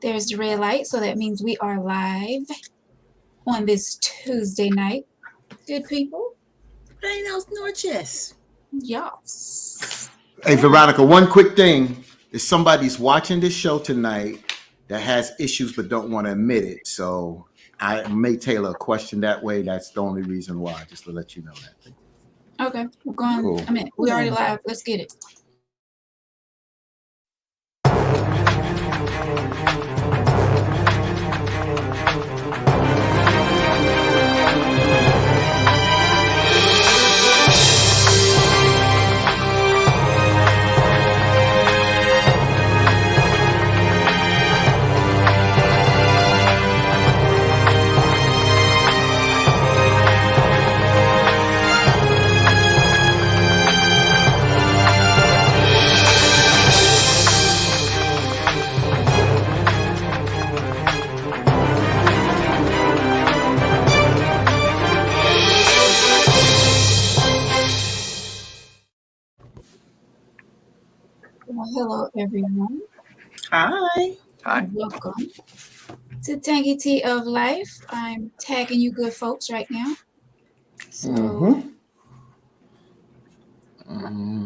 There's the red light, so that means we are live on this Tuesday night. Good people? Ain't no nor chess. Yes. Hey, Veronica, one quick thing. If somebody's watching this show tonight that has issues but don't want to admit it, so I may tailor a question that way. That's the only reason why, just to let you know that. Okay, we're going. Cool. I mean, we already live. Let's get it. Well, hello, everyone. Hi. Welcome to Tangy Tea of Life. I'm tagging you good folks right now. So, all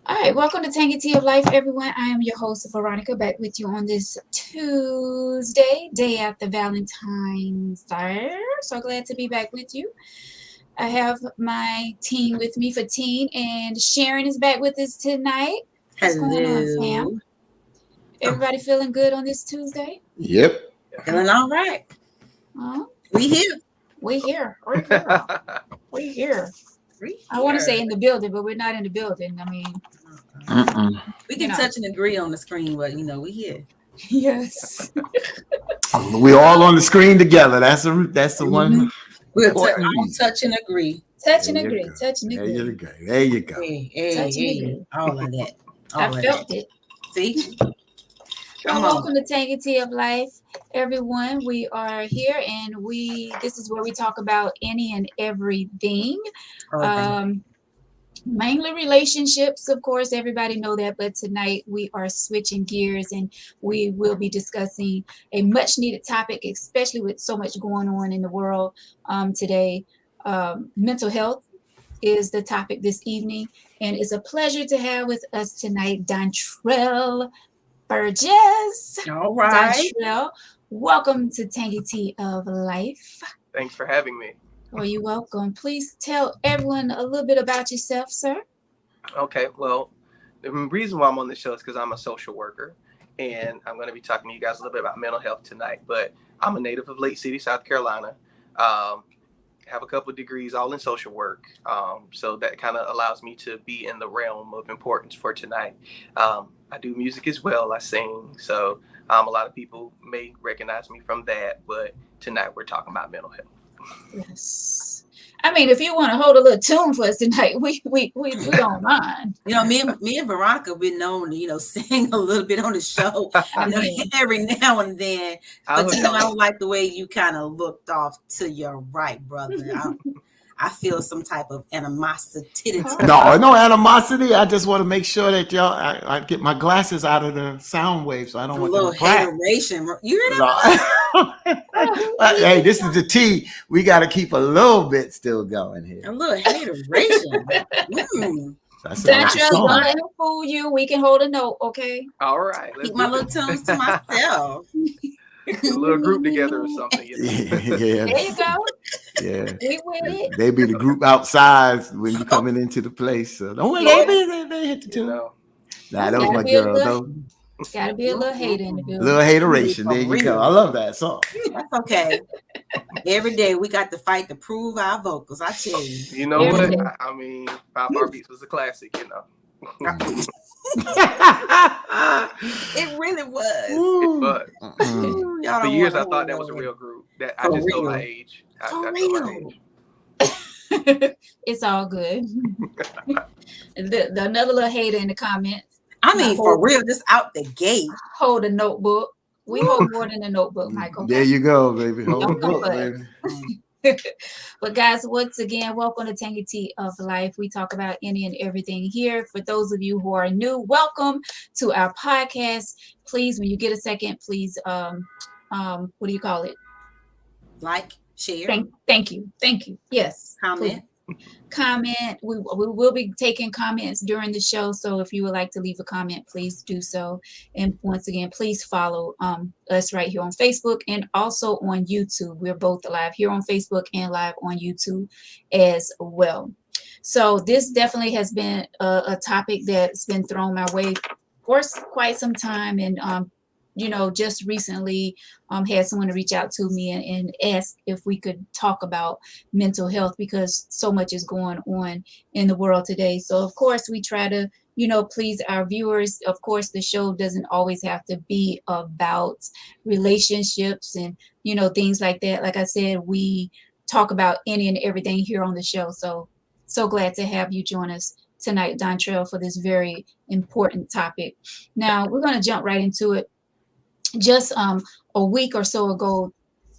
right, welcome to Tangy Tea of Life, everyone. I am your host, Veronica, back with you on this Tuesday, day after Valentine's Day. So glad to be back with you. I have my team with me for teen, and Sharon is back with us tonight. What's going on, fam? Everybody feeling good on this Tuesday? Yep. Feeling all right. We here. We're here. We're here. We're here. I want to say in the building, but we're not in the building. I mean, we can touch and agree on the screen, but we here. Yes. We're all on the screen together. That's the one. We'll touch and agree. Touch and agree. Touch and agree. There you go. Hey. All of that. I felt it. See? Well, welcome to Tangy Tea of Life, everyone. We are here, and this is where we talk about any and everything. Mainly relationships, of course, everybody know that, but tonight we are switching gears, and we will be discussing a much needed topic, especially with so much going on in the world today. Mental health is the topic this evening, and it's a pleasure to have with us tonight Dontrell Burgess. All right. Dontrell, welcome to Tangy Tea of Life. Thanks for having me. Oh, you're welcome. Please tell everyone a little bit about yourself, sir. Okay, well, the reason why I'm on the show is because I'm a social worker, and I'm going to be talking to you guys a little bit about mental health tonight. But I'm a native of Lake City, South Carolina. Have a couple of degrees all in social work, so that kind of allows me to be in the realm of importance for tonight. I do music as well. I sing, so a lot of people may recognize me from that, but tonight we're talking about mental health. Yes. I mean, if you want to hold a little tune for us tonight, we don't mind. Me and Veronica have been known to, sing a little bit on the show, every now and then. But I don't like the way you kind of looked off to your right, brother. I feel some type of animosity. No animosity. I just want to make sure that I get my glasses out of the sound wave, so I don't want a little hateration. You hear that? Hey, this is the tea. We got to keep a little bit still going here. A little hateration. Dontrell, don't let him fool you. We can hold a note, okay? All right. Keep my little tunes to myself. A little group together or something. Yeah. There you go. Yeah. We with it. They be the group outside when you coming into the place. So don't worry, they hit the tune. Nah, that was my girl though. Gotta be a little hater in the building. Little hateration. There you go. I love that song. That's okay. Every day we got to fight to prove our vocals. I tell you. You know what? I mean, 5 Bar Beats was a classic, It really was. But for years I thought that was a real group. That I just know my age. I know my age. It's all good. Another little hater in the comments. I mean, for real, just out the gate. Hold a notebook. We hold more than a notebook, Michael. There you go, baby. Hold the book, baby. But guys, once again, welcome to Tangy of Life. We talk about any and everything here. For those of you who are new, welcome to our podcast. Please, when you get a second, please, what do you call it? Like, share, Thank you. Yes. comment. Comment. We will be taking comments during the show. So if you would like to leave a comment, please do so. And once again, please follow us right here on Facebook and also on YouTube. We're both live here on Facebook and live on YouTube as well. So this definitely has been a topic that's been thrown my way for quite some time. And just recently had someone to reach out to me and ask if we could talk about mental health because so much is going on in the world today. So of course we try to, please our viewers. Of course, the show doesn't always have to be about relationships and, things like that. Like I said, we talk about any and everything here on the show. So glad to have you join us tonight, Dontrell, for this very important topic. Now we're going to jump right into it. Just a week or so ago,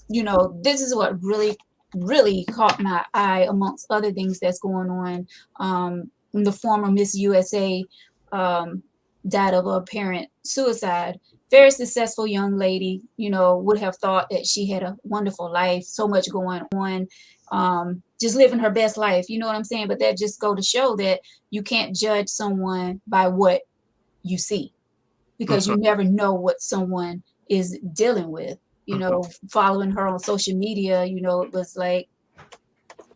this is what really caught my eye amongst other things that's going on. The former Miss USA died of apparent suicide. Very successful young lady, would have thought that she had a wonderful life, so much going on, just living her best life. You know what I'm saying? But that just go to show that you can't judge someone by what you see, because you never know what someone is dealing with. Following her on social media, it was like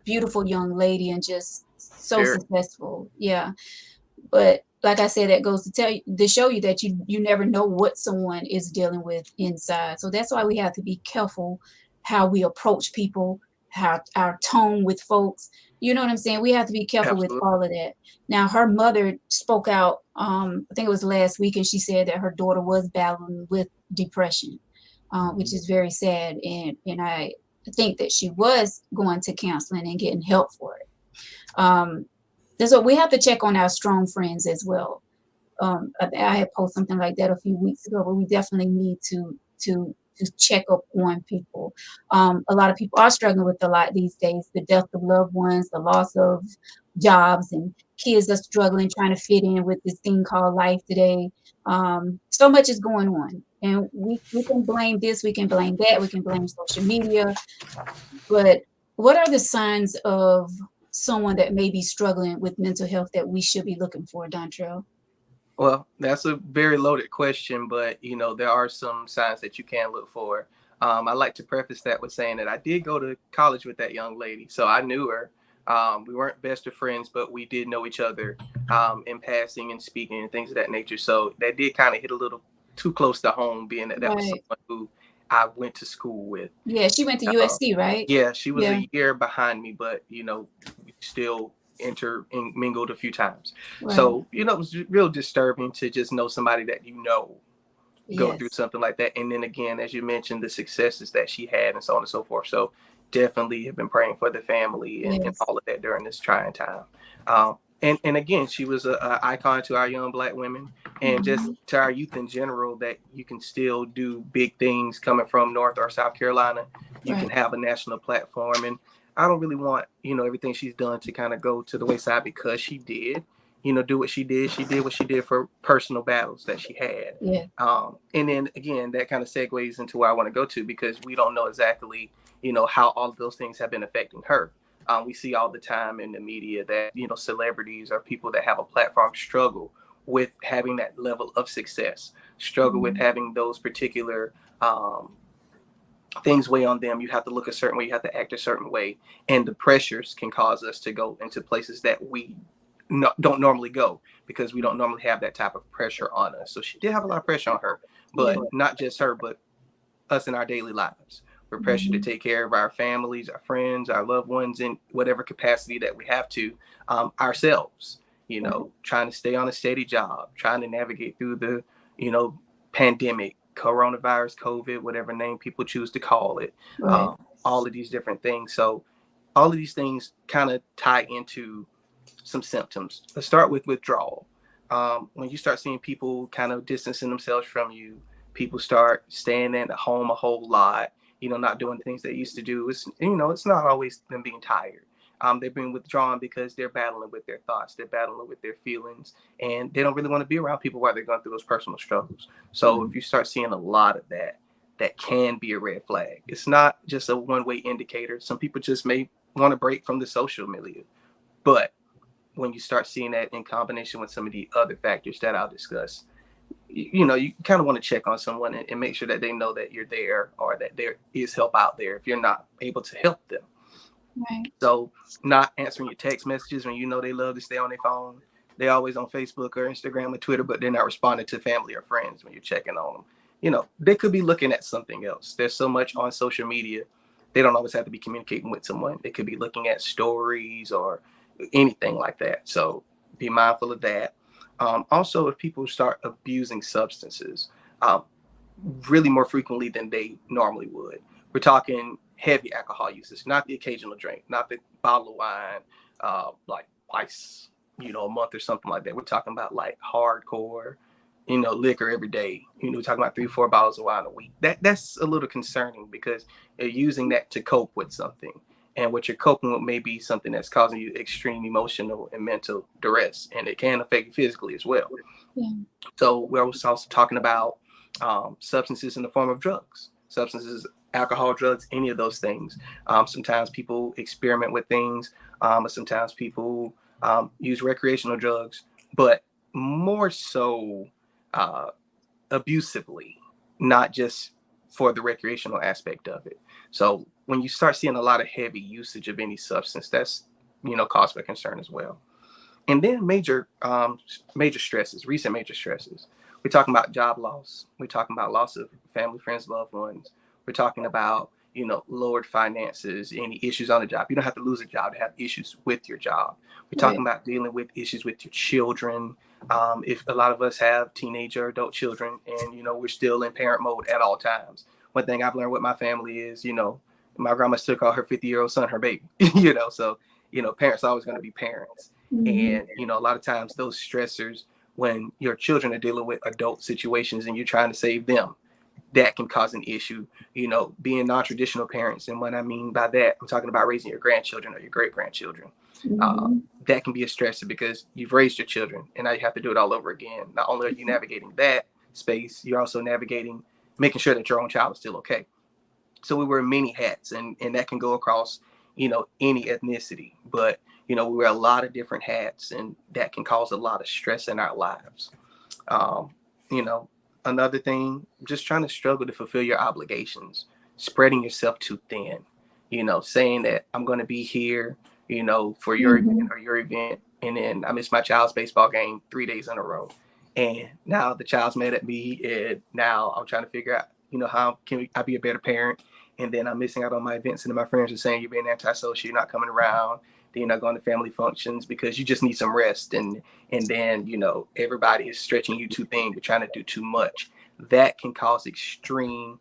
beautiful young lady and just so successful. Yeah. But like I said, that goes to show you that you never know what someone is dealing with inside. So that's why we have to be careful how we approach people, how our tone with folks. You know what I'm saying? We have to be careful with all of that. Now, her mother spoke out, I think it was last week, and she said that her daughter was battling with depression, which is very sad. And I think that she was going to counseling and getting help for it. So we have to check on our strong friends as well. I had posted something like that a few weeks ago, but we definitely need to check up on people. A lot of people are struggling with a lot these days: the death of loved ones, the loss of jobs, and kids are struggling trying to fit in with this thing called life today. So much is going on, and we can blame this, we can blame that, we can blame social media. But what are the signs of someone that may be struggling with mental health that we should be looking for, Dontrell? Well, that's a very loaded question, but there are some signs that you can look for. I like to preface that with saying that I did go to college with that young lady, so I knew her. We weren't best of friends, but we did know each other in passing and speaking and things of that nature. So that did kind of hit a little too close to home, being that was someone who I went to school with. Yeah, she went to USC, right? Yeah, she was a year behind me, but we still intermingled a few times. Right. So it was real disturbing to just know somebody that go through something like that. And then again, as you mentioned, the successes that she had and so on and so forth. So definitely have been praying for the family and all of that during this trying time. And again, she was an icon to our young Black women and just to our youth in general, that you can still do big things coming from North or South Carolina. You can have a national platform. And I don't really want, everything she's done to kind of go to the wayside, because she did, do what she did. She did what she did for personal battles that she had. Yeah. And then again, that kind of segues into where I want to go to, because we don't know exactly, how all of those things have been affecting her. We see all the time in the media that, celebrities or people that have a platform struggle with having that level of success, struggle with having those particular things weigh on them. You have to look a certain way, you have to act a certain way. And the pressures can cause us to go into places that we don't normally go, because we don't normally have that type of pressure on us. So she did have a lot of pressure on her, but not just her, but us in our daily lives. We're pressured to take care of our families, our friends, our loved ones in whatever capacity that we have to, ourselves, trying to stay on a steady job, trying to navigate through the, pandemic, coronavirus, COVID, whatever name people choose to call it, all of these different things. So all of these things kind of tie into some symptoms. Let's start with withdrawal. When you start seeing people kind of distancing themselves from you, people start staying at home a whole lot, not doing things they used to do. It's not always them being tired. They're being withdrawn because they're battling with their thoughts, they're battling with their feelings, and they don't really want to be around people while they're going through those personal struggles. So if you start seeing a lot of that, that can be a red flag. It's not just a one-way indicator. Some people just may want to break from the social milieu. But when you start seeing that in combination with some of the other factors that I'll discuss, you kind of want to check on someone and make sure that they know that you're there, or that there is help out there if you're not able to help them. Right. So not answering your text messages when they love to stay on their phone. They're always on Facebook or Instagram or Twitter, but they're not responding to family or friends when you're checking on them. They could be looking at something else. There's so much on social media. They don't always have to be communicating with someone. They could be looking at stories or anything like that. So be mindful of that. Also, if people start abusing substances really more frequently than they normally would, we're talking heavy alcohol usage, not the occasional drink, not the bottle of wine, like twice, a month or something like that. We're talking about like hardcore, liquor every day. We're talking about 3-4 bottles of wine a week. That's a little concerning because you're using that to cope with something. And what you're coping with may be something that's causing you extreme emotional and mental duress, and it can affect you physically as well. Yeah. So we're also talking about substances in the form of drugs, substances, alcohol, drugs, any of those things. Sometimes people experiment with things. Sometimes people use recreational drugs, but more so abusively, not just for the recreational aspect of it. So when you start seeing a lot of heavy usage of any substance, that's cause for concern as well. And then major stresses, recent major stresses. We're talking about job loss. We're talking about loss of family, friends, loved ones. We're talking about lowered finances, any issues on the job. You don't have to lose a job to have issues with your job. We're talking about dealing with issues with your children. If a lot of us have teenager, adult children, and we're still in parent mode at all times. One thing I've learned with my family is, my grandma still called her 50-year-old son her baby. So parents are always going to be parents. And a lot of times those stressors, when your children are dealing with adult situations and you're trying to save them, that can cause an issue. Being non-traditional parents, and what I mean by that, I'm talking about raising your grandchildren or your great-grandchildren. That can be a stressor because you've raised your children and now you have to do it all over again. Not only are you navigating that space, you're also navigating making sure that your own child is still okay. So we wear many hats, and that can go across any ethnicity, but we wear a lot of different hats, and that can cause a lot of stress in our lives. Another thing, just trying to struggle to fulfill your obligations, spreading yourself too thin, saying that I'm going to be here, for your event or your event, and then I missed my child's baseball game 3 days in a row. And now the child's mad at me, and now I'm trying to figure out, how can I be a better parent? And then I'm missing out on my events, and then my friends are saying you're being antisocial, you're not coming around, then you're not going to family functions because you just need some rest. And then, everybody is stretching you too thin, you're trying to do too much. That can cause extreme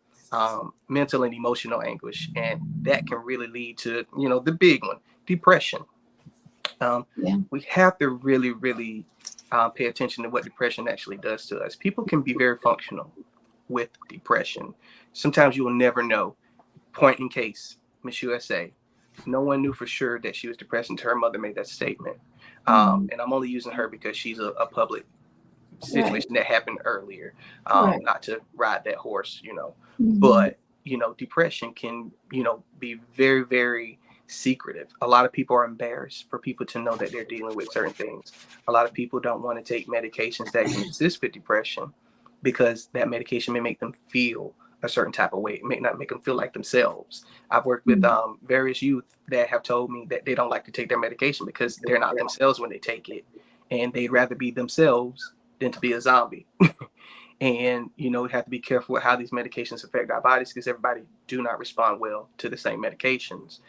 mental and emotional anguish. And that can really lead to, the big one, depression. We have to really, really pay attention to what depression actually does to us. People can be very functional with depression. Sometimes you will never know. Point in case, Miss USA, no one knew for sure that she was depressed until her mother made that statement. And I'm only using her because she's a public situation that happened earlier, not to ride that horse, but, depression can, be very, very secretive. A lot of people are embarrassed for people to know that they're dealing with certain things. A lot of people don't want to take medications that can assist with depression because that medication may make them feel a certain type of way. It may not make them feel like themselves. I've worked with various youth that have told me that they don't like to take their medication because they're not themselves when they take it, and they'd rather be themselves than to be a zombie. And, we have to be careful with how these medications affect our bodies because everybody do not respond well to the same medications,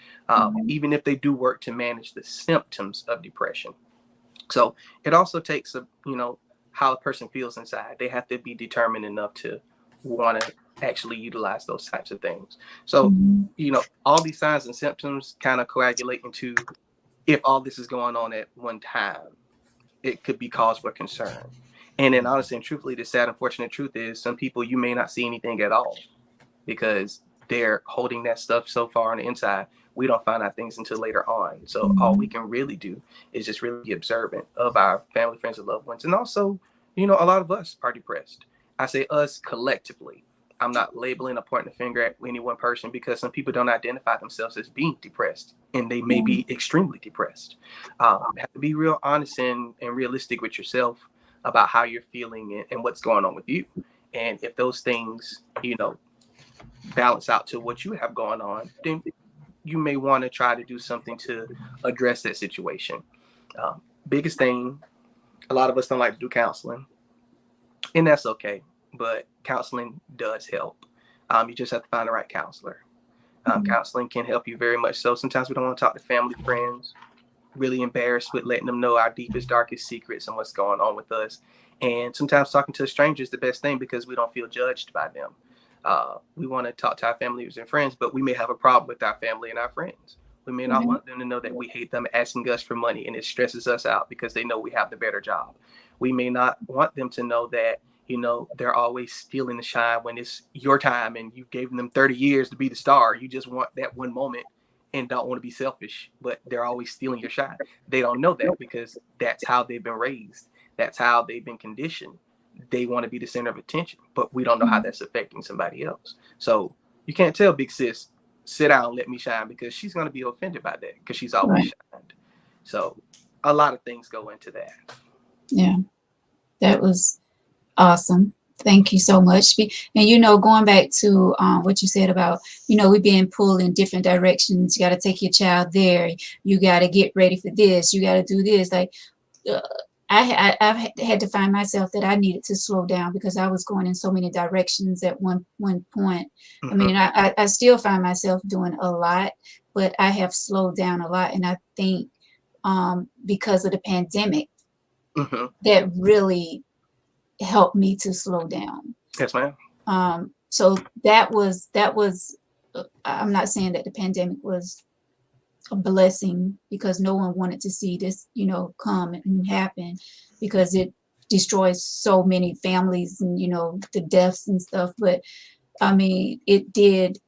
even if they do work to manage the symptoms of depression. So it also takes, how a person feels inside. They have to be determined enough to want to actually utilize those types of things. So, all these signs and symptoms kind of coagulate into, if all this is going on at one time, it could be cause for concern. And then honestly and truthfully, the sad, unfortunate truth is some people, you may not see anything at all because they're holding that stuff so far on the inside, we don't find out things until later on. So all we can really do is just really be observant of our family, friends, and loved ones. And also, a lot of us are depressed. I say us collectively. I'm not labeling or pointing a finger at any one person, because some people don't identify themselves as being depressed, and they may be extremely depressed. Have to be real honest and realistic with yourself about how you're feeling and what's going on with you. And if those things, balance out to what you have going on, then you may want to try to do something to address that situation. Biggest thing, a lot of us don't like to do counseling, and that's okay. But counseling does help. You just have to find the right counselor. Counseling can help you very much so. Sometimes we don't want to talk to family, friends, really embarrassed with letting them know our deepest, darkest secrets and what's going on with us. And sometimes talking to a stranger is the best thing, because we don't feel judged by them. We want to talk to our families and friends, but we may have a problem with our family and our friends. We may not want them to know that we hate them asking us for money, and it stresses us out because they know we have the better job. We may not want them to know that, they're always stealing the shine when it's your time and you've given them 30 years to be the star. You just want that one moment and don't want to be selfish, but they're always stealing your shine. They don't know that, because that's how they've been raised. That's how they've been conditioned. They want to be the center of attention, but we don't know how that's affecting somebody else. So you can't tell big sis, sit down and let me shine, because she's going to be offended by that, because she's always shined. So a lot of things go into that. Yeah, that was awesome. Thank you so much. And, going back to what you said about, we being pulled in different directions. You got to take your child there. You got to get ready for this. You got to do this. Like, I've had to find myself that I needed to slow down, because I was going in so many directions at one point. I mean, I still find myself doing a lot, but I have slowed down a lot. And I think because of the pandemic, that really helped me to slow down. Yes, ma'am. So that was I'm not saying that the pandemic was a blessing, because no one wanted to see this, come and happen, because it destroys so many families and, the deaths and stuff. But I mean, it did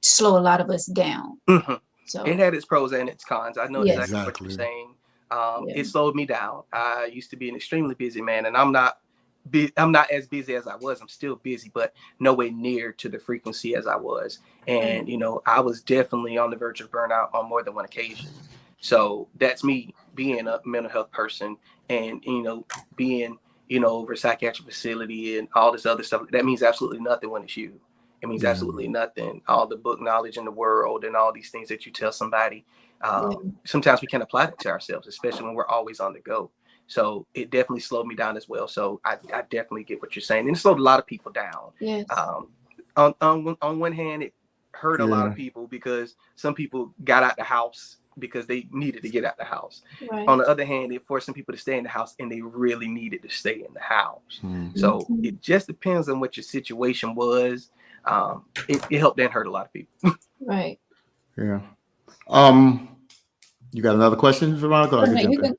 slow a lot of us down. So it had its pros and its cons. I know exactly what you're saying. It slowed me down. I used to be an extremely busy man, and I'm not as busy as I was. I'm still busy, but nowhere near to the frequency as I was. And, I was definitely on the verge of burnout on more than one occasion. So that's me being a mental health person and, being, over a psychiatric facility and all this other stuff. That means absolutely nothing when it's you. It means absolutely nothing. All the book knowledge in the world and all these things that you tell somebody. Sometimes we can't apply that to ourselves, especially when we're always on the go. So it definitely slowed me down as well. So I definitely get what you're saying. And it slowed a lot of people down. Yes. On one hand, it hurt a lot of people, because some people got out the house because they needed to get out the house. Right. On the other hand, it forced some people to stay in the house, and they really needed to stay in the house. So it just depends on what your situation was. It helped and hurt a lot of people. Right. Yeah. You got another question, Veronica?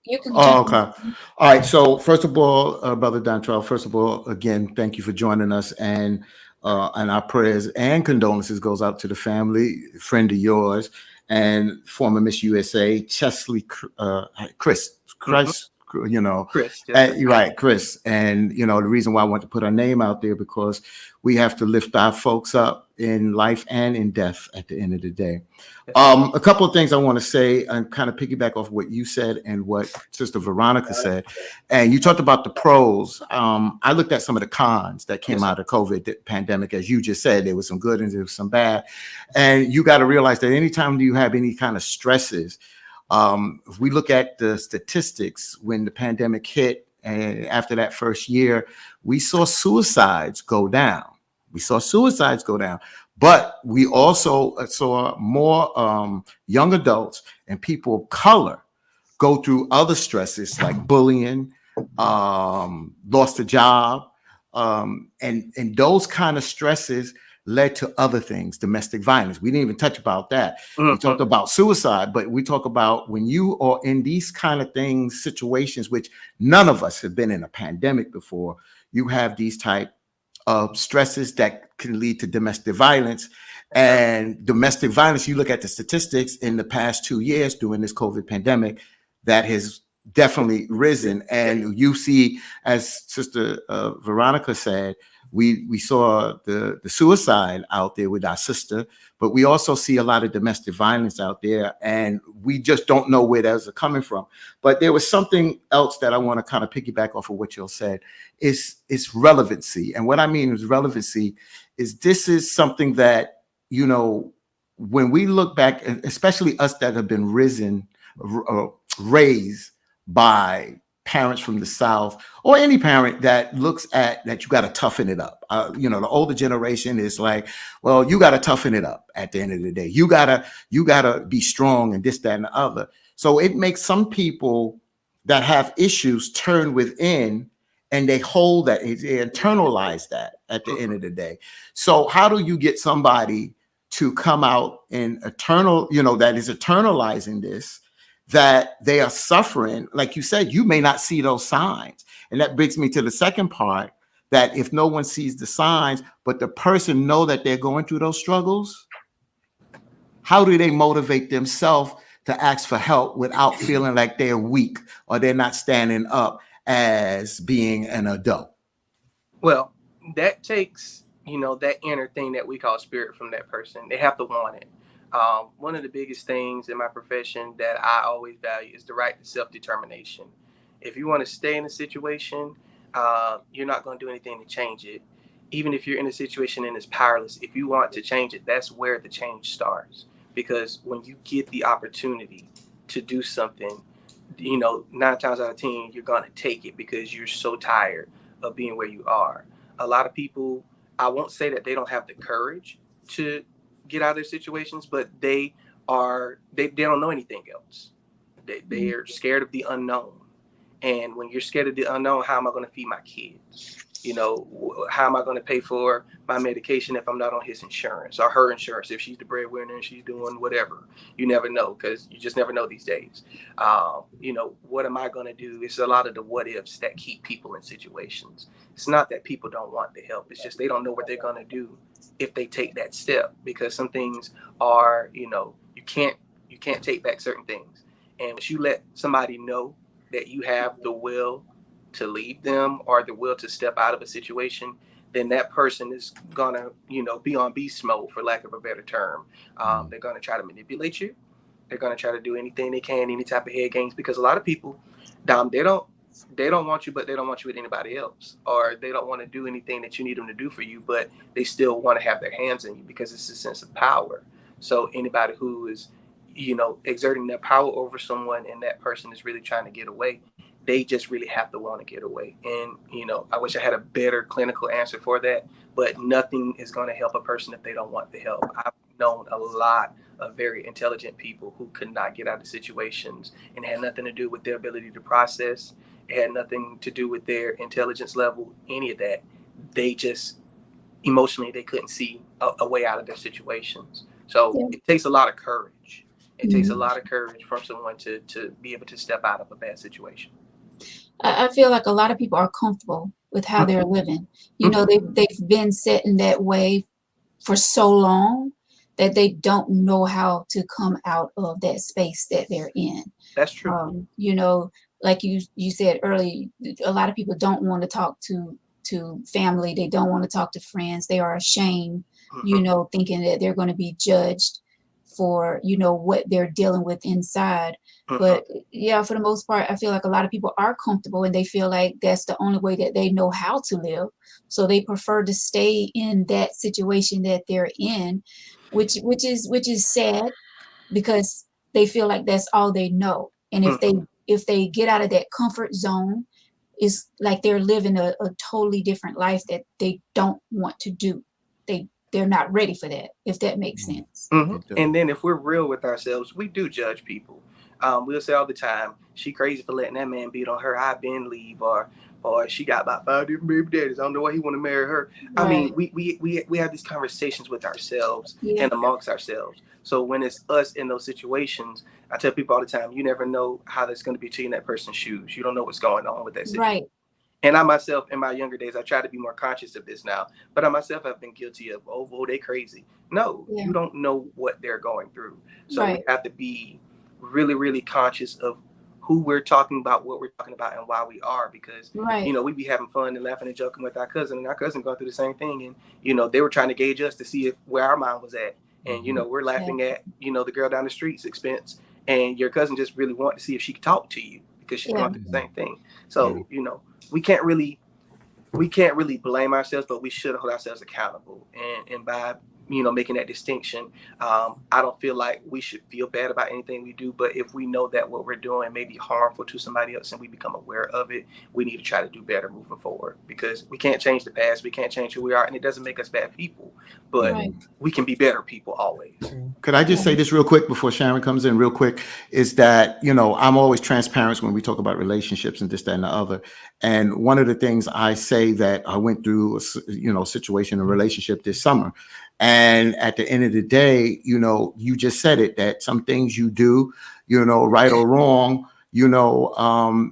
You can Oh, okay. All right. So first of all, Brother Dontrell, first of all, again, thank you for joining us, and our prayers and condolences goes out to the family, friend of yours, and former Miss USA, Chesley Chris. Chris. Yes. Right, Chris. And the reason why I want to put our name out there, because we have to lift our folks up in life and in death at the end of the day. A couple of things I want to say and kind of piggyback off what you said and what Sister Veronica said. And you talked about the pros. I looked at some of the cons that came out of COVID, the pandemic. As you just said, there was some good and there was some bad. And you got to realize that anytime you have any kind of stresses, if we look at the statistics, when the pandemic hit and after that first year, we saw suicides go down. But we also saw more young adults and people of color go through other stresses like bullying, lost a job, and those kind of stresses led to other things, domestic violence. We didn't even touch about that. We talked about suicide, but we talk about when you are in these kind of things, situations, which none of us have been in a pandemic before, you have these type of stresses that can lead to domestic violence. And domestic violence, you look at the statistics in the past 2 years during this COVID pandemic, that has definitely risen. And you see, as Sister Veronica said, we saw the suicide out there with our sister, but we also see a lot of domestic violence out there, and we just don't know where those are coming from. But there was something else that I want to kind of piggyback off of what you said, is relevancy. And what I mean is relevancy is this is something that, you know, when we look back, especially us that have been raised by parents from the South, or any parent that looks at that, you got to toughen it up. You know, the older generation is like, well, you got to toughen it up at the end of the day. You gotta be strong and this, that, and the other. So it makes some people that have issues turn within, and they hold that, they internalize that at the end of the day. So how do you get somebody to come out and that is eternalizing this, that they are suffering? Like you said, you may not see those signs. And that brings me to the second part, that if no one sees the signs, but the person know that they're going through those struggles, how do they motivate themselves to ask for help without feeling like they're weak or they're not standing up as being an adult? Well, that takes, that inner thing that we call spirit from that person. They have to want it. One of the biggest things in my profession that I always value is the right to self-determination. If you want to stay in a situation, you're not going to do anything to change it. Even if you're in a situation and it's powerless, if you want to change it, that's where the change starts. Because when you get the opportunity to do something, 9 times out of 10, you're going to take it because you're so tired of being where you are. A lot of people, I won't say that they don't have the courage to get out of their situations, but they don't know anything else. They are scared of the unknown. And when you're scared of the unknown, how am I going to feed my kids? How am I going to pay for my medication if I'm not on his insurance or her insurance, if she's the breadwinner and she's doing whatever? You never know, because you just never know these days. What am I going to do? It's a lot of the what ifs that keep people in situations. It's not that people don't want the help. It's just they don't know what they're going to do if they take that step, because some things are, you can't take back certain things. And once you let somebody know that you have the will to leave them or the will to step out of a situation, then that person is gonna, be on beast mode, for lack of a better term. They're gonna try to manipulate you. They're gonna try to do anything they can, any type of head games, because a lot of people, Dom, they don't want you, but they don't want you with anybody else, or they don't want to do anything that you need them to do for you, but they still want to have their hands in you because it's a sense of power. So anybody who is, exerting their power over someone and that person is really trying to get away, they just really have to want to get away. And, I wish I had a better clinical answer for that, but nothing is going to help a person if they don't want the help. I've known a lot of very intelligent people who could not get out of situations, and had nothing to do with their ability to process. It had nothing to do with their intelligence level, any of that. They just, emotionally, they couldn't see a way out of their situations. So It takes a lot of courage. It takes a lot of courage from someone to be able to step out of a bad situation. I feel like a lot of people are comfortable with how they're living. They've been set in that way for so long that they don't know how to come out of that space that they're in. That's true. Like you said earlier, a lot of people don't want to talk to family. They don't want to talk to friends. They are ashamed, thinking that they're going to be judged for, what they're dealing with inside. But yeah, for the most part, I feel like a lot of people are comfortable and they feel like that's the only way that they know how to live. So they prefer to stay in that situation that they're in, which is sad, because they feel like that's all they know. And if they get out of that comfort zone, it's like they're living a totally different life that they don't want to do. They're not ready for that, if that makes sense. And then if we're real with ourselves, we do judge people. We'll say all the time, she crazy for letting that man beat on her. I've been leave, or she got about 5 different baby daddies. I don't know why he want to marry her. Right. I mean, we have these conversations with ourselves and amongst ourselves. So when it's us in those situations, I tell people all the time, you never know how that's going to be till you're in that person's shoes. You don't know what's going on with that situation. Right. And I myself, in my younger days, I try to be more conscious of this now. But I myself have been guilty of, oh, they crazy. No, Yeah. you don't know what they're going through. So Right. we have to be really, really conscious of who we're talking about, what we're talking about, and why we are. Because, Right. you know, we be having fun and laughing and joking with our cousin, and our cousin going through the same thing. And, you know, they were trying to gauge us to see where our mind was at. And, you know, we're laughing at, you know, the girl down the street's expense. And your cousin just really wanted to see if she could talk to you because she's going through the same thing. So, you know, we can't really blame ourselves, but we should hold ourselves accountable. And by, you know, making that distinction, I don't feel like we should feel bad about anything we do. But if we know that what we're doing may be harmful to somebody else and we become aware of it, we need to try to do better moving forward, because we can't change the past. We can't change who we are. And it doesn't make us bad people, but we can be better people always. Could I just say this real quick before Sharon comes in real quick, is that, you know, I'm always transparent when we talk about relationships and this, that, and the other. And one of the things I say that I went through, you know, situation, a relationship this summer. And at the end of the day, you know, you just said it, that some things you do, you know, right or wrong, you know,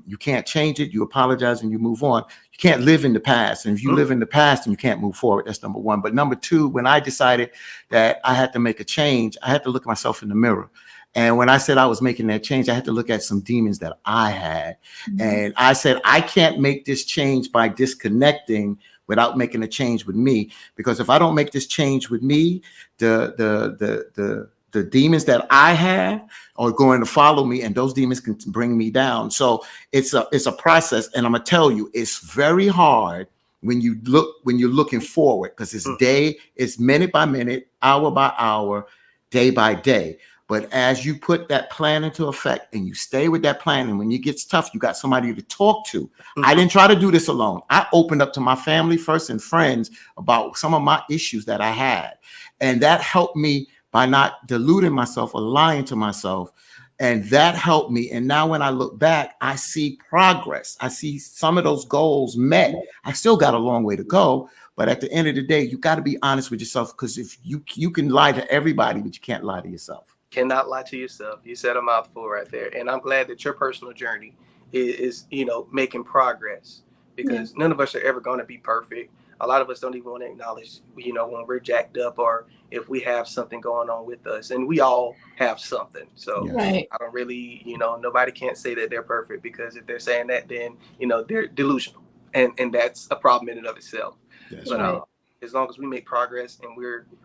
you can't change it. You apologize and you move on. You can't live in the past. And if you live in the past, then you can't move forward. That's number one. But number two, when I decided that I had to make a change, I had to look at myself in the mirror. And when I said I was making that change, I had to look at some demons that I had. And I said, I can't make this change by disconnecting without making a change with me. Because if I don't make this change with me, the demons that I have are going to follow me, and those demons can bring me down. So it's a process. And I'm gonna tell you, it's very hard when you're looking forward, because it's minute by minute, hour by hour, day by day. But as you put that plan into effect and you stay with that plan, and when it gets tough, you got somebody to talk to. I didn't try to do this alone. I opened up to my family first and friends about some of my issues that I had. And that helped me by not deluding myself or lying to myself. And that helped me. And now when I look back, I see progress. I see some of those goals met. I still got a long way to go. But at the end of the day, you got to be honest with yourself, because if you can lie to everybody, but you can't lie to yourself. Cannot lie to yourself. You said a mouthful right there. And I'm glad that your personal journey is you know, making progress, because none of us are ever going to be perfect. A lot of us don't even want to acknowledge, you know, when we're jacked up or if we have something going on with us, and we all have something. So I don't really, you know, nobody can't say that they're perfect, because if they're saying that, then, you know, they're delusional, and that's a problem in and of itself. But as long as we make progress and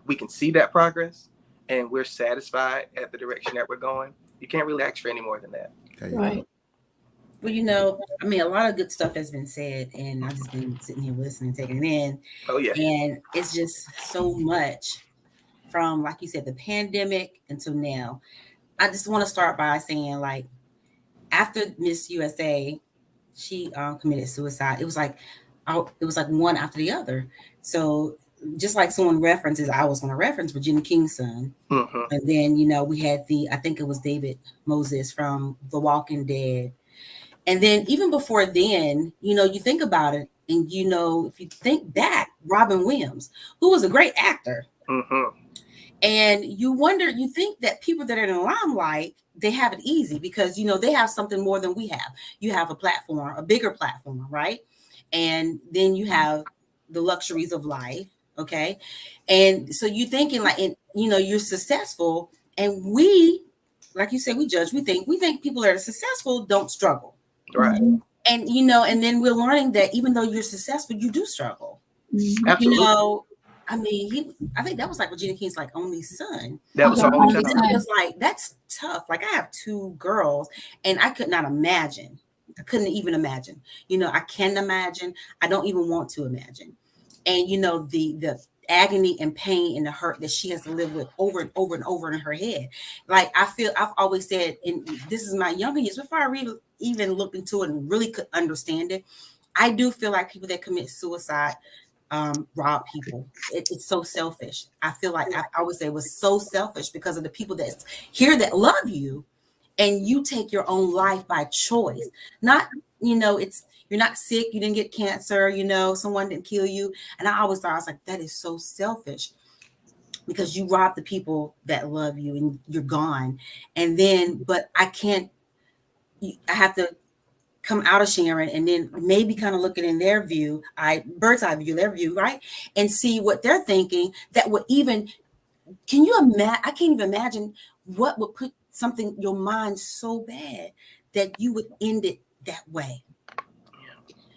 we can see that progress, and we're satisfied at the direction that we're going, you can't really ask for any more than that. Right. Well, you know, I mean, a lot of good stuff has been said, and I've just been sitting here listening, taking it in. Oh, yeah. And it's just so much from, like you said, the pandemic until now. I just want to start by saying, like, after Miss USA, she committed suicide. It was like one after the other. So just like someone references, I was going to reference Regina King's son. And then, you know, we had I think it was David Moses from The Walking Dead. And then even before then, you know, you think about it, and, you know, if you think back, Robin Williams, who was a great actor. And you wonder, you think that people that are in the limelight, they have it easy because, you know, they have something more than we have. You have a platform, a bigger platform, right? And then you have the luxuries of life. Okay. And so you're thinking like, you know, you're successful, and we, like you said, we judge, we think people that are successful don't struggle. Right. And, you know, and then we're learning that even though you're successful, you do struggle. Absolutely. You know, I mean, I think that was like Regina King's like only son. That was her only child. It was like, that's tough. Like, I have 2 girls, and I could not imagine. I couldn't even imagine. You know, I can't imagine. I don't even want to imagine. And, you know, the agony and pain and the hurt that she has to live with over and over and over in her head. Like, I've always said, and this is my younger years, before I even looked into it and really could understand it, I do feel like people that commit suicide rob people. It's so selfish. I feel like I always say it was so selfish because of the people that's here that love you, and you take your own life by choice. Not, you know, you're not sick, you didn't get cancer, you know, someone didn't kill you. And I always thought, I was like, that is so selfish, because you rob the people that love you and you're gone. And then, but I have to come out of sharing and then maybe kind of look at in their view, bird's eye view, their view, right? And see what they're thinking that would even, can you imagine? I can't even imagine what would put something, your mind so bad that you would end it that way.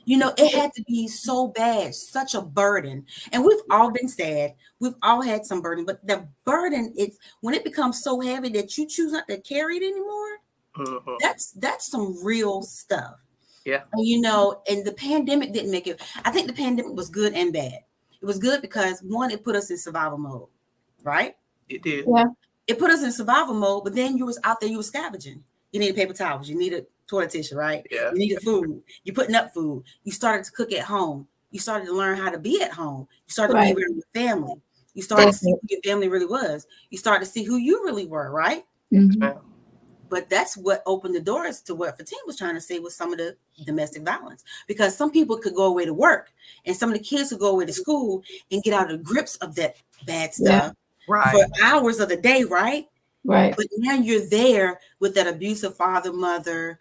You know, it had to be so bad, such a burden. And we've all been sad. We've all had some burden, but the burden is when it becomes so heavy that you choose not to carry it anymore. That's some real stuff. Yeah. And, you know, and the pandemic didn't make it. I think the pandemic was good and bad. It was good because one, it put us in survival mode, right? It did. Yeah. It put us in survival mode, but then you was out there, you were scavenging. You needed paper towels, you needed toilet tissue, right? Yeah. You needed food. You're putting up food. You started to cook at home. You started to learn how to be at home. You started to be around your family. You started to see who your family really was. You started to see who you really were, right? Mm-hmm. But that's what opened the doors to what Fatim was trying to say with some of the domestic violence. Because some people could go away to work and some of the kids could go away to school and get out of the grips of that bad stuff for hours of the day, right? Right. But now you're there with that abusive father, mother,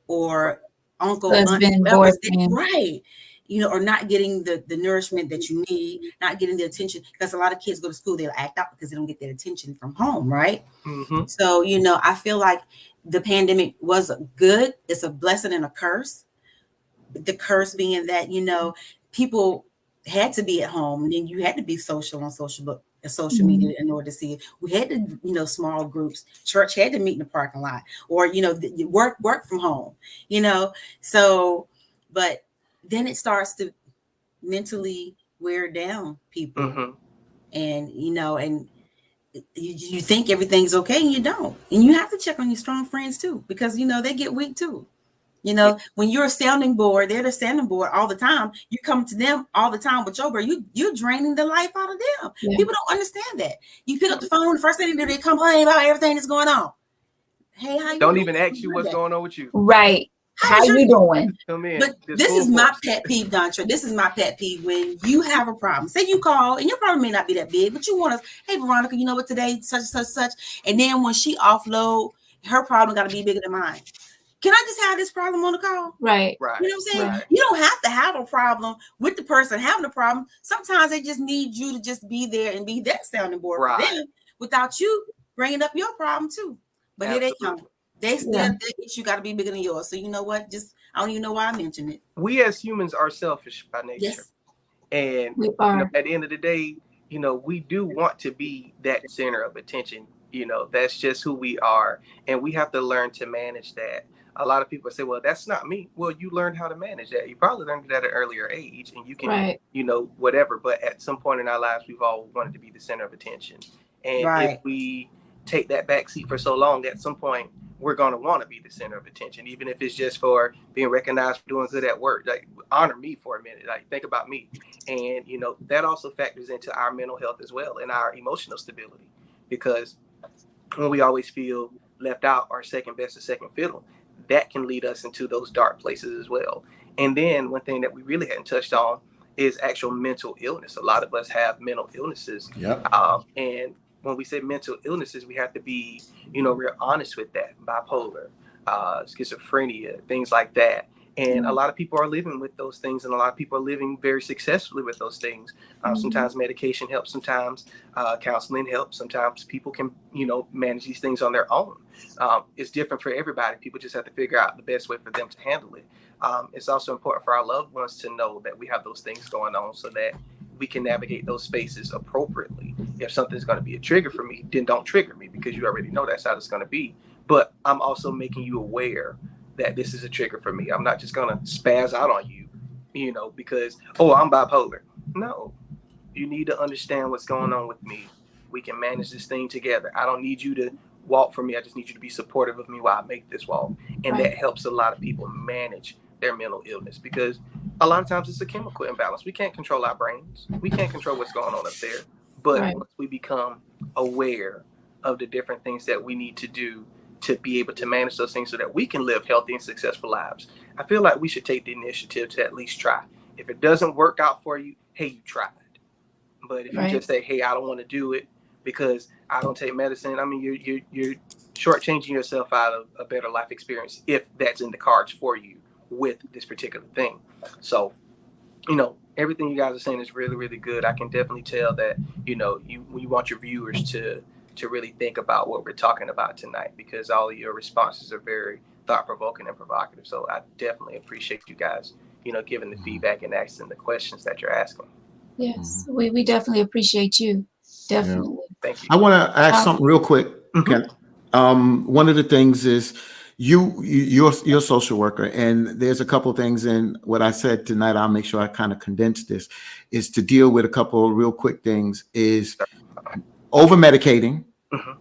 or uncle, husband, boyfriend, right? You know, or not getting the nourishment that you need, not getting the attention. Because a lot of kids go to school, they'll act out because they don't get that attention from home, right? Mm-hmm. So, you know, I feel like the pandemic was good. It's a blessing and a curse. The curse being that, you know, people had to be at home and then you had to be social on social media in order to see it. We had to, you know, small groups. Church had to meet in the parking lot, or, you know, work from home, you know. So, but then it starts to mentally wear down people, and you know, and you think everything's okay, and you don't. And you have to check on your strong friends too, because you know they get weak too. You know, when you're a sounding board, they're the sounding board all the time. You come to them all the time with your bird. You're draining the life out of them. Yeah. People don't understand that. You pick up the phone, the first thing they do, they complain about everything that's going on. Hey, how you don't even ask you what's going on with you. Right. How you doing? Come in. But this is my pet peeve, Dontra. This is my pet peeve when you have a problem. Say you call, and your problem may not be that big, but you want to, hey, Veronica, you know what, today, such. And then when she offload, her problem got to be bigger than mine. Can I just have this problem on the call? Right. You know what I'm saying? Right. You don't have to have a problem with the person having a problem. Sometimes they just need you to just be there and be that sounding board for them without you bringing up your problem too. But here they come. They still their issue got to be bigger than yours. So you know what? Just I don't even know why I mentioned it. We as humans are selfish by nature. Yes. And we are. You know, at the end of the day, you know, we do want to be that center of attention. You know, that's just who we are. And we have to learn to manage that. A lot of people say, well, that's not me. Well, you learned how to manage that. You probably learned that at an earlier age and you can, you know, whatever. But at some point in our lives, we've all wanted to be the center of attention. And if we take that back seat for so long, at some point, we're going to want to be the center of attention, even if it's just for being recognized for doing good at work. Like, honor me for a minute. Like, think about me. And, you know, that also factors into our mental health as well and our emotional stability. Because when we always feel left out or second best or second fiddle, that can lead us into those dark places as well. And then one thing that we really hadn't touched on is actual mental illness. A lot of us have mental illnesses. Yep. And when we say mental illnesses, we have to be, you know, real honest with that. Bipolar, schizophrenia, things like that. And a lot of people are living with those things, and a lot of people are living very successfully with those things. Sometimes medication helps, sometimes counseling helps, sometimes people can, you know, manage these things on their own. It's different for everybody. People just have to figure out the best way for them to handle it. It's also important for our loved ones to know that we have those things going on so that we can navigate those spaces appropriately. If something's going to be a trigger for me, then don't trigger me because you already know that's how it's going to be. But I'm also making you aware that this is a trigger for me. I'm not just going to spaz out on you, you know, because, oh, I'm bipolar. No, you need to understand what's going on with me. We can manage this thing together. I don't need you to walk for me. I just need you to be supportive of me while I make this walk. And that helps a lot of people manage their mental illness because a lot of times it's a chemical imbalance. We can't control our brains. We can't control what's going on up there. But once we become aware of the different things that we need to do to be able to manage those things so that we can live healthy and successful lives, I feel like we should take the initiative to at least try. If it doesn't work out for you, hey, you tried. But if you just say, hey, I don't want to do it because I don't take medicine, I mean, you're shortchanging yourself out of a better life experience if that's in the cards for you with this particular thing. So, everything you guys are saying is really, really good. I can definitely tell that, you want your viewers to really think about what we're talking about tonight, because all of your responses are very thought-provoking and provocative. So I definitely appreciate you guys, giving the feedback and asking the questions that you're asking. Yes, we definitely appreciate you. Definitely. Yeah. Thank you. I want to ask something real quick. Mhm. One of the things is you're a social worker, and there's a couple of things in what I said tonight. I'll make sure I kind of condense this, is to deal with a couple of real quick things, is over medicating Mhm.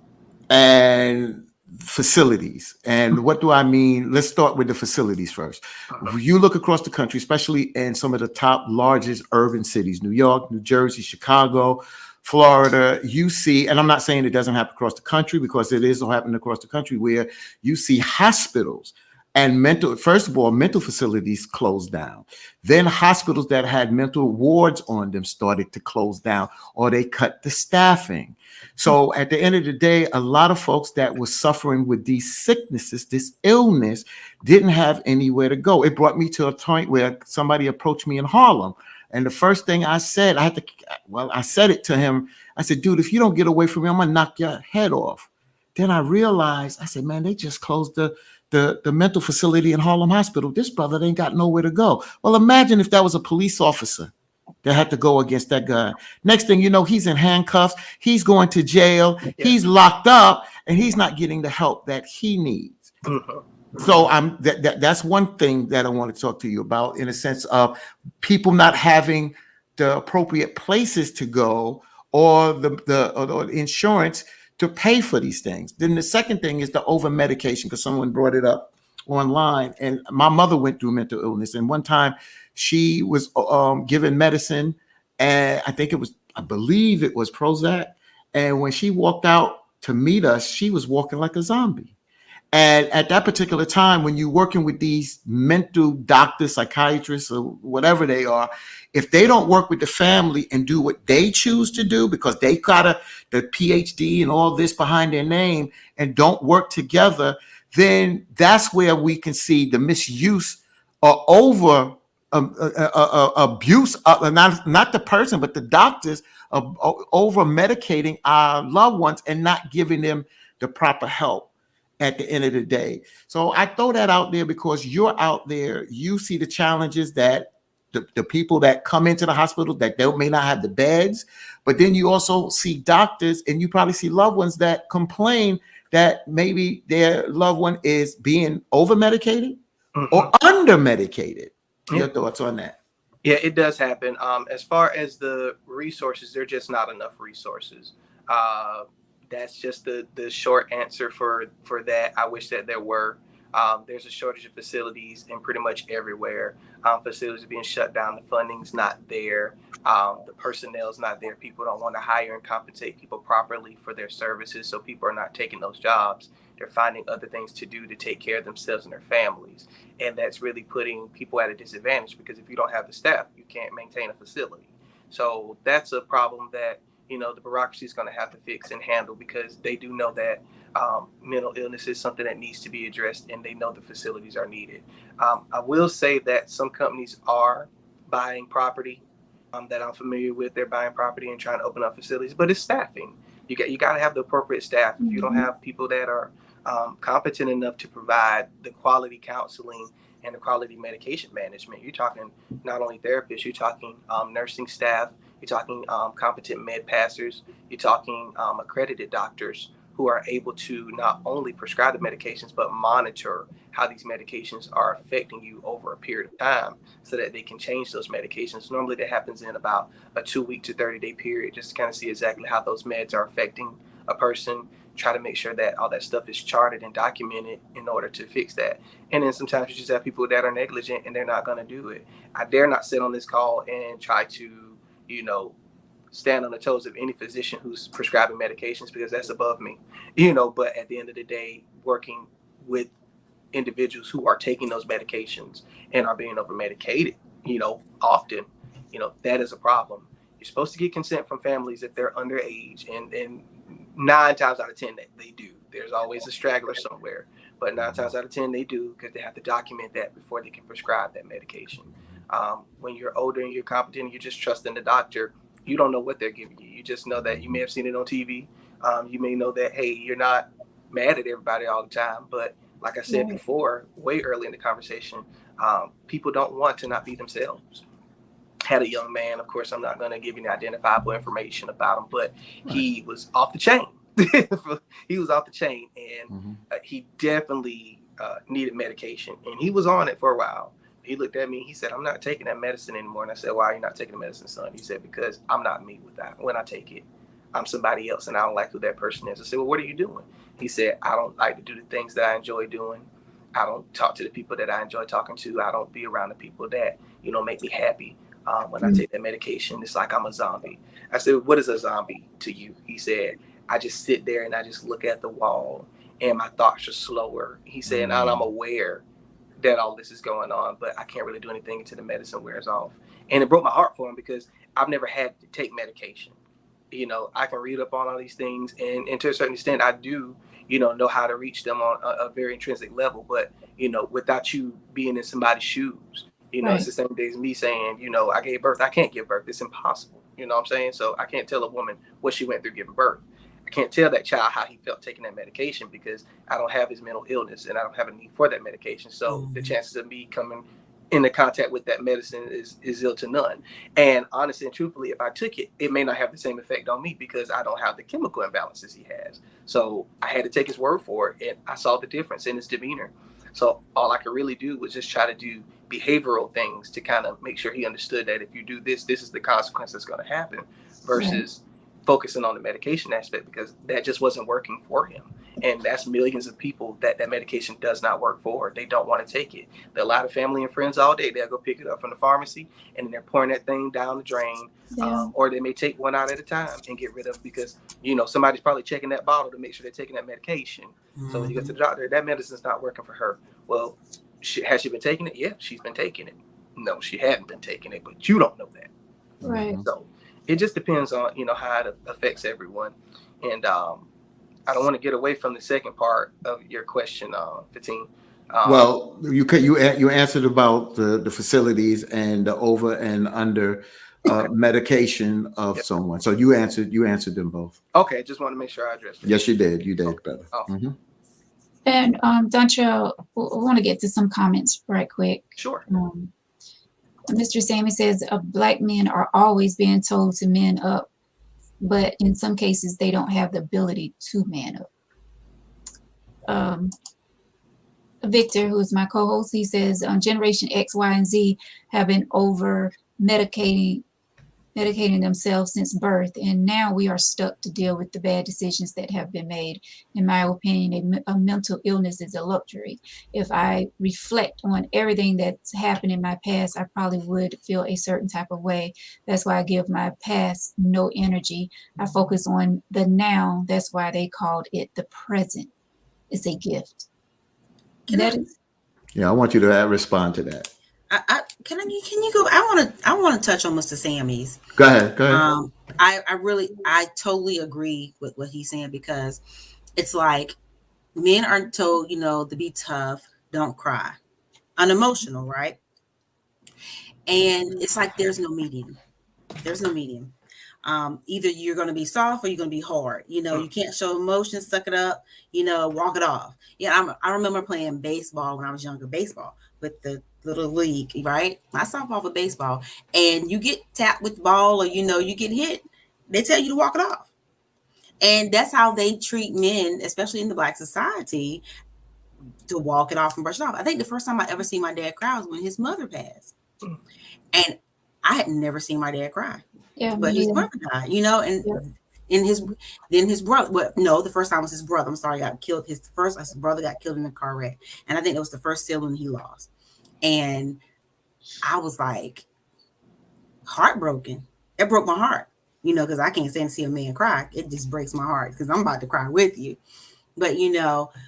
and facilities. And what do I mean? Let's start with the facilities first. If you look across the country, especially in some of the top largest urban cities, New York, New Jersey, Chicago, Florida, you see, and I'm not saying it doesn't happen across the country, because it is happening across the country, where you see hospitals and mental facilities closed down. Then hospitals that had mental wards on them started to close down, or they cut the staffing. So at the end of the day, a lot of folks that were suffering with these sicknesses, this illness, didn't have anywhere to go. It brought me to a point where somebody approached me in Harlem. And the first thing I said, I said it to him. I said, dude, if you don't get away from me, I'm going to knock your head off. Then I realized, I said, man, they just closed the mental facility in Harlem Hospital. This brother ain't got nowhere to go. Well, imagine if that was a police officer that had to go against that guy. Next thing you know, he's in handcuffs. He's going to jail. Yeah. He's locked up, and he's not getting the help that he needs. Mhm. So that's one thing that I want to talk to you about, in a sense of people not having the appropriate places to go, or the insurance to pay for these things. Then the second thing is the over medication, because someone brought it up online, and my mother went through mental illness, and one time she was given medicine, and I believe it was Prozac, and when she walked out to meet us, she was walking like a zombie. And at that particular time, when you're working with these mental doctors, psychiatrists, or whatever they are, if they don't work with the family and do what they choose to do, because they got the PhD and all this behind their name, and don't work together, then that's where we can see the misuse or over abuse, not the person, but the doctors, of over medicating our loved ones and not giving them the proper help at the end of the day. So I throw that out there because you're out there, you see the challenges that the people that come into the hospital, that they may not have the beds, but then you also see doctors, and you probably see loved ones that complain that maybe their loved one is being over medicated or under medicated. Your thoughts on that? Yeah, it does happen. As far as the resources, there are just not enough resources. That's just the short answer for that. I wish that there were. There's a shortage of facilities in pretty much everywhere. Facilities are being shut down. The funding's not there. The personnel's not there. People don't want to hire and compensate people properly for their services, so people are not taking those jobs. They're finding other things to do to take care of themselves and their families. And that's really putting people at a disadvantage, because if you don't have the staff, you can't maintain a facility. So that's a problem that the bureaucracy is going to have to fix and handle, because they do know that mental illness is something that needs to be addressed, and they know the facilities are needed. I will say that some companies are buying property that I'm familiar with. They're buying property and trying to open up facilities, but it's staffing. You got to have the appropriate staff. If you don't have people that are competent enough to provide the quality counseling and the quality medication management, you're talking not only therapists, you're talking nursing staff, you're talking competent med passers, you're talking accredited doctors who are able to not only prescribe the medications, but monitor how these medications are affecting you over a period of time, so that they can change those medications. Normally that happens in about a 2-week to 30-day period, just to kind of see exactly how those meds are affecting a person, try to make sure that all that stuff is charted and documented in order to fix that. And then sometimes you just have people that are negligent and they're not going to do it. I dare not sit on this call and try to, stand on the toes of any physician who's prescribing medications, because that's above me, but at the end of the day, working with individuals who are taking those medications and are being over medicated, often, that is a problem. You're supposed to get consent from families if they're underage, and 9 times out of 10 they do. There's always a straggler somewhere, but 9 times out of 10 they do, because they have to document that before they can prescribe that medication. When you're older and you're competent, you're just trusting the doctor. You don't know what they're giving you. You just know that you may have seen it on TV. You may know that, hey, you're not mad at everybody all the time. But like I said before, way early in the conversation, people don't want to not be themselves. Had a young man, of course, I'm not going to give you any identifiable information about him, but he was off the chain. He was off the chain, and he definitely needed medication, and he was on it for a while. He looked at me, he said, "I'm not taking that medicine anymore." And I said, "Why are you not taking the medicine, son?" He said, "Because I'm not me with that. When I take it, I'm somebody else, and I don't like who that person is." I said, "Well, what are you doing?" He said, "I don't like to do the things that I enjoy doing. I don't talk to the people that I enjoy talking to. I don't be around the people that, make me happy. When I take that medication, it's like I'm a zombie." I said, "What is a zombie to you?" He said, "I just sit there and I just look at the wall and my thoughts are slower." He said, "And I'm aware that all this is going on, but I can't really do anything until the medicine wears off." And it broke my heart for him, because I've never had to take medication. I can read up on all these things, and to a certain extent, I do, know how to reach them on a very intrinsic level. But, without you being in somebody's shoes, it's the same day as me saying, I gave birth. I can't give birth. It's impossible. You know what I'm saying? So I can't tell a woman what she went through giving birth. I can't tell that child how he felt taking that medication, because I don't have his mental illness and I don't have a need for that medication. So the chances of me coming into contact with that medicine is ill to none. And honestly and truthfully, if I took it, it may not have the same effect on me, because I don't have the chemical imbalances he has. So I had to take his word for it, and I saw the difference in his demeanor. So all I could really do was just try to do behavioral things to kind of make sure he understood that if you do this, this is the consequence that's going to happen, versus focusing on the medication aspect, because that just wasn't working for him. And that's millions of people that medication does not work for. They don't want to take it. There are a lot of family and friends all day. They'll go pick it up from the pharmacy, and then they're pouring that thing down the drain. Or they may take one out at a time and get rid of it, because, somebody's probably checking that bottle to make sure they're taking that medication. So when you get to the doctor, that medicine's not working for her. Well, has she been taking it? Yeah, she's been taking it. No, she hadn't been taking it, but you don't know that. Right. So it just depends on, how it affects everyone. And I don't want to get away from the second part of your question, Fatine. Well, you answered about the facilities and the over and under medication of someone. So you answered them both. Okay, just want to make sure I addressed it. Yes, you did. You did, brother. And Dontrell, I want to get to some comments right quick. Sure. Mr. Sammy says, Black men are always being told to man up, but in some cases they don't have the ability to man up. Victor, who is my co-host, he says Generation X, Y, and Z have been over medicating themselves since birth, and now we are stuck to deal with the bad decisions that have been made. In my opinion, a mental illness is a luxury. If I reflect on everything that's happened in my past, I probably would feel a certain type of way. That's why I give my past no energy. I focus on the now. That's why they called it the present. It's a gift. I want you to respond to that. Can you go? I want to touch on Mr. Sammy's. Go ahead. I totally agree with what he's saying, because it's like men are told, to be tough, don't cry, unemotional, right? And it's like there's no medium. Either you're going to be soft or you're going to be hard. You can't show emotion, suck it up, walk it off. I remember playing baseball when I was younger, baseball with the little league, right? I stopped off of baseball, and you get tapped with the ball, or you get hit, they tell you to walk it off. And that's how they treat men, especially in the Black society, to walk it off and brush it off. I think the first time I ever seen my dad cry was when his mother passed. And I had never seen my dad cry. But his mother died, and his brother, the first time was his brother. I'm sorry, got killed. His brother got killed in a car wreck. And I think that was the first sibling he lost. And I was like heartbroken. It broke my heart, because I can't stand to see a man cry. It just breaks my heart, because I'm about to cry with you. But,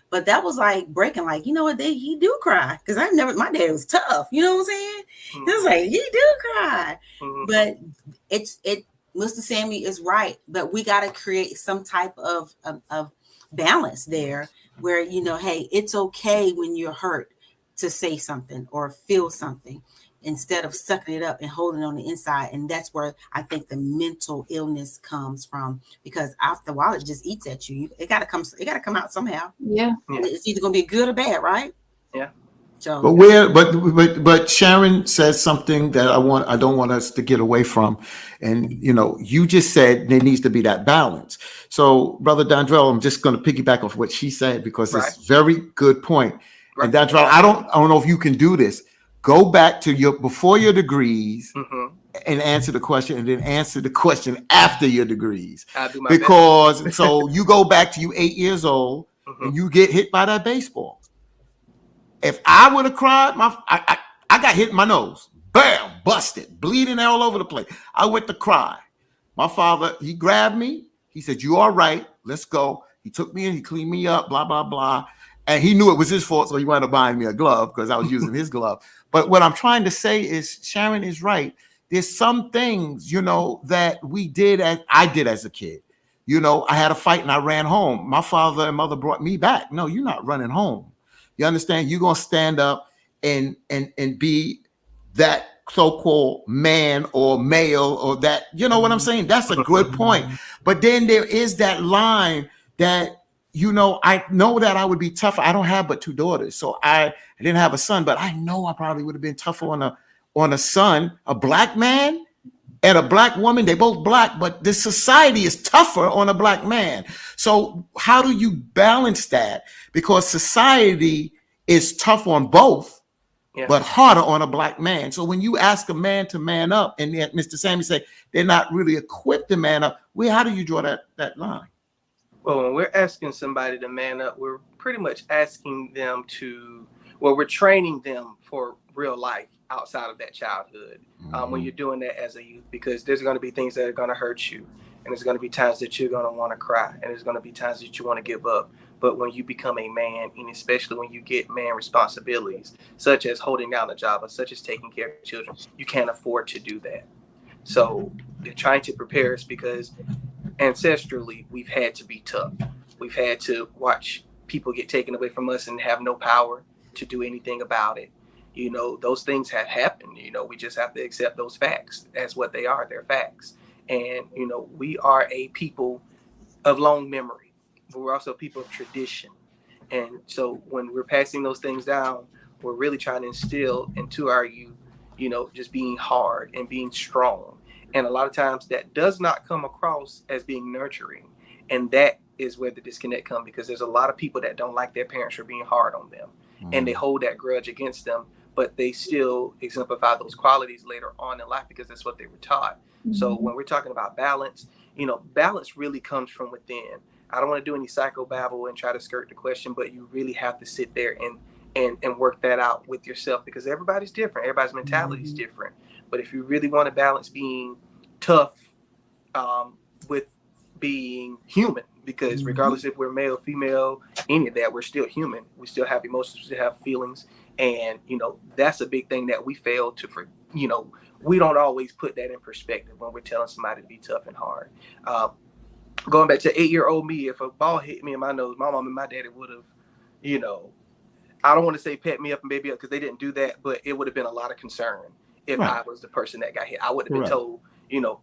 but that was like breaking, like, he do cry. Because my dad was tough. You know what I'm saying? It was like, he do cry. But Mr. Sammy is right. But we got to create some type of balance there, where, you know, hey, it's okay when you're hurt to say something or feel something instead of sucking it up and holding it on the inside. And that's where I think the mental illness comes from, because after a while it just eats at you. It gotta come out somehow. Yeah. It's either gonna be good or bad, right? Yeah. So But Sharon says something that I don't want us to get away from. And you know, you just said there needs to be that balance. So Brother Dondrell, I'm just going to piggyback off what she said, because it's a very good point. Right. And Dondrell, I don't know if you can do this. Go back to before your degrees and answer the question, and then answer the question after your degrees. I'll do my best. So you go back to you 8 years old and you get hit by that baseball. If I would have cried, I got hit in my nose. Bam, busted, bleeding all over the place. I went to cry. My father, he grabbed me. He said, "You all right? Let's go." He took me in, he cleaned me up, blah, blah, blah. And he knew it was his fault, so he wound up buying me a glove because I was using his glove. But what I'm trying to say is, Sharon is right. There's some things, you know, that I did as a kid. You know, I had a fight and I ran home. My father and mother brought me back. No, you're not running home. You understand? You're gonna stand up and be that so-called man or male, or that, you know what I'm saying? That's a good point. But then there is that line that, you know, I know that I would be tougher. I don't have but 2 daughters, so I didn't have a son, but I know I probably would have been tougher on a son, a black man and a black woman. They both black, but this society is tougher on a black man. So how do you balance that? Because society is tough on both, but harder on a black man. So when you ask a man to man up, and yet Mr. Sammy said they're not really equipped to man up, how do you draw that line? Well, when we're asking somebody to man up, we're pretty much asking them we're training them for real life outside of that childhood. When you're doing that as a youth, because there's going to be things that are going to hurt you, and there's going to be times that you're going to want to cry, and there's going to be times that you want to give up. But when you become a man, and especially when you get man responsibilities, such as holding down a job or such as taking care of children, you can't afford to do that. So they're trying to prepare us, because ancestrally we've had to be tough. We've had to watch people get taken away from us and have no power to do anything about it. You know, those things have happened. You know, we just have to accept those facts as what they are. They're facts. And, you know, we are a people of long memory, but we're also people of tradition. And so when we're passing those things down, we're really trying to instill into our youth, you know, just being hard and being strong. And a lot of times that does not come across as being nurturing. And that is where the disconnect comes, because there's a lot of people that don't like their parents for being hard on them. And they hold that grudge against them, but they still exemplify those qualities later on in life because that's what they were taught. So when we're talking about balance, you know, balance really comes from within. I don't want to do any psychobabble and try to skirt the question, but you really have to sit there and work that out with yourself, because everybody's different. Everybody's mentality is different. But if you really want to balance being tough with being human, because regardless if we're male, female, any of that, we're still human. We still have emotions, we still have feelings. And, you know, that's a big thing that we fail to, you know, we don't always put that in perspective when we're telling somebody to be tough and hard. Going back to 8-year-old me, if a ball hit me in my nose, my mom and my daddy would have, you know, I don't want to say pet me up and baby up, because they didn't do that, but it would have been a lot of concern if I was the person that got hit. I would have been told, you know,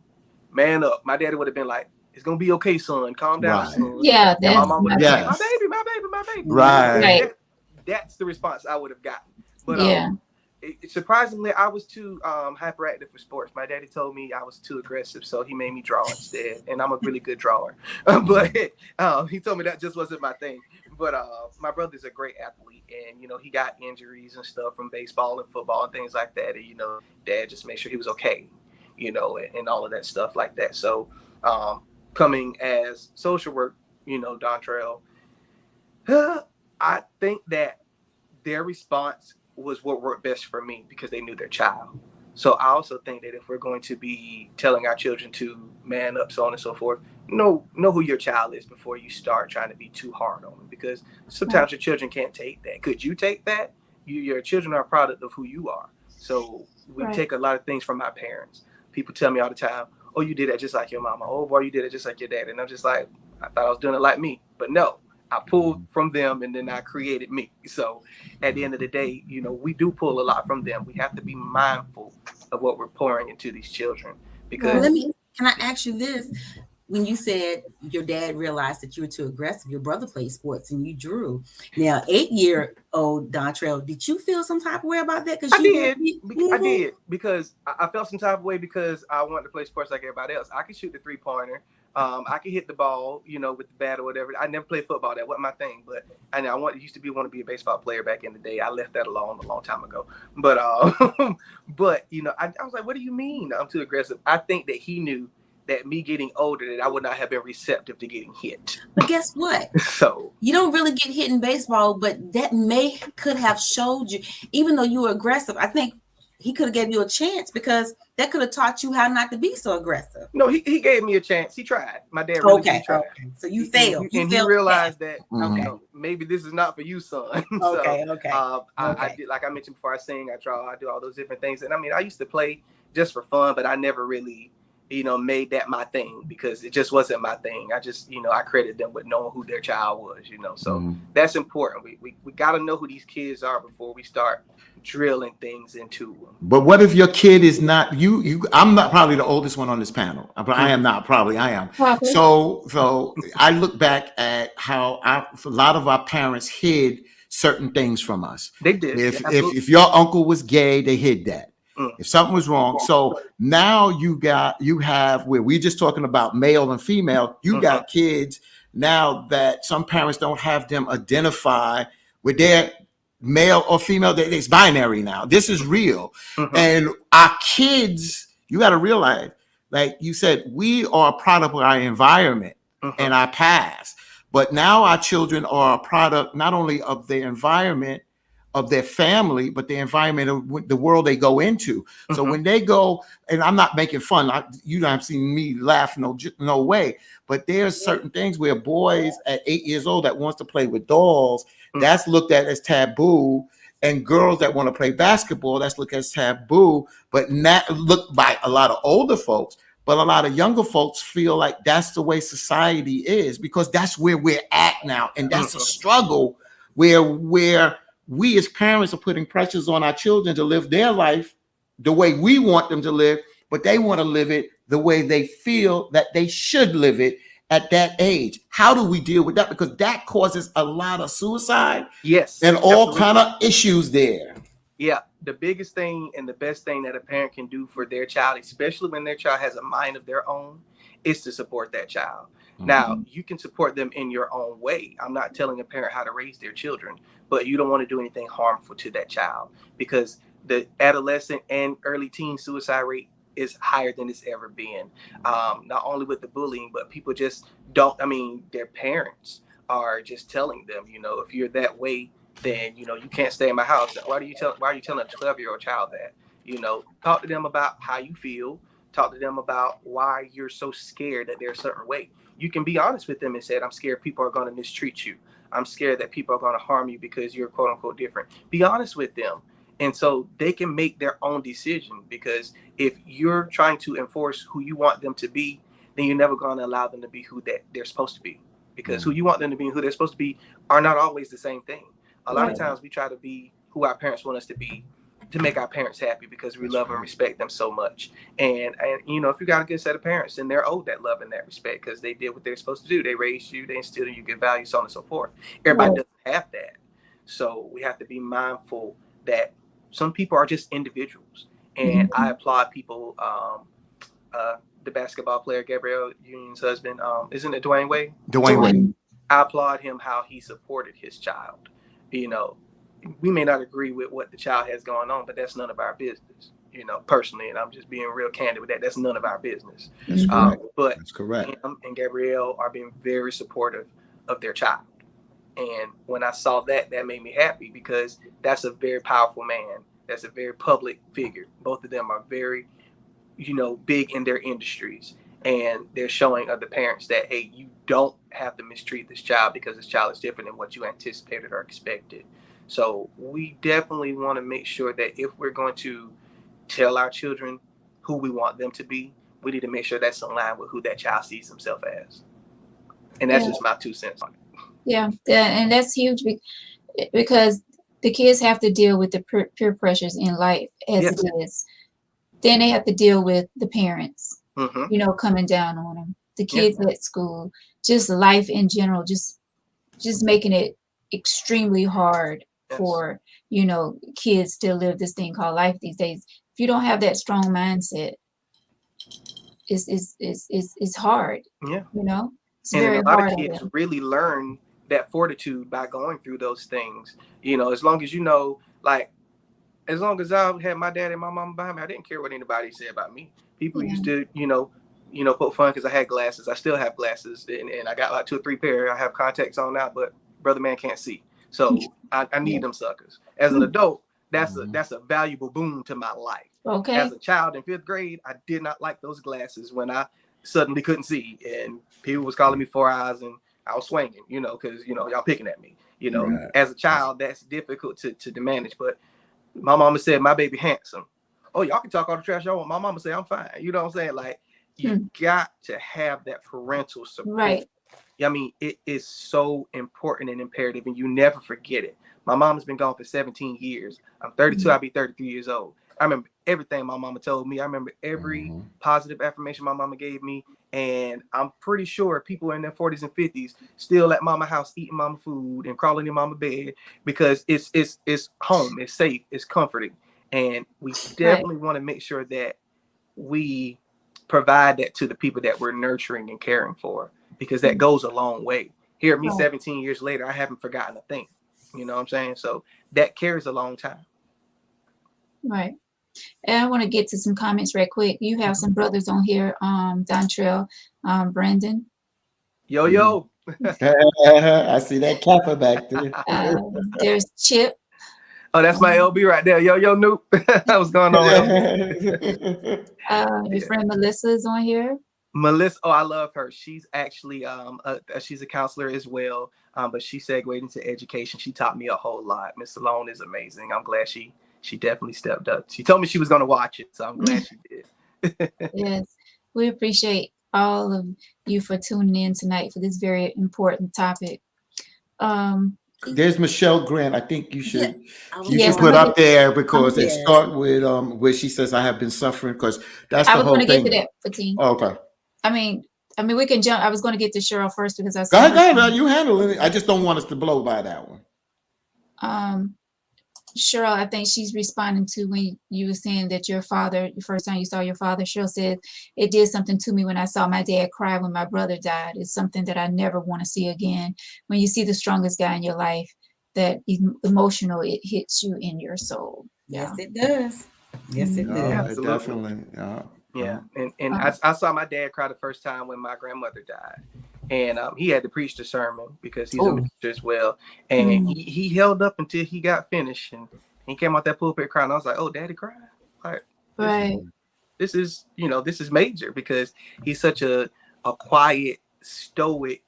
man up. My daddy would have been like, "It's gonna be okay, son. Calm down, son." Yeah, and my mom would have been like, my baby. Right. That's the response I would have gotten. But surprisingly, I was too hyperactive for sports. My daddy told me I was too aggressive, so he made me draw instead. And I'm a really good drawer. But he told me that just wasn't my thing. But my brother's a great athlete, and, you know, he got injuries and stuff from baseball and football and things like that. And, you know, dad just made sure he was okay, you know, and all of that stuff like that. So coming as social work, you know, Dontrell, I think that their response was what worked best for me, because they knew their child. So I also think that if we're going to be telling our children to man up, so on and so forth, know who your child is before you start trying to be too hard on them, because sometimes your children can't take that. Could you take that? Your children are a product of who you are. So we take a lot of things from our parents. People tell me all the time, "Oh, you did that just like your mama. Oh, boy, you did it just like your dad." And I'm just like, I thought I was doing it like me. But no, I pulled from them, and then I created me. So at the end of the day, we do pull a lot from them. We have to be mindful of what we're pouring into these children, because Can I ask you this? When you said your dad realized that you were too aggressive, your brother played sports and you drew. Now, 8-year-old Dontrell, did you feel some type of way about that? I did, because I felt some type of way because I wanted to play sports like everybody else. I could shoot the 3-pointer. I could hit the ball, with the bat or whatever. I never played football. That wasn't my thing. But I used to want to be a baseball player back in the day. I left that alone a long time ago. But I was like, what do you mean I'm too aggressive? I think that he knew that me getting older, that I would not have been receptive to getting hit. But guess what? So you don't really get hit in baseball, but that could have showed you, even though you were aggressive, I think he could have gave you a chance, because that could have taught you how not to be so aggressive. No, he gave me a chance. He tried. My dad really did try. Okay. So you failed. He realized that maybe this is not for you, son. Okay. I did, like I mentioned before, I sing, I draw, I do all those different things. And I used to play just for fun, but I never really made that my thing, because it just wasn't my thing. I just, I credit them with knowing who their child was, so that's important. We got to know who these kids are before we start drilling things into them. But what if your kid is not you? I'm not probably the oldest one on this panel, but I am not. Probably I am. Probably. So I look back at how a lot of our parents hid certain things from us. They did. If your uncle was gay, they hid that. If something was wrong. So now you have where we're just talking about male and female, you got kids now that some parents don't have them identify with their male or female. It's binary now. This is real. And our kids, you got to realize, like you said, we are a product of our environment and our past. But now our children are a product not only of their environment, of their family, but the environment of the world they go into. So when they go, and I'm not making fun, you don't have seen me laugh no way, but there's certain things where boys at 8 years old that wants to play with dolls, that's looked at as taboo, and girls that want to play basketball, that's looked at as taboo, but not looked by a lot of older folks. But a lot of younger folks feel like that's the way society is, because that's where we're at now. And that's a struggle where we as parents are putting pressures on our children to live their life the way we want them to live, but they want to live it the way they feel that they should live it at that age. How do we deal with that? Because that causes a lot of suicide. Yes. And all kind of issues there. Yeah. The biggest thing and the best thing that a parent can do for their child, especially when their child has a mind of their own, is to support that child. Now, you can support them in your own way. I'm not telling a parent how to raise their children, but you don't want to do anything harmful to that child, because the adolescent and early teen suicide rate is higher than it's ever been. Not only with the bullying, but people just don't, their parents are just telling them, if you're that way, then, you can't stay in my house. Why are you telling a 12-year-old child that? Talk to them about how you feel. Talk to them about why you're so scared that they're a certain way. You can be honest with them and say, I'm scared people are going to mistreat you. I'm scared that people are going to harm you because you're quote unquote different. Be honest with them. And so they can make their own decision, because if you're trying to enforce who you want them to be, then you're never going to allow them to be who they're supposed to be, because who you want them to be and who they're supposed to be are not always the same thing. A lot of times we try to be who our parents want us to be to make our parents happy, because we love and respect them so much. And if you got a good set of parents, then they're owed that love and that respect, because they did what they're supposed to do. They raised you, they instilled in you good values, so on and so forth. Everybody doesn't have that. So we have to be mindful that some people are just individuals. And I applaud people, the basketball player, Gabrielle Union's husband, isn't it Dwayne Wade? Dwayne Wade. I applaud him how he supported his child. We may not agree with what the child has going on, but that's none of our business, personally. And I'm just being real candid with that. That's none of our business. That's correct. But that's correct. Him and Gabrielle are being very supportive of their child. And when I saw that, that made me happy, because that's a very powerful man. That's a very public figure. Both of them are very, big in their industries. And they're showing other parents that, hey, you don't have to mistreat this child because this child is different than what you anticipated or expected. So we definitely want to make sure that if we're going to tell our children who we want them to be, we need to make sure that's in line with who that child sees himself as. And that's just my 2 cents on it. Yeah, and that's huge because the kids have to deal with the peer pressures in life as Yes. it is. Then they have to deal with the parents, Mm-hmm. coming down on them, the Yeah. kids at school, just life in general, just making it extremely hard Yes. for, kids to live this thing called life these days. If you don't have that strong mindset, it's hard. Yeah. It's And then very a lot of hard on kids them. really learn that fortitude by going through those things. As long as like, as long as I had my dad and my mom behind me, I didn't care what anybody said about me. People Yeah. used to, poke fun because I had glasses. I still have glasses, and I got like 2 or 3 pair. I have contacts on now, but brother man can't see, so I need them suckers. As an adult, that's a valuable boon to my life. Okay. As a child in 5th grade, I did not like those glasses when I suddenly couldn't see, and people was calling me 4 eyes, and I was swinging, because y'all picking at me. Right. As a child, that's difficult to manage, but my mama said my baby handsome. Oh, y'all can talk all the trash y'all want. My mama said I'm fine. You know what I'm saying? Like, you got to have that parental support. Right. I mean, it is so important and imperative, and you never forget it. My mom has been gone for 17 years. I'm 32. I'll be 33 years old. I remember everything my mama told me. I remember every positive affirmation my mama gave me. And I'm pretty sure people in their 40s and 50s still at mama house eating mama food and crawling in mama bed because it's home, it's safe, it's comforting. And we definitely want to make sure that we provide that to the people that we're nurturing and caring for, because that goes a long way. Here, me 17 years later, I haven't forgotten a thing. You know what I'm saying? So that carries a long time. Right. And I want to get to some comments right quick. You have some brothers on here, Dontrell, Brandon. Yo. I see that capper back there. There's Chip. Oh, that's my LB right there. Yo, Noop. What's going on? Your friend Melissa is on here. Melissa, oh, I love her. She's actually she's a counselor as well, but she segued into education. She taught me a whole lot. Miss Salone is amazing. I'm glad she definitely stepped up. She told me she was going to watch it, so I'm glad she did. Yes, we appreciate all of you for tuning in tonight for this very important topic. There's Michelle Grant. I think you should Yes, put up there because it Yes. start with where she says I have been suffering, because that's I the was whole going to thing. get to that, Fatine. Oh, okay. I mean, we can jump. I was going to get to Cheryl first because I Go ahead, man. You handle it. I just don't want us to blow by that one. Cheryl, I think she's responding to when you were saying that your father, the first time you saw your father, Cheryl said, it did something to me when I saw my dad cry when my brother died. It's something that I never want to see again. When you see the strongest guy in your life, that emotional, it hits you in your soul. Yes, it does. Yes, it does. Absolutely. Definitely. Yeah. And I saw my dad cry the first time when my grandmother died. And he had to preach the sermon because he's a minister as well. And he held up until he got finished. And he came out that pulpit crying. I was like, oh, Daddy cried? Like, Right. This is major, because he's such a quiet, stoic,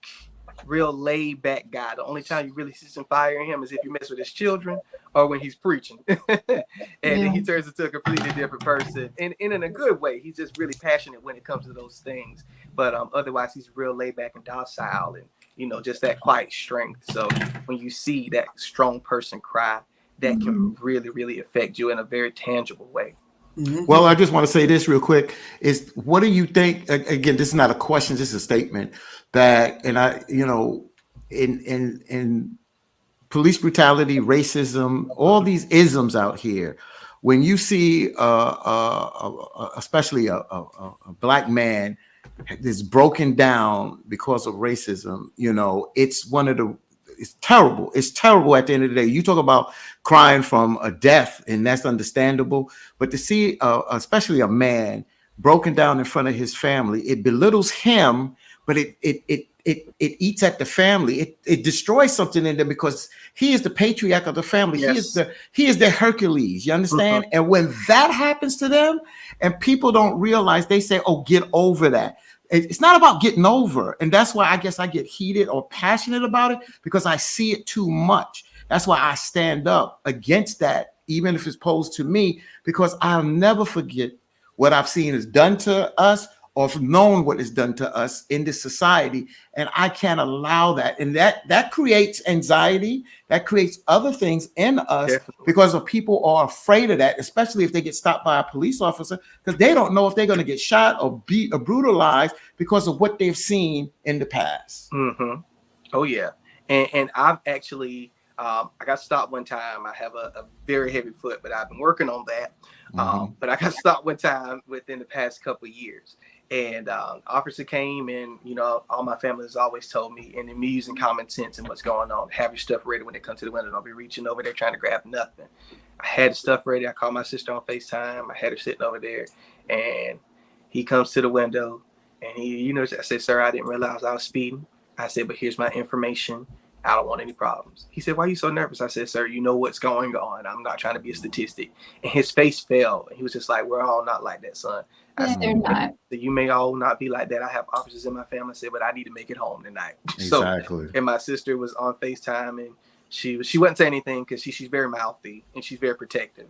real laid back guy. The only time you really see some fire in him is if you mess with his children or when he's preaching. And then he turns into a completely different person. And in a good way. He's just really passionate when it comes to those things. But otherwise he's real laid back and docile and just that quiet strength. So when you see that strong person cry, that can really, really affect you in a very tangible way. Well, I just want to say this real quick. Is what do you think? Again, this is not a question, this is a statement. That, and in police brutality, racism, all these isms out here, when you see especially a black man is broken down because of racism, it's one of the, it's terrible. It's terrible at the end of the day. You talk about crying from a death, and that's understandable. But to see, especially a man broken down in front of his family, it belittles him, but it eats at the family. It destroys something in them because he is the patriarch of the family. Yes. He is the Hercules. You understand? And when that happens to them, and people don't realize, they say, "Oh, get over that." It's not about getting over. And that's why I guess I get heated or passionate about it, because I see it too much. That's why I stand up against that, even if it's posed to me, because I'll never forget what I've seen is done to us or have known what is done to us in this society. And I can't allow that. And that creates anxiety. That creates other things in us. Definitely. Because of people are afraid of that, especially if they get stopped by a police officer, because they don't know if they're going to get shot or beat or brutalized because of what they've seen in the past. Mm-hmm. Oh, yeah. And I've actually, I got stopped one time. I have a very heavy foot, but I've been working on that. But I got stopped one time within the past couple of years. And officer came and, you know, all my family has always told me, and me using common sense and what's going on, have your stuff ready when they come to the window. Don't be reaching over there trying to grab nothing. I had the stuff ready. I called my sister on FaceTime. I had her sitting over there, and he comes to the window and he, you know, I said, sir, I didn't realize I was speeding. I said, but here's my information. I don't want any problems. He said, why are you so nervous? I said, sir, you know what's going on. I'm not trying to be a statistic. And his face fell. He was just like, we're all not like that, son. I said, they're not. you may all not be like that. I have officers in my family. I said, but I need to make it home tonight. Exactly. So, and my sister was on FaceTime, and she wouldn't say anything because she's very mouthy and she's very protective.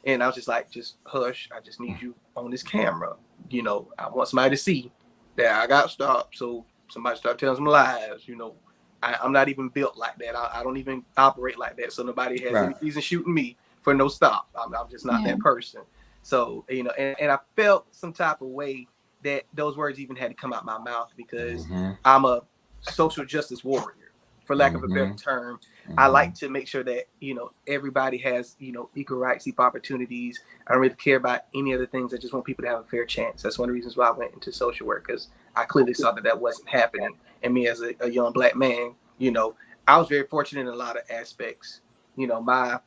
And I was just like, just hush. I just need you on this camera. You know, I want somebody to see that I got stopped. So somebody start telling some lies. You know, I'm not even built like that. I don't even operate like that. So nobody has any reason shooting me for no stop. I'm just not that person. So, you know, and I felt some type of way that those words even had to come out my mouth because I'm a social justice warrior, for lack of a better term. I like to make sure that, you know, everybody has, you know, equal rights, equal opportunities. I don't really care about any other things. I just want people to have a fair chance. That's one of the reasons why I went into social work, because I clearly saw that wasn't happening. And me as a young black man, you know, I was very fortunate in a lot of aspects. You know, my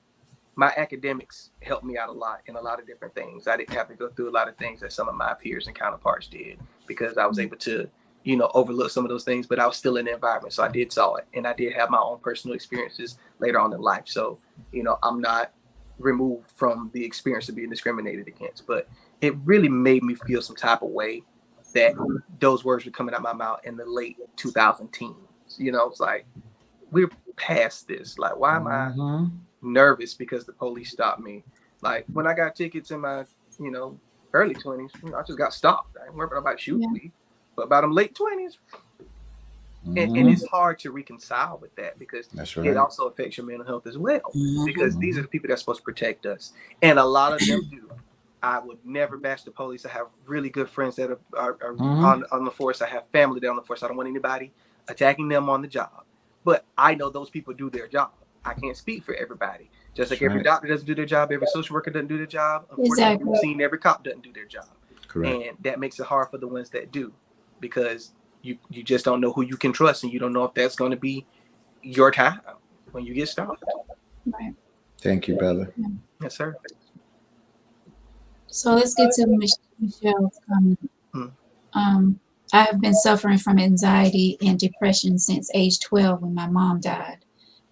academics helped me out a lot in a lot of different things. I didn't have to go through a lot of things that some of my peers and counterparts did because I was able to, you know, overlook some of those things, but I was still in the environment. So I did saw it, and I did have my own personal experiences later on in life. So, you know, I'm not removed from the experience of being discriminated against, but it really made me feel some type of way that those words were coming out my mouth in the late 2010s. You know, it's like, we're past this. Like, why am I nervous because the police stopped me? Like, when I got tickets in my, you know, early 20s, you know, I just got stopped. I didn't worry about shooting me, but about them late 20s. And it's hard to reconcile with that because it also affects your mental health as well, because these are the people that's supposed to protect us. And a lot of them do. I would never bash the police. I have really good friends that are on the force. I have family that are on the force. I don't want anybody attacking them on the job. But I know those people do their job. I can't speak for everybody. Just like every doctor doesn't do their job, every social worker doesn't do their job. Unfortunately, we've seen every cop doesn't do their job. And that makes it hard for the ones that do, because you just don't know who you can trust, and you don't know if that's going to be your time when you get stopped. Right. Thank you, brother. Yes, sir. So let's get to Michelle's comment. I have been suffering from anxiety and depression since age 12 when my mom died.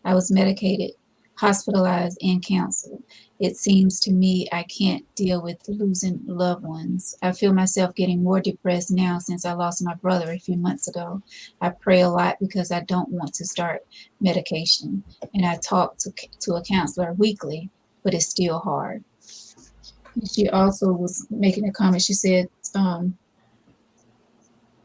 I was medicated, hospitalized, and counseled. It seems to me I can't deal with losing loved ones. I feel myself getting more depressed now since I lost my brother a few months ago. I pray a lot because I don't want to start medication. And I talk to a counselor weekly, but it's still hard. She also was making a comment. She said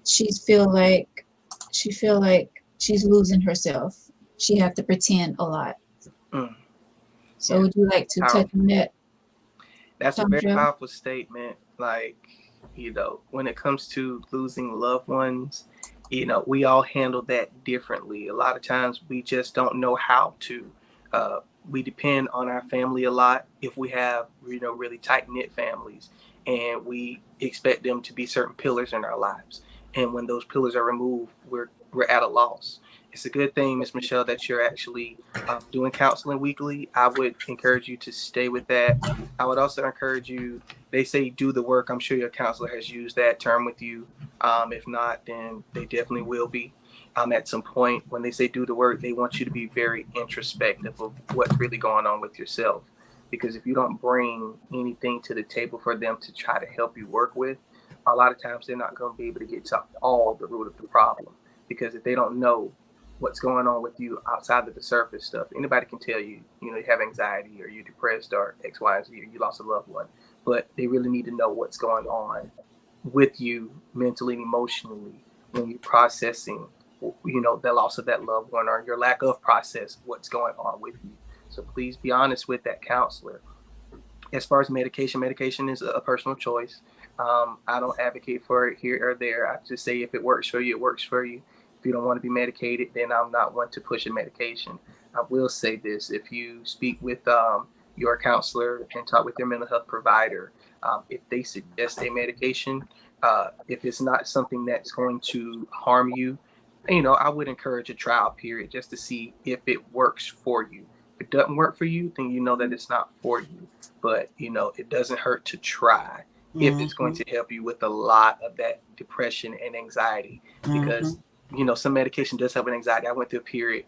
she feel like she's losing herself. She have to pretend a lot. So would you like to touch on that? That's a very powerful statement. Like, you know, when it comes to losing loved ones, you know, we all handle that differently. A lot of times we just don't know how to. We depend on our family a lot if we have, you know, really tight-knit families, and we expect them to be certain pillars in our lives. And when those pillars are removed, we're at a loss. It's a good thing, Ms. Michelle, that you're actually doing counseling weekly. I would encourage you to stay with that. I would also encourage you, they say do the work. I'm sure your counselor has used that term with you. If not, then they definitely will be. At some point, when they say do the work, they want you to be very introspective of what's really going on with yourself. Because if you don't bring anything to the table for them to try to help you work with, a lot of times they're not going to be able to get to all the root of the problem. Because if they don't know what's going on with you outside of the surface stuff, anybody can tell you, you know, you have anxiety or you're depressed or X, Y, and Z, or you lost a loved one. But they really need to know what's going on with you mentally and emotionally when you're processing, the loss of that loved one or your lack of process, what's going on with you. So please be honest with that counselor. As far as medication is a personal choice. I don't advocate for it here or there. I just say if it works for you, it works for you. If you don't want to be medicated, then I'm not one to push a medication. I will say this: if you speak with your counselor and talk with your mental health provider, if they suggest a medication, if it's not something that's going to harm you, I would encourage a trial period just to see if it works for you. If it doesn't work for you, then you know that it's not for you. But it doesn't hurt to try if it's going to help you with a lot of that depression and anxiety, because some medication does help with anxiety. I went through a period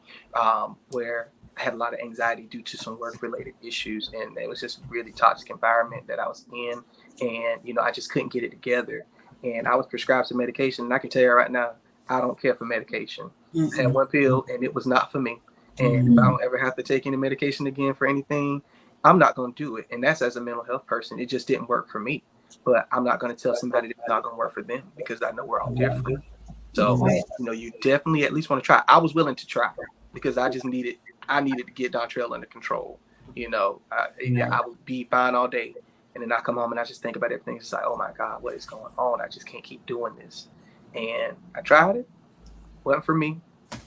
where I had a lot of anxiety due to some work-related issues, and it was just a really toxic environment that I was in, and I just couldn't get it together. And I was prescribed some medication, and I can tell you right now, I don't care for medication. I had one pill, and it was not for me. And if I don't ever have to take any medication again for anything, I'm not going to do it. And that's as a mental health person. It just didn't work for me. But I'm not going to tell somebody that it's not going to work for them, because I know we're all different. So, you definitely at least want to try. I was willing to try because I needed to get Dontrell under control. I would be fine all day. And then I come home and I just think about everything. It's like, oh my God, what is going on? I just can't keep doing this. And I tried it. Wasn't for me.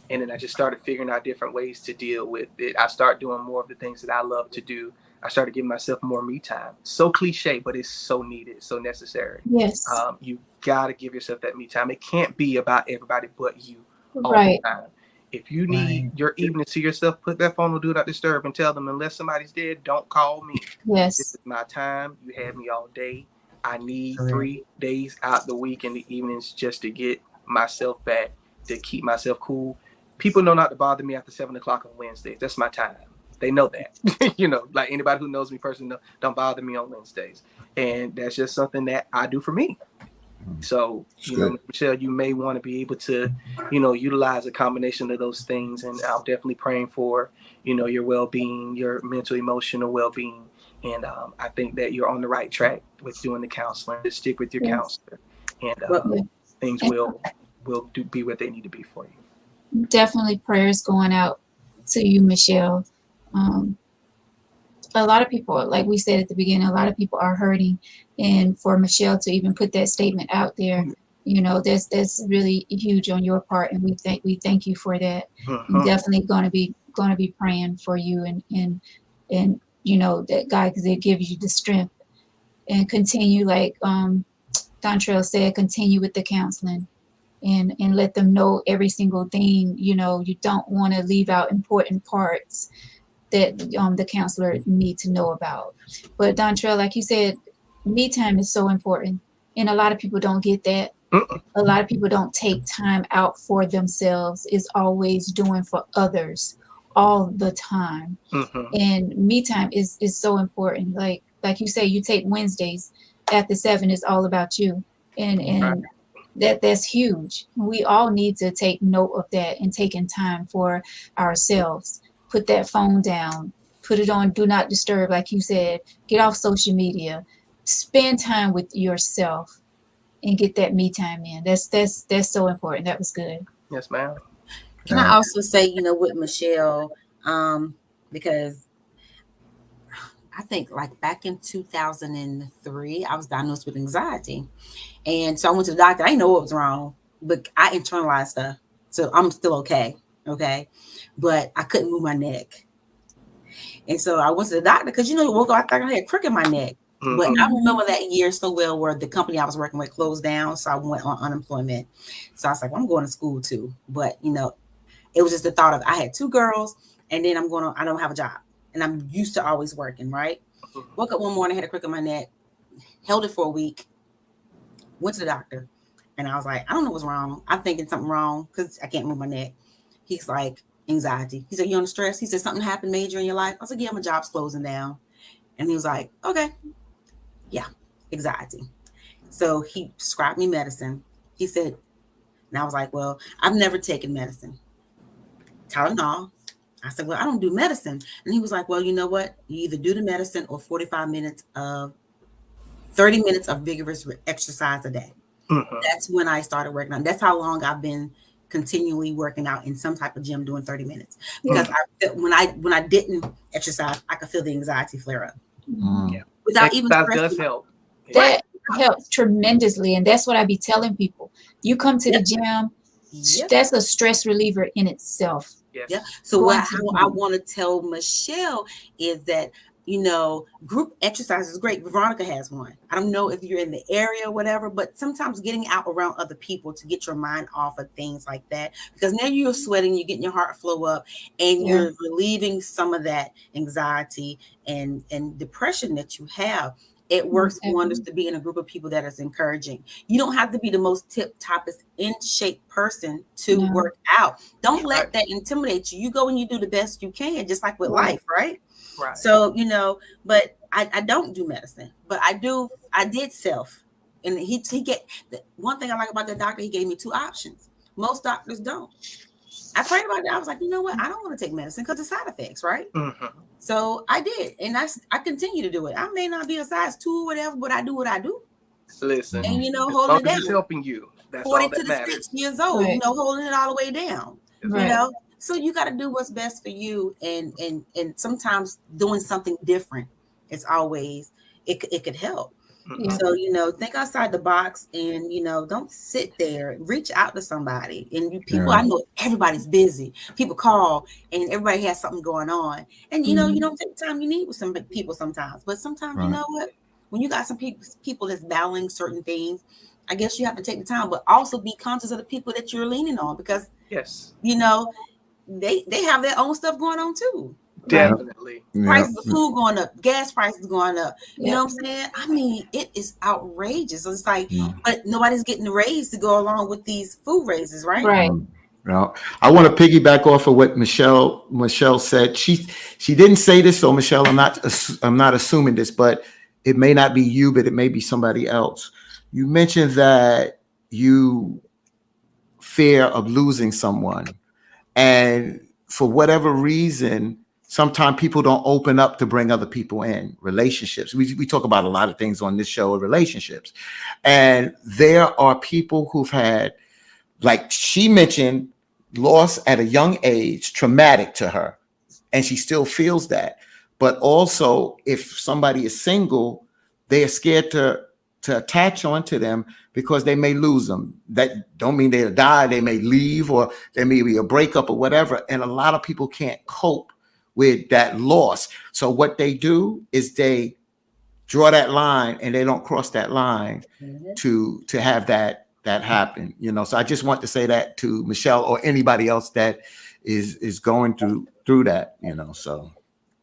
And then I just started figuring out different ways to deal with it. I started doing more of the things that I love to do. I started giving myself more me time. So cliche, but it's so needed, so necessary. Yes. You got to give yourself that me time. It can't be about everybody but you all the time. If you need your evening to yourself, put that phone on Do Not Disturb and tell them, unless somebody's dead, don't call me. Yes. This is my time. You had me all day. I need 3 days out the week in the evenings just to get myself back, to keep myself cool. People know not to bother me after 7 o'clock on Wednesdays. That's my time. They know that. Like anybody who knows me personally, don't bother me on Wednesdays. And that's just something that I do for me. So, Michelle, you may want to be able to, utilize a combination of those things. And I'm definitely praying for, your well-being, your mental, emotional well-being. And I think that you're on the right track with doing the counseling. Just stick with your counselor, and things will be what they need to be for you. Definitely prayers going out to you, Michelle. A lot of people, like we said at the beginning, a lot of people are hurting, and for Michelle to even put that statement out there, that's really huge on your part, and we thank you for that. I'm definitely going to be praying for you, and that God that gives you the strength, and continue, like Dontrell said, continue with the counseling. And let them know every single thing. You don't want to leave out important parts that the counselor need to know about. But Dontrell, like you said, me time is so important, and a lot of people don't get that. A lot of people don't take time out for themselves. It's always doing for others all the time. And me time is so important. Like you say, you take Wednesdays after 7. It's all about you, and that's huge. We all need to take note of that and taking time for ourselves. Put that phone down, put it on Do Not Disturb, like you said, get off social media, spend time with yourself, and get that me time in. That's so important. That was good. Yes, ma'am. Can I also say, with Michelle, because I think like back in 2003, I was diagnosed with anxiety. And so I went to the doctor. I didn't know what was wrong, but I internalized stuff. So I'm still okay. Okay. But I couldn't move my neck. And so I went to the doctor because, I thought I had a crook in my neck. But I remember that year so well where the company I was working with closed down. So I went on unemployment. So I was like, well, I'm going to school too. But, it was just the thought of I had 2 girls, and then I don't have a job. And I'm used to always working, right? Woke up one morning, had a crook in my neck, held it for a week, went to the doctor, and I was like, I don't know what's wrong. I'm thinking something wrong because I can't move my neck. He's like, anxiety. He said, you under stress? He said, something happened major in your life? I was like, yeah, my job's closing down. And he was like, okay. Yeah, anxiety. So he prescribed me medicine. He said, and I was like, well, I've never taken medicine. Tylenol. I said, well, I don't do medicine. And he was like, well, you know what? You either do the medicine or 30 minutes of vigorous exercise a day. That's when I started working out. That's how long I've been continually working out in some type of gym doing 30 minutes. Because when I didn't exercise, I could feel the anxiety flare up. Yeah. Without even Exercise stressing. does help. That helps tremendously, and that's what I be telling people. You come to the gym, that's a stress reliever in itself. Yes. Yeah. So how I want to tell Michelle is that, you know, group exercise is great. Veronica has one. I don't know if you're in the area or whatever, but sometimes getting out around other people to get your mind off of things like that, because now you're sweating, you're getting your heart flow up, and you're relieving some of that anxiety and depression that you have. It works wonders to be in a group of people that is encouraging. You don't have to be the most tip-toppest in shape person to work out. Don't let that intimidate you. You go and you do the best you can, just like with life, right? Right. So, you know, but I don't do medicine, but I did self. And he get one thing I like about the doctor, he gave me 2 options. Most doctors don't. I prayed about it. I was like, you know what? I don't want to take medicine because of side effects, right? So I did, and I continue to do it. I may not be a size 2 or whatever, but I do what I do. Listen, and you know, as holding long it down. as it's helping you. That's 40 all that to the matters. 6 years old, you know, holding it all the way down. Right. You know, so you got to do what's best for you, and sometimes doing something different is always it could help. So, you know, think outside the box, and, you know, don't sit there. Reach out to somebody. And people, I know everybody's busy. People call and everybody has something going on. And, you know, you don't take the time you need with some people sometimes. But sometimes, you know what? When you got some people that's battling certain things, I guess you have to take the time, but also be conscious of the people that you're leaning on, because, you know, they have their own stuff going on too. Definitely. Prices of food going up, gas prices going up. You know what I'm saying? I mean, it is outrageous. It's like, but nobody's getting the raise to go along with these food raises, right? Right. Well, I want to piggyback off of what Michelle said. She didn't say this, so Michelle, I'm not assuming this, but it may not be you, but it may be somebody else. You mentioned that you fear of losing someone, and for whatever reason, sometimes people don't open up to bring other people in. Relationships. We talk about a lot of things on this show, relationships. And there are people who've had, like she mentioned, loss at a young age, traumatic to her. And she still feels that. But also, if somebody is single, they are scared to attach onto them because they may lose them. That don't mean they'll die. They may leave, or there may be a breakup or whatever. And a lot of people can't cope with that loss. So what they do is they draw that line, and they don't cross that line to have that happen. You know, so I just want to say that to Michelle or anybody else that is going through that, you know, so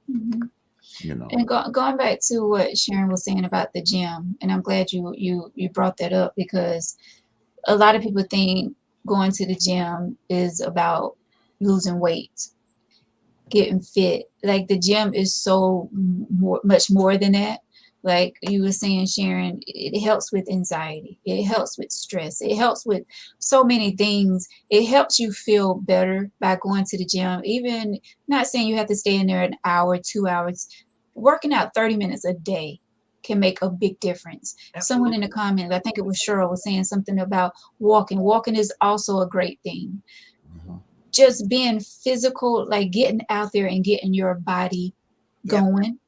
you know. And going back to what Sharon was saying about the gym, and I'm glad you brought that up, because a lot of people think going to the gym is about losing weight, getting fit. Like, the gym is so much more than that. Like you were saying, Sharon, it helps with anxiety. It helps with stress. It helps with so many things. It helps you feel better by going to the gym. Even, not saying you have to stay in there an hour, 2 hours. Working out 30 minutes a day can make a big difference. Absolutely. Someone in the comments, I think it was Cheryl, was saying something about walking. Walking is also a great thing. Just being physical, like getting out there and getting your body going,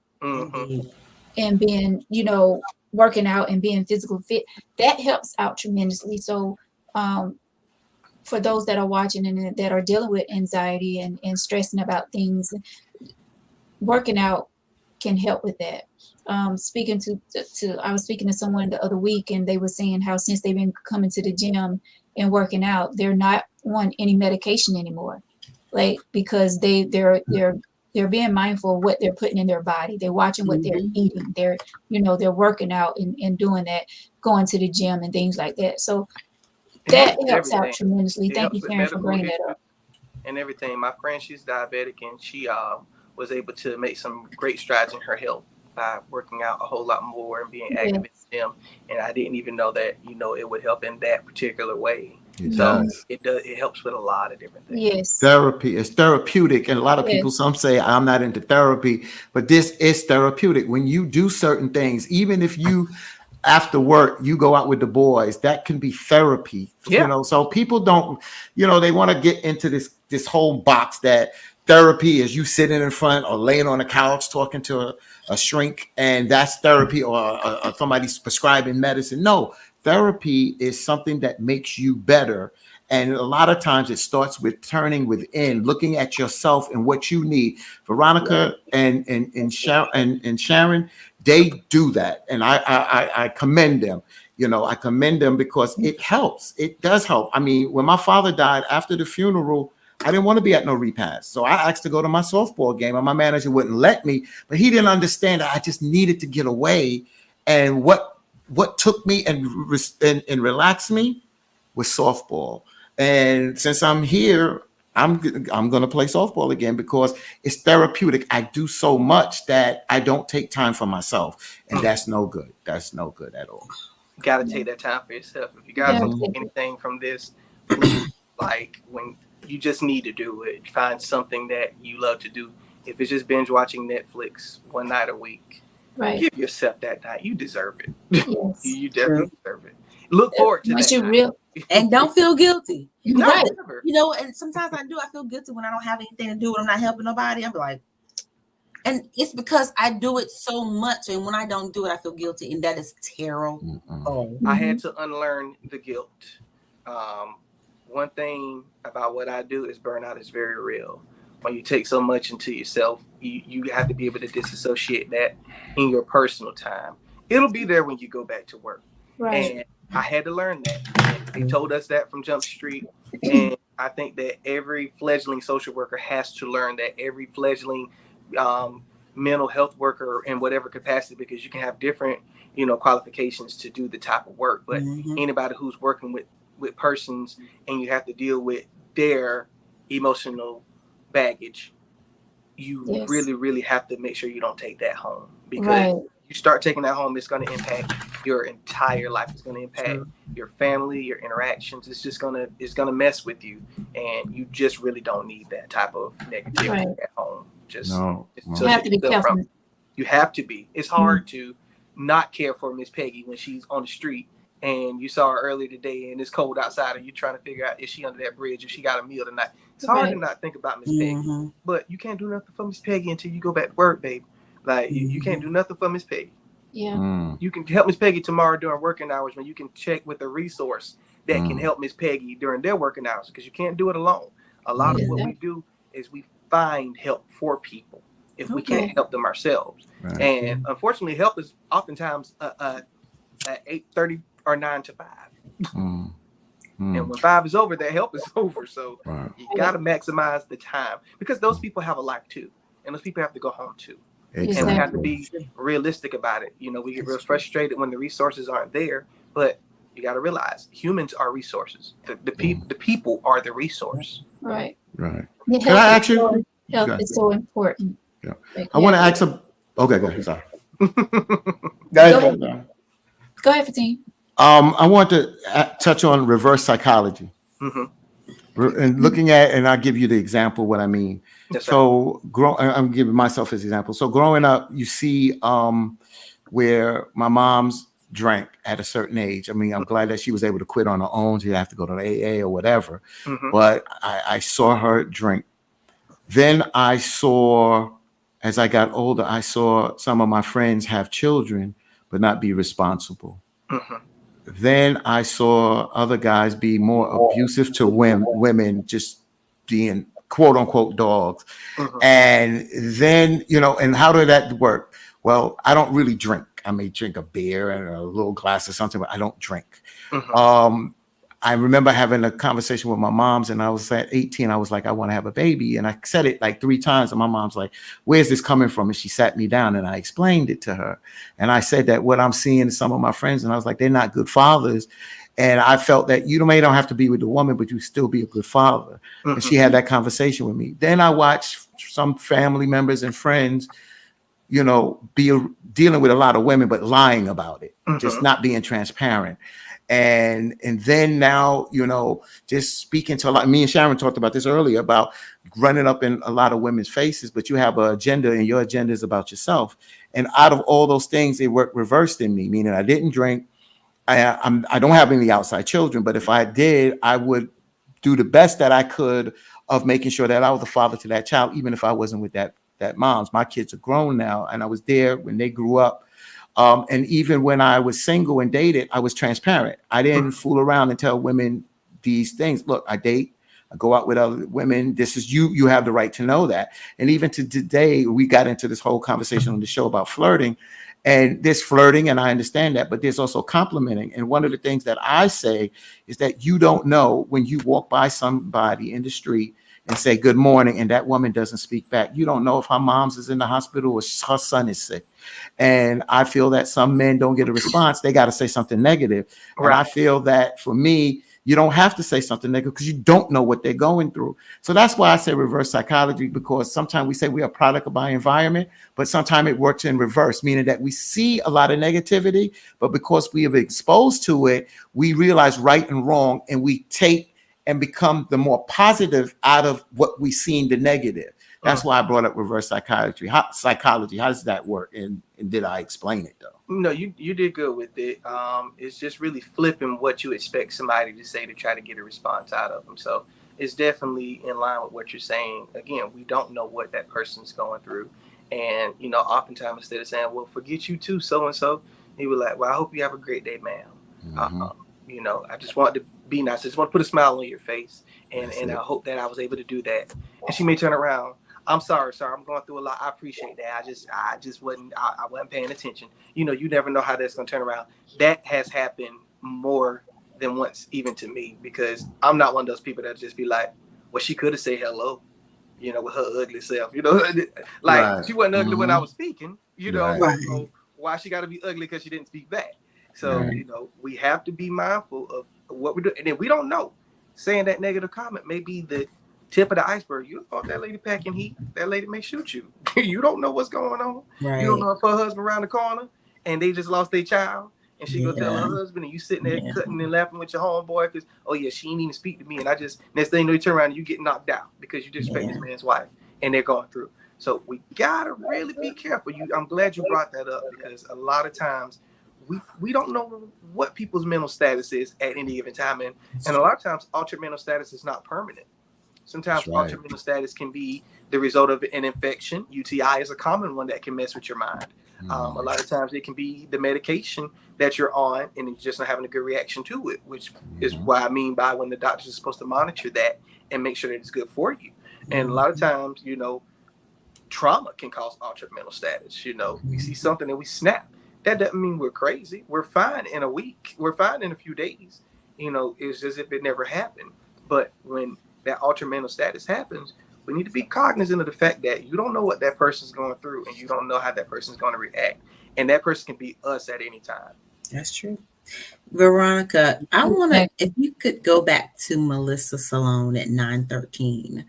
and being, you know, working out and being physical fit, that helps out tremendously. So for those that are watching and that are dealing with anxiety and stressing about things, working out can help with that. I was speaking to someone the other week, and they were saying how since they've been coming to the gym and working out, they're not on any medication anymore, like, because they're being mindful of what they're putting in their body. They're watching what they're eating. They're working out and doing that, going to the gym and things like that. So that helps out tremendously. Thank you, Karen, for bringing that up. And everything. My friend, she's diabetic, and she was able to make some great strides in her health by working out a whole lot more and being active in the gym. And I didn't even know that, you know, it would help in that particular way. It does. It helps with a lot of different things. Yes. Therapy is therapeutic. And a lot of people, some say I'm not into therapy, but this is therapeutic. When you do certain things, even if you after work, you go out with the boys. That can be therapy, Yeah. you know. So people don't, you know, they want to get into this whole box that therapy is you sitting in front or laying on a couch talking to a shrink, and that's therapy, or somebody's prescribing medicine. No, therapy is something that makes you better. And a lot of times it starts with turning within, looking at yourself and what you need. Veronica and Sharon, they do that, and I commend them. You know, I commend them because it helps. It does help. I mean, when my father died after the funeral, I didn't want to be at no repast, so I asked to go to my softball game, and my manager wouldn't let me. But he didn't understand that I just needed to get away, and what took me and relaxed me was softball. And since I'm here, I'm going to play softball again because it's therapeutic. I do so much that I don't take time for myself, and that's no good. That's no good at all. You got to take that time for yourself. If you guys don't take anything from this, like when you just need to do it, find something that you love to do. If it's just binge watching Netflix one night a week, give yourself that night. You deserve it. Yes. You definitely deserve it. Look forward to that. And don't feel guilty. Right. You know, and sometimes I feel guilty when I don't have anything to do, when I'm not helping nobody. I'm like, and it's because I do it so much, and when I don't do it, I feel guilty, and that is terrible. I had to unlearn the guilt. One thing about what I do is burnout is very real. When you take so much into yourself, you have to be able to disassociate that in your personal time. It'll be there when you go back to work. Right. And I had to learn that. They told us that from Jump Street. And I think that every fledgling social worker has to learn that, every fledgling mental health worker in whatever capacity, because you can have different, you know, qualifications to do the type of work. But anybody who's working with persons and you have to deal with their emotional baggage, you really, really have to make sure you don't take that home, because you start taking that home, it's going to impact your entire life. It's going to impact your family, your interactions. It's going to mess with you, and you just really don't need that type of negativity at home. You have to be careful. You have to be. It's hard to not care for Miss Peggy when she's on the street and you saw her earlier today and it's cold outside and you're trying to figure out if she under that bridge, if she got a meal tonight. It's hard to not think about Miss Peggy, but you can't do nothing for Miss Peggy until you go back to work, baby. Like you can't do nothing for Miss Peggy. Yeah. You can help Miss Peggy tomorrow during working hours when you can check with a resource that can help Miss Peggy during their working hours, because you can't do it alone. A lot of what we do is we find help for people if we can't help them ourselves. And unfortunately, help is oftentimes at 8:30 or 9 to 5. And when 5 is over, that help is over. So you got to maximize the time, because those people have a life too, and those people have to go home too. And we have to be realistic about it. You know, we get real frustrated when the resources aren't there, but you got to realize humans are resources. The people are the resource. Right. Can I ask you? Health is so important. Yeah. I want to ask some. Okay, go ahead. Sorry. Go ahead, Fatim. I want to touch on reverse psychology. And looking at, and I'll give you the example what I mean. Yes, so I'm giving myself as an example. So growing up, you see where my mom's drank at a certain age. I mean, I'm glad that she was able to quit on her own. She have to go to the AA or whatever. But I saw her drink. Then I saw, as I got older, I saw some of my friends have children but not be responsible. Then I saw other guys be more abusive to women, just being quote unquote dogs. And then, you know, and how did that work? Well, I don't really drink. I may drink a beer and a little glass or something, but I don't drink. I remember having a conversation with my moms, and I was at 18. I was like, I want to have a baby. And I said it like 3 times. And my mom's like, where's this coming from? And she sat me down and I explained it to her. And I said that what I'm seeing in some of my friends, and I was like, they're not good fathers. And I felt that you may don't have to be with the woman, but you still be a good father. And she had that conversation with me. Then I watched some family members and friends, you know, be dealing with a lot of women, but lying about it, just not being transparent. And then now, you know, just speaking to a lot, me and Sharon talked about this earlier about running up in a lot of women's faces, but you have an agenda and your agenda is about yourself. And out of all those things, it worked reversed in me, meaning I didn't drink. I don't have any outside children, but if I did, I would do the best that I could of making sure that I was the father to that child, even if I wasn't with that mom's. My kids are grown now, and I was there when they grew up. And even when I was single and dated, I was transparent. I didn't fool around and tell women these things. Look, I date, I go out with other women. This is you. You have the right to know that. And even to today, we got into this whole conversation on the show about flirting. And there's flirting, and I understand that, but there's also complimenting. And one of the things that I say is that you don't know when you walk by somebody in the street and say good morning, and that woman doesn't speak back. You don't know if her mom's is in the hospital or her son is sick. And I feel that some men don't get a response. They got to say something negative. Right. And I feel that for me, you don't have to say something negative because you don't know what they're going through. So that's why I say reverse psychology, because sometimes we say we are a product of our environment, but sometimes it works in reverse, meaning that we see a lot of negativity, but because we have exposed to it, we realize right and wrong, and we take and become the more positive out of what we seen the negative. That's why I brought up reverse psychology. How does that work? And did I explain it though? No, you did good with it. It's just really flipping what you expect somebody to say to try to get a response out of them. So it's definitely in line with what you're saying. Again, we don't know what that person's going through. And, oftentimes instead of saying, well, forget you too, so-and-so, he was like, well, I hope you have a great day, ma'am. Mm-hmm. I just wanted to be nice. I just want to put a smile on your face. And I hope that I was able to do that. And she may turn around. I'm sorry, sir. I'm going through a lot. I appreciate that. I just wasn't paying attention. You never know how that's going to turn around. That has happened more than once, even to me, because I'm not one of those people that just be like, well, she could have said hello, with her ugly self, like right. She wasn't ugly when I was speaking, right. So why she got to be ugly because she didn't speak back? So, right. We have to be mindful of what we do. And then we don't know, saying that negative comment may be the tip of the iceberg. You don't know if that lady packing heat, that lady may shoot you. You don't know what's going on. Right. You don't know if her husband around the corner and they just lost their child and she go tell her husband, and you sitting there cutting and laughing with your homeboy because, oh yeah, she ain't even speak to me. And next thing you know, you turn around and you get knocked out because you disrespect this man's wife and they're going through. So we gotta really be careful. I'm glad you brought that up, because a lot of times we don't know what people's mental status is at any given time. And a lot of times altered mental status is not permanent. Sometimes altered mental status can be the result of an infection. UTI is a common one that can mess with your mind. A lot of times it can be the medication that you're on and you're just not having a good reaction to it, which is why I mean by when the doctors are supposed to monitor that and make sure that it's good for you. And a lot of times, trauma can cause altered mental status. We see something and we snap. That doesn't mean we're crazy. We're fine in a week. We're fine in a few days. It's as if it never happened. But when that altered mental status happens, we need to be cognizant of the fact that you don't know what that person's going through and you don't know how that person's going to react. And that person can be us at any time. That's true. Veronica, I want to, if you could go back to Melissa Salone at 913.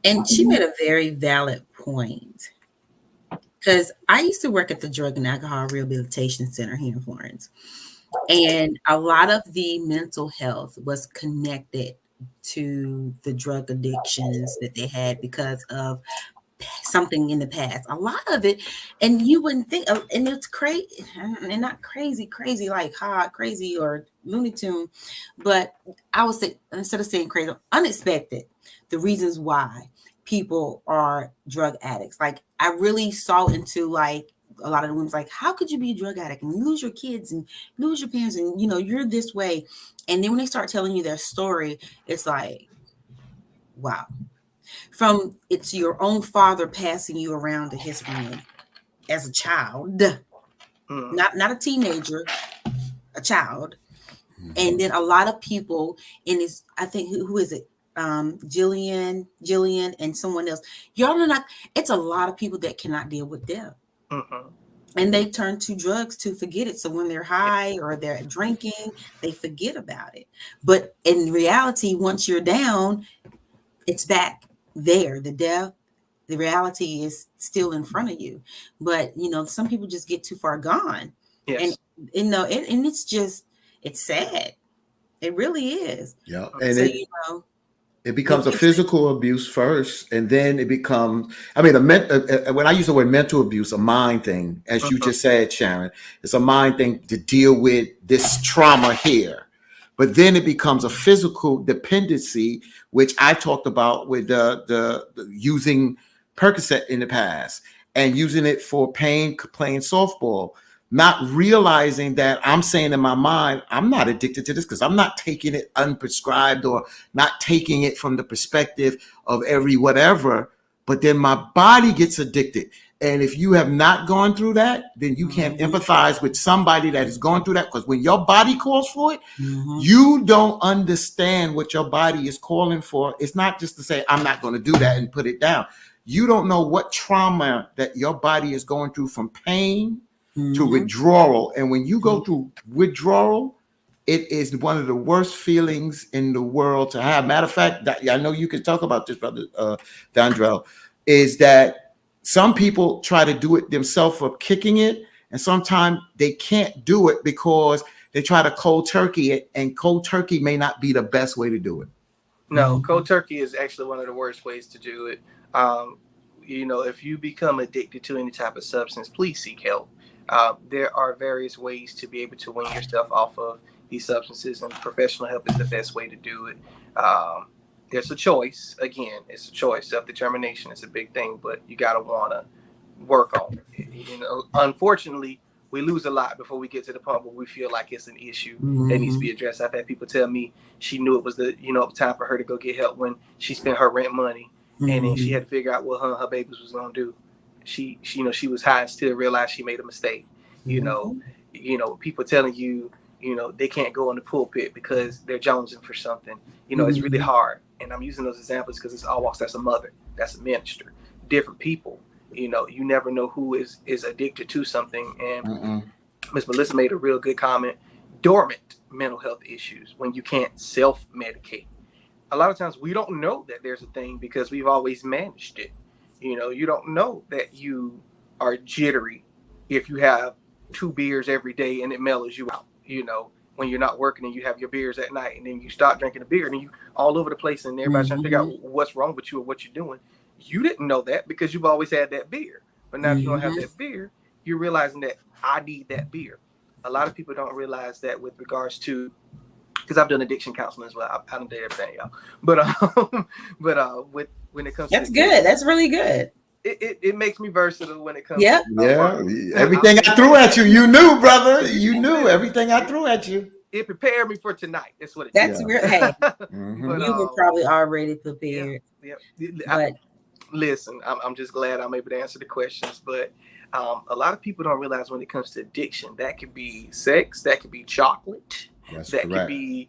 And she made a very valid point. Because I used to work at the Drug and Alcohol Rehabilitation Center here in Florence. And a lot of the mental health was connected to the drug addictions that they had because of something in the past. A lot of it, and you wouldn't think, and it's crazy, and not crazy like hot, crazy or Looney Tune, but I would say, instead of saying crazy, unexpected, the reasons why people are drug addicts. Like, I really saw into like a lot of the women's like, how could you be a drug addict and you lose your kids and lose your parents and you're this way. And then when they start telling you their story, it's like, wow. From it's your own father passing you around to his friend as a child, not a teenager, a child. And then a lot of people in this, I think, who is it? Jillian and someone else. Y'all are not, it's a lot of people that cannot deal with death. And they turn to drugs to forget it. So when they're high or they're drinking, they forget about it. But in reality, once you're down, it's back there. The death, the reality is still in front of you. But, some people just get too far gone. Yes. And it's just, it's sad. It really is. Yeah. And so, It becomes a physical abuse first, and then it becomes, I mean, when I use the word mental abuse, a mind thing, as you just said, Sharon, it's a mind thing to deal with this trauma here. But then it becomes a physical dependency, which I talked about with the using Percocet in the past and using it for pain, playing softball. Not realizing that I'm saying in my mind, I'm not addicted to this because I'm not taking it unprescribed or not taking it from the perspective of every whatever, but then my body gets addicted. And if you have not gone through that, then you can't empathize with somebody that is going through that, because when your body calls for it, you don't understand what your body is calling for. It's not just to say, I'm not going to do that and put it down. You don't know what trauma that your body is going through, from pain to withdrawal. And when you go through withdrawal, it is one of the worst feelings in the world to have. Matter of fact, that I know you can talk about this, brother Dondrell, is that some people try to do it themselves for kicking it, and sometimes they can't do it because they try to cold turkey it, and cold turkey may not be the best way to do it. No, cold turkey is actually one of the worst ways to do it. If you become addicted to any type of substance, please seek help. There are various ways to be able to wean yourself off of these substances, and professional help is the best way to do it. There's a choice. Again, it's a choice. Self-determination is a big thing, but you got to want to work on it. Unfortunately, we lose a lot before we get to the point where we feel like it's an issue that needs to be addressed. I've had people tell me she knew it was the time for her to go get help when she spent her rent money, and then she had to figure out what her babies was going to do. She was high and still realized she made a mistake. People telling you, they can't go in the pulpit because they're jonesing for something. It's really hard. And I'm using those examples because it's all walks. That's a mother, that's a minister, different people. You never know who is addicted to something. And Miss Melissa made a real good comment. Dormant mental health issues, when you can't self-medicate. A lot of times we don't know that there's a thing because we've always managed it. You don't know that you are jittery if you have 2 beers every day and it mellows you out. When you're not working and you have your beers at night, and then you stop drinking a beer and you all over the place and everybody's trying to figure out what's wrong with you or what you're doing. You didn't know that because you've always had that beer. But now if you don't have that beer, you're realizing that I need that beer. A lot of people don't realize that with regards to, because I've done addiction counseling as well. I don't do everything, y'all. But when it comes that's to good. That's really good. It makes me versatile when it comes to everything I threw at you. You knew, brother. You knew everything I threw at you. It prepared me for tonight. That's what it That's did. real. Hey, but, you were probably already prepared. Listen, I'm just glad I'm able to answer the questions. But a lot of people don't realize when it comes to addiction, that could be sex, that could be chocolate. That's that correct. Could be,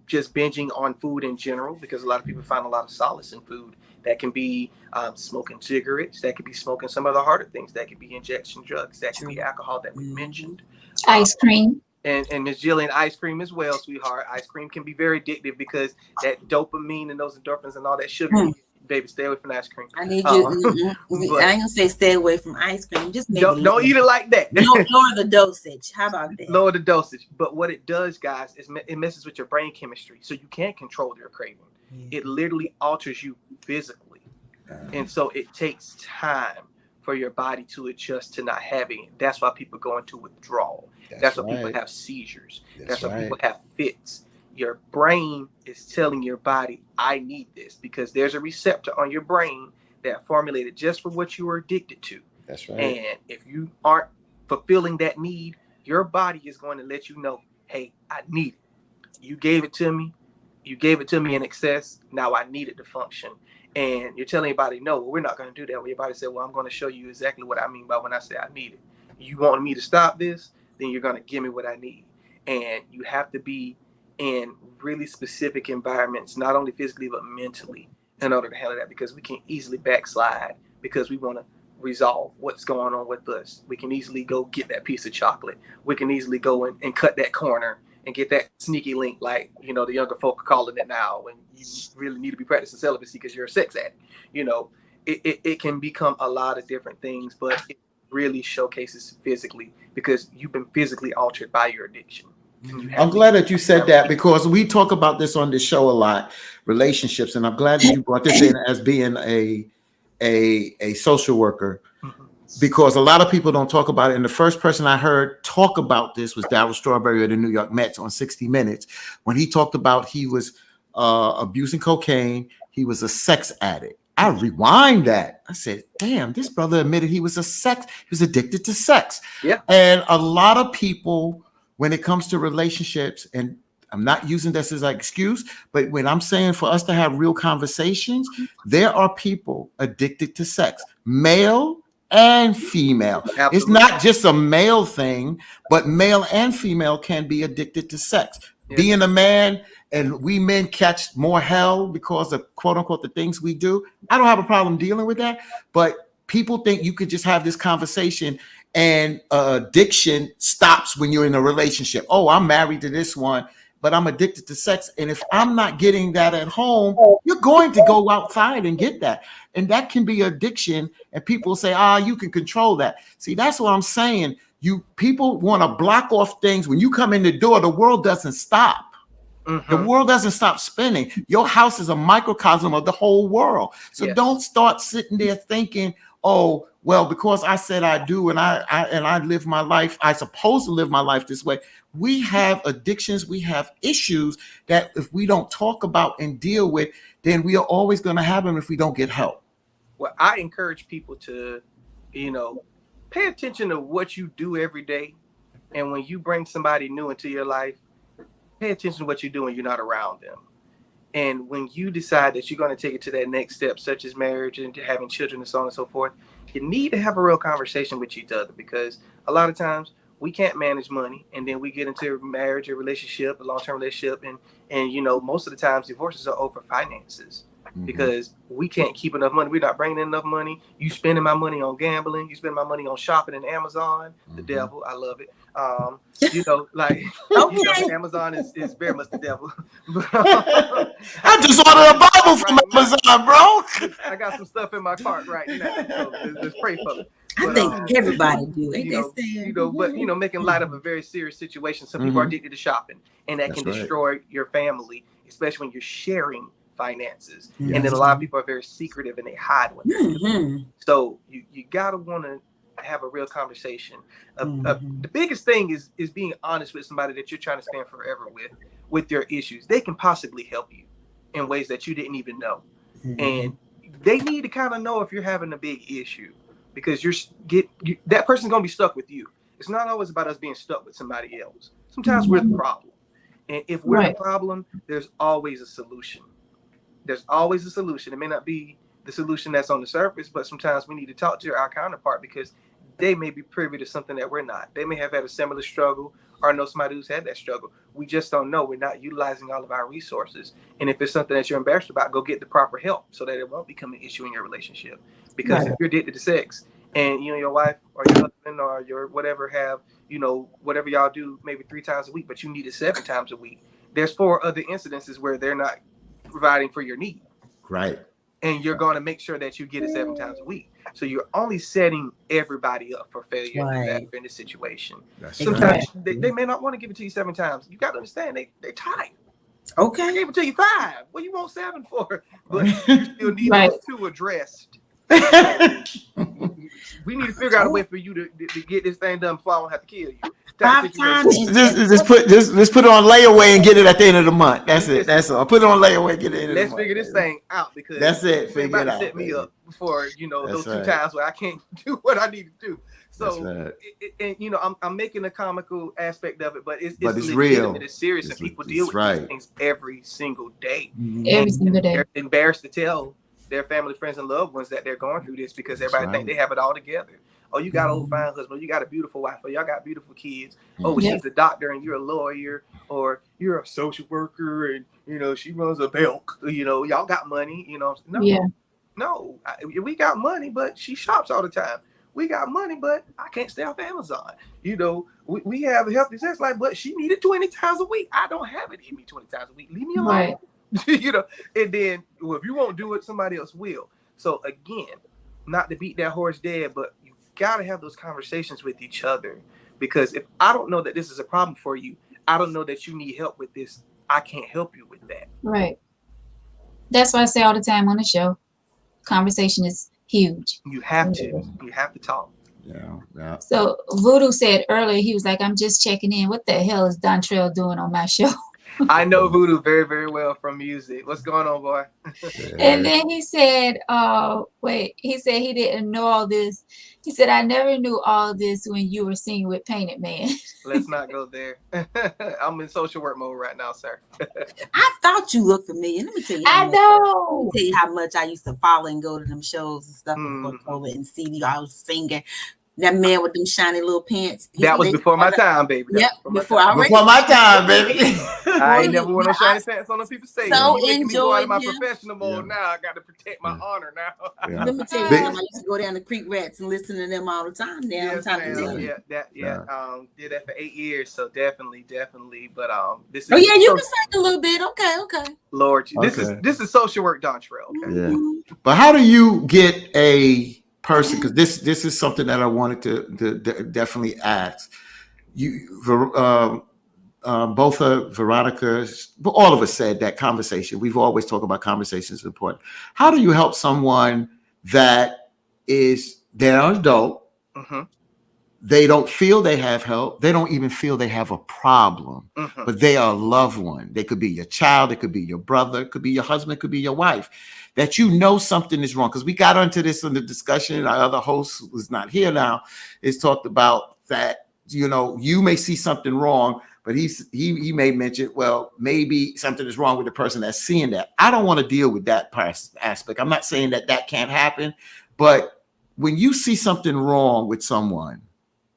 just binging on food in general, because a lot of people find a lot of solace in food. That can be smoking cigarettes. That could be smoking some of the harder things. That could be injection drugs. That could be alcohol that we mentioned. Ice cream. And Ms. Jillian, ice cream as well, sweetheart. Ice cream can be very addictive because that dopamine and those endorphins and all that sugar. Baby, stay away from ice cream. I need you. I ain't gonna say stay away from ice cream. Just don't eat it like that. Lower the dosage. How about that? Lower the dosage. But what it does, guys, is it messes with your brain chemistry, so you can't control your craving. It literally alters you physically, and so it takes time for your body to adjust to not having it. That's why people go into withdrawal. That's why people have seizures. That's why people have fits. Your brain is telling your body, I need this, because there's a receptor on your brain that formulated just for what you are addicted to. That's right. And if you aren't fulfilling that need, your body is going to let you know, hey, I need it. You gave it to me. You gave it to me in excess. Now I need it to function. And you're telling your body, no, well, we're not going to do that. Well, your body said, well, I'm going to show you exactly what I mean by when I say I need it. You want me to stop this? Then you're going to give me what I need. And you have to be in really specific environments, not only physically, but mentally, in order to handle that, because we can easily backslide because we want to resolve what's going on with us. We can easily go get that piece of chocolate. We can easily go and cut that corner and get that sneaky link, like, the younger folk are calling it now, when you really need to be practicing celibacy because you're a sex addict. It can become a lot of different things, but it really showcases physically because you've been physically altered by your addiction. I'm glad that you said that because we talk about this on this show a lot, relationships, and I'm glad that you brought this in as being a social worker, because a lot of people don't talk about it. And the first person I heard talk about this was Darryl Strawberry of the New York Mets on 60 Minutes, when he talked about he was abusing cocaine, he was a sex addict. I rewind that. I said, damn, this brother admitted he was addicted to sex. Yeah. And a lot of people, when it comes to relationships, and I'm not using this as an excuse, but when I'm saying for us to have real conversations, there are people addicted to sex, male and female. Absolutely. It's not just a male thing, but male and female can be addicted to sex. Yeah. Being a man, and we men catch more hell because of quote unquote the things we do. I don't have a problem dealing with that, but people think you could just have this conversation and addiction stops when you're in a relationship. Oh, I'm married to this one, but I'm addicted to sex. And if I'm not getting that at home, you're going to go outside and get that. And that can be addiction. And people say, you can control that. See, that's what I'm saying. People want to block off things. When you come in the door, the world doesn't stop. The world doesn't stop spinning. Your house is a microcosm of the whole world. So don't start sitting there thinking, oh, well, because I said I do and I live my life, I supposed to live my life this way. We have addictions, we have issues that if we don't talk about and deal with, then we are always going to have them if we don't get help. Well, I encourage people to, pay attention to what you do every day. And when you bring somebody new into your life, pay attention to what you do when you're not around them. And when you decide that you're going to take it to that next step, such as marriage and having children and so on and so forth, you need to have a real conversation with each other, because a lot of times we can't manage money, and then we get into a marriage, a relationship, a long-term relationship, and most of the times divorces are over finances. Because we can't keep enough money. We're not bringing in enough money. You spending my money on gambling. You spend my money on shopping and Amazon. The devil. I love it. Amazon is very much the devil. I just ordered a Bible from Amazon, bro. I got some stuff in my cart right now. So just pray for me. I think everybody do. But making light of a very serious situation. Some people are addicted to shopping, and that can destroy your family, especially when you're sharing finances. And then a lot of people are very secretive and they hide what they're doing. So you gotta want to have a real conversation. The biggest thing is being honest with somebody that you're trying to spend forever with their issues. They can possibly help you in ways that you didn't even know. And they need to kind of know if you're having a big issue, because that person's gonna be stuck with you. It's not always about us being stuck with somebody else. Sometimes we're the problem. And if we're the problem, there's always a solution. There's always a solution. It may not be the solution that's on the surface, but sometimes we need to talk to our counterpart, because they may be privy to something that we're not. They may have had a similar struggle, or know somebody who's had that struggle. We just don't know. We're not utilizing all of our resources. And if it's something that you're embarrassed about, go get the proper help so that it won't become an issue in your relationship. Because if you're addicted to sex, and you and your wife or your husband or your whatever have, whatever y'all do maybe 3 times a week, but you need it 7 times a week, there's 4 other incidences where they're not providing for your need. Right. And you're going to make sure that you get it 7 times a week. So you're only setting everybody up for failure in this situation. Sometimes they may not want to give it to you 7 times. You got to understand they're tired. Okay. I gave it to you 5. What you want 7 for? But you still need those 2 addressed. We need to figure out a way for you to get this thing done before I don't have to kill you. 5 times. Just put it on layaway and get it at the end of the month. That's it. That's all. Put it on layaway and get it in. Let's figure this thing out, because that's it. Figure it out. Set me up for those 2 times where I can't do what I need to do. So I'm making a comical aspect of it, but it's real. It's serious, and people deal with these things every single day. Every single day. They're embarrassed to tell their family, friends, and loved ones that they're going through this, because everybody think they have it all together. Oh, you got an old fine husband. You got a beautiful wife. Or y'all got beautiful kids. Oh, she's a doctor and you're a lawyer, or you're a social worker and she runs a milk. Y'all got money. No, we got money, but she shops all the time. We got money, but I can't stay off Amazon. We have a healthy sex life, but she needed 20 times a week. I don't have it in me 20 times a week. Leave me alone. Right. And then if you won't do it, somebody else will. So again, not to beat that horse dead, but you got to have those conversations with each other, because if I don't know that this is a problem for you, I don't know that you need help with this. I can't help you with that. Right. That's what I say all the time on the show. Conversation is huge. You have to talk. Yeah. So Voodoo said earlier, he was like, I'm just checking in. What the hell is Dontrell doing on my show? I know Voodoo very, very well from music. What's going on, boy? And then he said, he said he didn't know all this. He said, I never knew all this when you were singing with Painted Man. Let's not go there. I'm in social work mode right now, sir. I thought you looked familiar. Let me tell you. I know. Let me tell you how much I used to follow and go to them shows and stuff before COVID and see you all singing. That man with them shiny little pants. That was before my time, baby. Yep, before my time, baby. I ain't never wore no shiny pants on the people's stage. So you making me go out of my enjoyed professional mode now. I got to protect my honor now. Yeah. Let me tell you something. I used to go down to Creek Rats and listen to them all the time. Now Yes, I'm talking to ma'am. you. Did that for 8 years, so definitely. But this is. Oh yeah, you can sing a little bit. Okay. Lord, this is social work, Dontrell. Okay. Yeah. But how do you get a person? Because this is something that I wanted to definitely ask you. Both of Veronica, all of us said that conversation. We've always talked about conversations is important. How do you help someone that they're an adult? Mm-hmm. They don't feel they have help. They don't even feel they have a problem, but they are a loved one. They could be your child. It could be your brother. It could be your husband. It could be your wife. That you know something is wrong. Because we got into this in the discussion. Our other host, who's not here now, is talked about that, you may see something wrong, but he may mention, well, maybe something is wrong with the person that's seeing that. I don't want to deal with that aspect. I'm not saying that can't happen, but when you see something wrong with someone,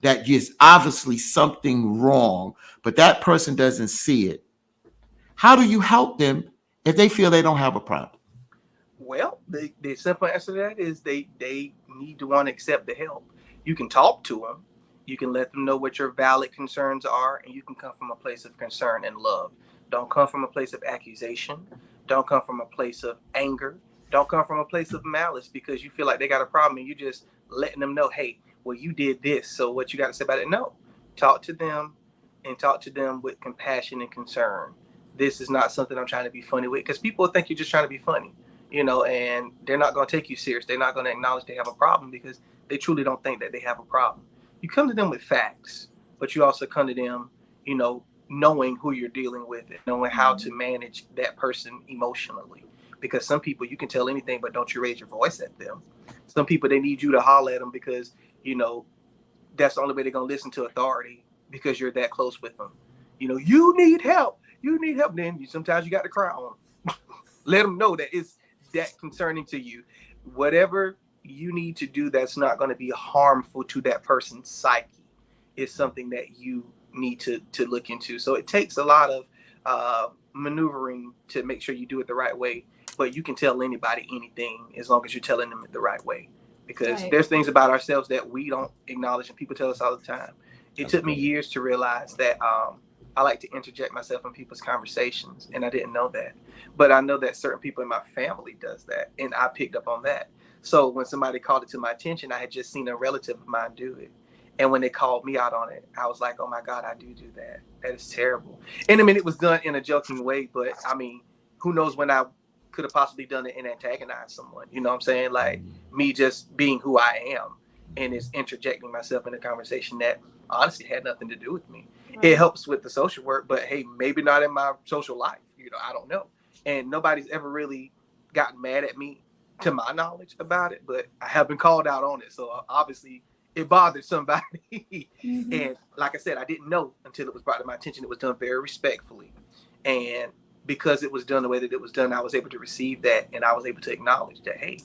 that is obviously something wrong, but that person doesn't see it, how do you help them if they feel they don't have a problem? Well, the simple answer to that is they need to want to accept the help. You can talk to them. You can let them know what your valid concerns are, and you can come from a place of concern and love. Don't come from a place of accusation. Don't come from a place of anger. Don't come from a place of malice because you feel like they got a problem and you just letting them know, hey, well, you did this, so what you got to say about it? No. Talk to them and talk to them with compassion and concern. This is not something I'm trying to be funny with, because people think you're just trying to be funny, and they're not going to take you serious. They're not going to acknowledge they have a problem because they truly don't think that they have a problem. You come to them with facts, but you also come to them, knowing who you're dealing with and knowing how to manage that person emotionally. Because some people, you can tell anything, but don't you raise your voice at them. Some people, they need you to holler at them because, that's the only way they're going to listen to authority, because you're that close with them. You need help. You need help. Then sometimes you got to cry on them. Let them know that it's that concerning to you. Whatever you need to do that's not going to be harmful to that person's psyche is something that you need to look into. So it takes a lot of maneuvering to make sure you do it the right way. But you can tell anybody anything as long as you're telling them it the right way. Because there's things about ourselves that we don't acknowledge, and people tell us all the time. It took me years to realize that I like to interject myself in people's conversations, and I didn't know that. But I know that certain people in my family does that, and I picked up on that. So when somebody called it to my attention, I had just seen a relative of mine do it. And when they called me out on it, I was like, oh my God, I do that. That is terrible. And it was done in a joking way, but who knows when I could have possibly done it and antagonized someone. You know what I'm saying? Like me just being who I am and is interjecting myself in a conversation that honestly had nothing to do with me. Right. It helps with the social work, but hey, maybe not in my social life. I don't know. And nobody's ever really gotten mad at me to my knowledge about it, but I have been called out on it. So obviously it bothered somebody. Mm-hmm. And like I said, I didn't know until it was brought to my attention. It was done very respectfully. And because it was done the way that it was done, I was able to receive that, and I was able to acknowledge that, hey,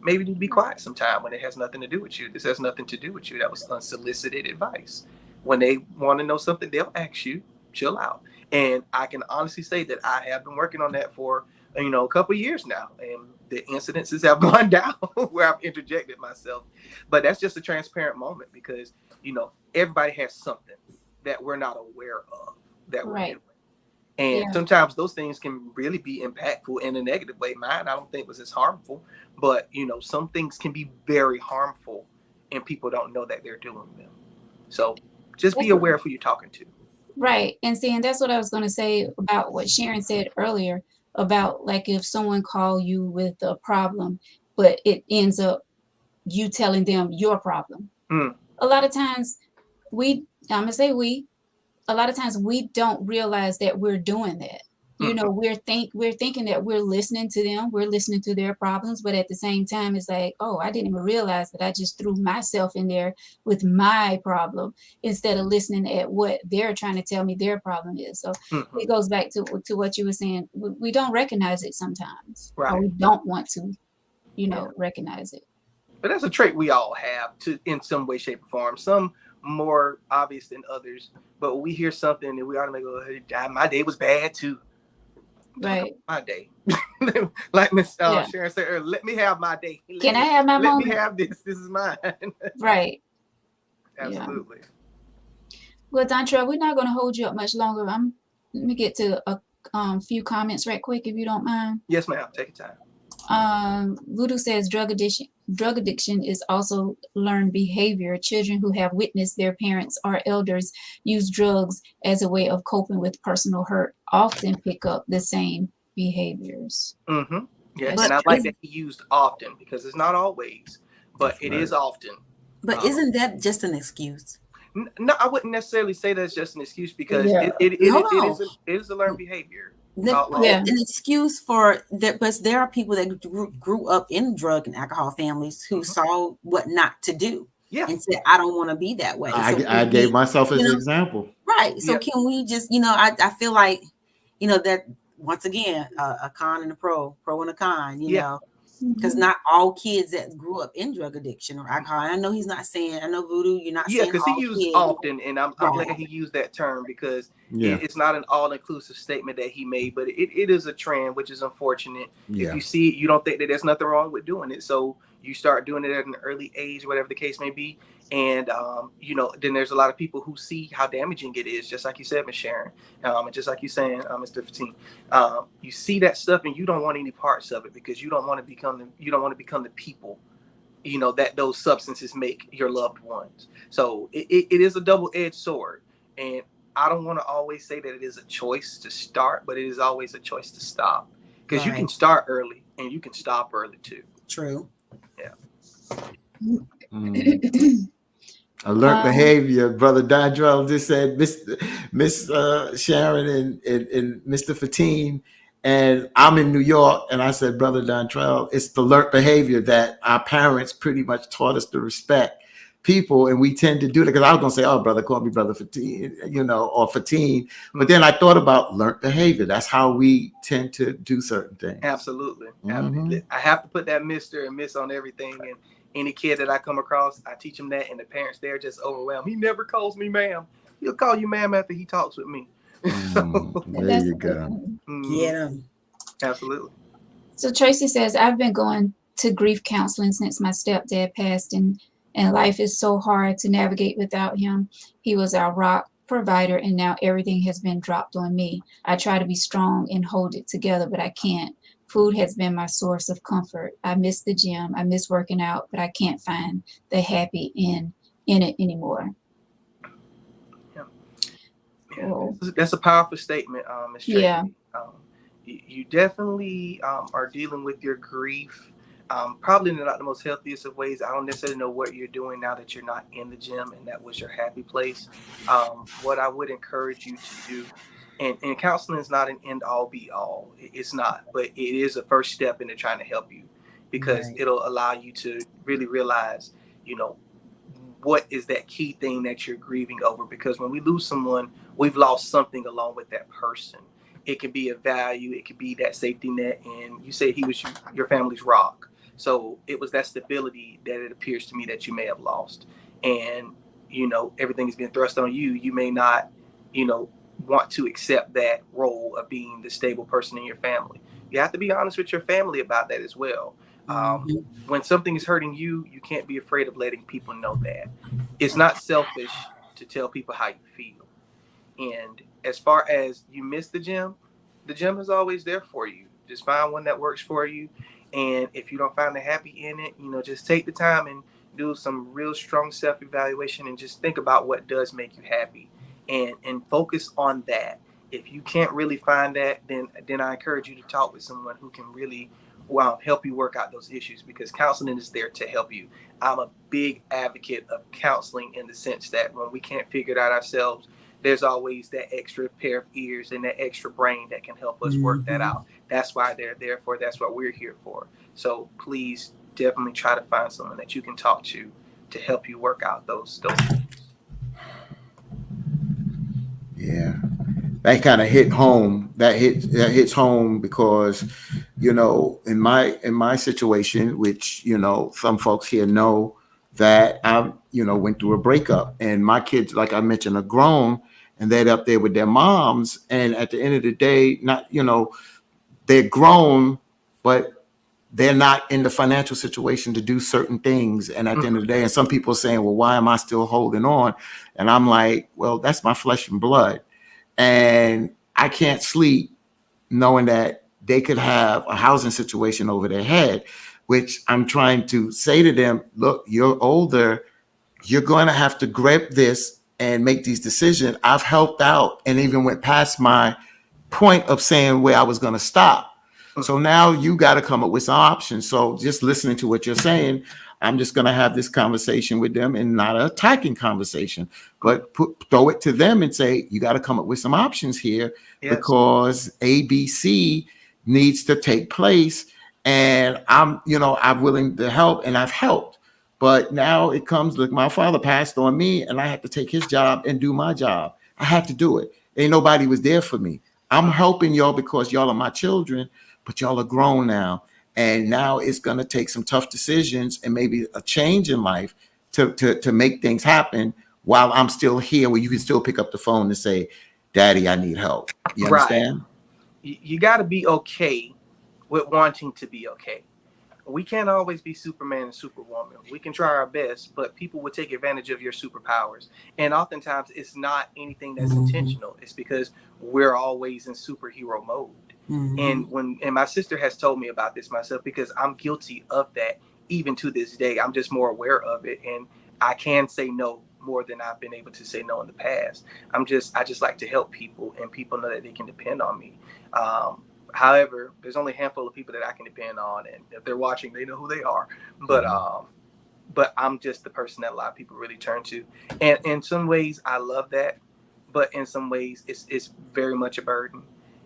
maybe you need to be quiet sometime when it has nothing to do with you. This has nothing to do with you. That was unsolicited advice. When they want to know something, they'll ask you, chill out. And I can honestly say that I have been working on that for, a couple of years now, and the incidences have gone down where I've interjected myself. But that's just a transparent moment because, everybody has something that we're not aware of that we're doing. And sometimes those things can really be impactful in a negative way. Mine, I don't think was as harmful, but some things can be very harmful and people don't know that they're doing them. So just be aware of who you're talking to. Right. And see, and that's what I was going to say about what Sharon said earlier about like if someone call you with a problem, but it ends up you telling them your problem. Mm. A lot of times I'm gonna say a lot of times we don't realize that we're doing that. You know, we're thinking that we're listening to them, we're listening to their problems, but at the same time, it's like, oh, I didn't even realize that I just threw myself in there with my problem instead of listening at what they're trying to tell me their problem is. So Mm-hmm. it goes back to what you were saying. We don't recognize it sometimes, or Right. we don't want to, Yeah. recognize it. But that's a trait we all have to in some way, shape, or form. Some more obvious than others. But when we hear something and we automatically go, hey, my day was bad too. Right. My day. Like Miss Yeah. Sharon said earlier, let me have my day. Can I have my Let moment? me have this. This is mine. Right. Absolutely. Well, Dontrell, we're not going to hold you up much longer. Let me get to a few comments right quick, if you don't mind. Yes, ma'am. Take your time. Voodoo says drug addiction is also learned behavior. Children who have witnessed their parents or elders use drugs as a way of coping with personal hurt often pick up the same behaviors. Mm-hmm. Yeah, But and I like that he used often because it's not always, but it is often. But isn't that just an excuse? No, I wouldn't necessarily say that's just an excuse because Yeah. it is a learned behavior. An excuse for that, but there are people that grew up in drug and alcohol families who saw what not to do, and said, "I don't want to be that way." I gave myself as an example, right? So can we just, I feel like, that once again, a con and a pro and a con, know. Because not all kids that grew up in drug addiction or alcohol. And I know he's not saying, I know Voodoo, you're not saying because he used kids. often, and I'm glad he used that term because it's not an all-inclusive statement that he made, but it is a trend, which is unfortunate. If you see it, you don't think that there's nothing wrong with doing it. So you start doing it at an early age, whatever the case may be. And, then there's a lot of people who see how damaging it is, just like you said, Ms. Sharon, and just like you saying, Mr. Fatine, you see that stuff and you don't want any parts of it because you don't want to become the people, that those substances make your loved ones. So it is a double-edged sword. And I don't want to always say that it is a choice to start, but it is always a choice to stop because you can start early and you can stop early too. True. Yeah. Alert behavior. Brother Dontrell just said, Miss Sharon and Mr. Fatine, and I'm in New York, and I said, Brother Dontrell, it's the alert behavior that our parents pretty much taught us to respect people, and we tend to do that. Because I was going to say, oh, brother, call me Brother Fatine, or Fatine. But then I thought about learned behavior. That's how we tend to do certain things. Absolutely. I have to put that Mr. and Miss on everything, and any kid that I come across, I teach them that, and the parents, they're just overwhelmed. He never calls me ma'am. He'll call you ma'am after he talks with me. There you go. Yeah. Absolutely. So Tracy says, I've been going to grief counseling since my stepdad passed, and life is so hard to navigate without him. He was our rock provider, and now everything has been dropped on me. I try to be strong and hold it together, but I can't. Food has been my source of comfort. I miss the gym. I miss working out, but I can't find the happy in it anymore. Yeah. That's a powerful statement, Ms. Tracy. Yeah. You definitely are dealing with your grief. Probably not the most healthiest of ways. I don't necessarily know what you're doing now that you're not in the gym and that was your happy place. What I would encourage you to do, and counseling is not an end all be all. It's not, but it is a first step into trying to help you because it'll allow you to really realize, what is that key thing that you're grieving over? Because when we lose someone, we've lost something along with that person. It could be a value. It could be that safety net. And you say he was your family's rock. So it was that stability that it appears to me that you may have lost. And, everything is being thrust on you. You may not, want to accept that role of being the stable person in your family. You have to be honest with your family about that as well. When something is hurting you, you can't be afraid of letting people know that. It's not selfish to tell people how you feel. And as far as you miss the gym is always there for you. Just find one that works for you. And if you don't find the happy in it, just take the time and do some real strong self-evaluation and just think about what does make you happy. and focus on that. If you can't really find that, then I encourage you to talk with someone who can really help you work out those issues, because counseling is there to help you. I'm a big advocate of counseling in the sense that when we can't figure it out ourselves, there's always that extra pair of ears and that extra brain that can help us work that out. That's why they're there for. That's what we're here for. So please definitely try to find someone that you can talk to help you work out those. Yeah, that kind of hit home. That hits home because, you know, in my situation, which, you know, some folks here know that I, you know, went through a breakup, and my kids, like I mentioned, are grown, and they're up there with their moms, and at the end of the day, not, you know, they're grown, but they're not in the financial situation to do certain things. And at the end of the day, and some people are saying, well, why am I still holding on? And I'm like, well, that's my flesh and blood. And I can't sleep knowing that they could have a housing situation over their head, which I'm trying to say to them, look, you're older. You're going to have to grab this and make these decisions. I've helped out and even went past my point of saying where I was going to stop. So now you got to come up with some options. So just listening to what you're saying, I'm just going to have this conversation with them, and not an attacking conversation, but throw it to them and say, you got to come up with some options here. Yes. Because ABC needs to take place. And I'm willing to help, and I've helped. But now it comes, look, my father passed on me, and I had to take his job and do my job. I had to do it. Ain't nobody was there for me. I'm helping y'all because y'all are my children, but y'all are grown now. And now it's going to take some tough decisions and maybe a change in life to make things happen while I'm still here, where you can still pick up the phone and say, Daddy, I need help. You understand? Right. You got to be okay with wanting to be okay. We can't always be Superman and Superwoman. We can try our best, but people will take advantage of your superpowers. And oftentimes it's not anything that's intentional. It's because we're always in superhero mode. And my sister has told me about this myself, because I'm guilty of that even to this day. I'm just more aware of it, and I can say no more than I've been able to say no in the past. I just like to help people, and people know that they can depend on me. However, there's only a handful of people that I can depend on, and if they're watching, they know who they are. But I'm just the person that a lot of people really turn to, and in some ways I love that, but in some ways it's very much a burden.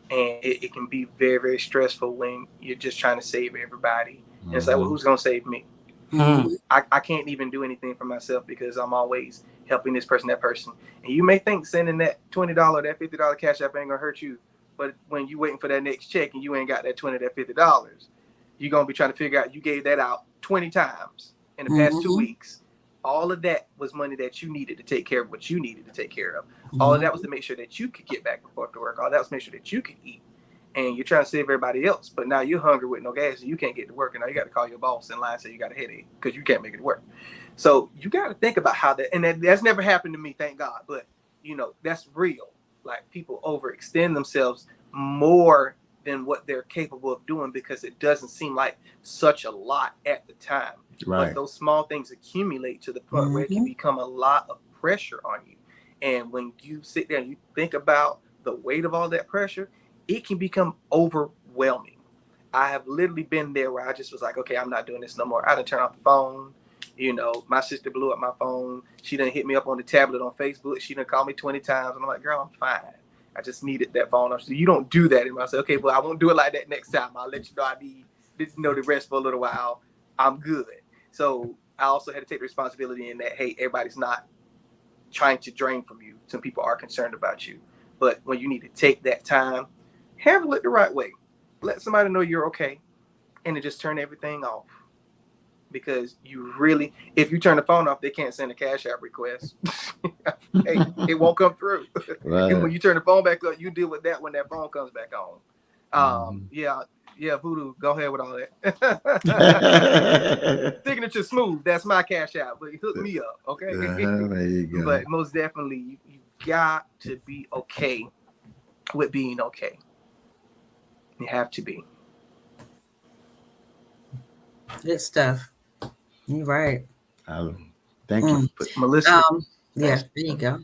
And it can be very, very stressful when you're just trying to save everybody. And it's like, well, who's going to save me? I can't even do anything for myself, because I'm always helping this person, that person. And you may think sending that $20, that $50 cash app ain't going to hurt you. But when you're waiting for that next check and you ain't got that $20, that $50, you're going to be trying to figure out, you gave that out 20 times in the past 2 weeks. All of that was money that you needed to take care of what you needed to take care of. All of that was to make sure that you could get back and forth to work. All that was to make sure that you could eat. And you're trying to save everybody else. But now you're hungry with no gas and you can't get to work. And now you got to call your boss in line and say you got a headache because you can't make it work. So you got to think about how that, and that's never happened to me, thank God. But, that's real. Like, people overextend themselves more than what they're capable of doing, because it doesn't seem like such a lot at the time. Right. But those small things accumulate to the point where it can become a lot of pressure on you. And when you sit there and you think about the weight of all that pressure, it can become overwhelming. I have literally been there where I just was like, okay, I'm not doing this no more. I done turned off the phone. My sister blew up my phone. She done hit me up on the tablet on Facebook. She done called me 20 times. And I'm like, girl, I'm fine. I just needed that phone. So you don't do that. And I say, okay, well, I won't do it like that next time. I'll let you know I need the rest for a little while. I'm good. So I also had to take the responsibility in that, hey, everybody's not trying to drain from you. Some people are concerned about you. But when you need to take that time, handle it the right way. Let somebody know you're okay, and then just turn everything off. Because you really, if you turn the phone off, they can't send a cash app request. Hey, it won't come through. Right. And when you turn the phone back up, you deal with that when that phone comes back on. Yeah, Voodoo, go ahead with all that. Signature Smooth, that's my cash app, but hook me up, okay? There you go. But most definitely, you got to be okay with being okay. You have to be. Good stuff. You're right. Thank you, Melissa. Yeah, there you go.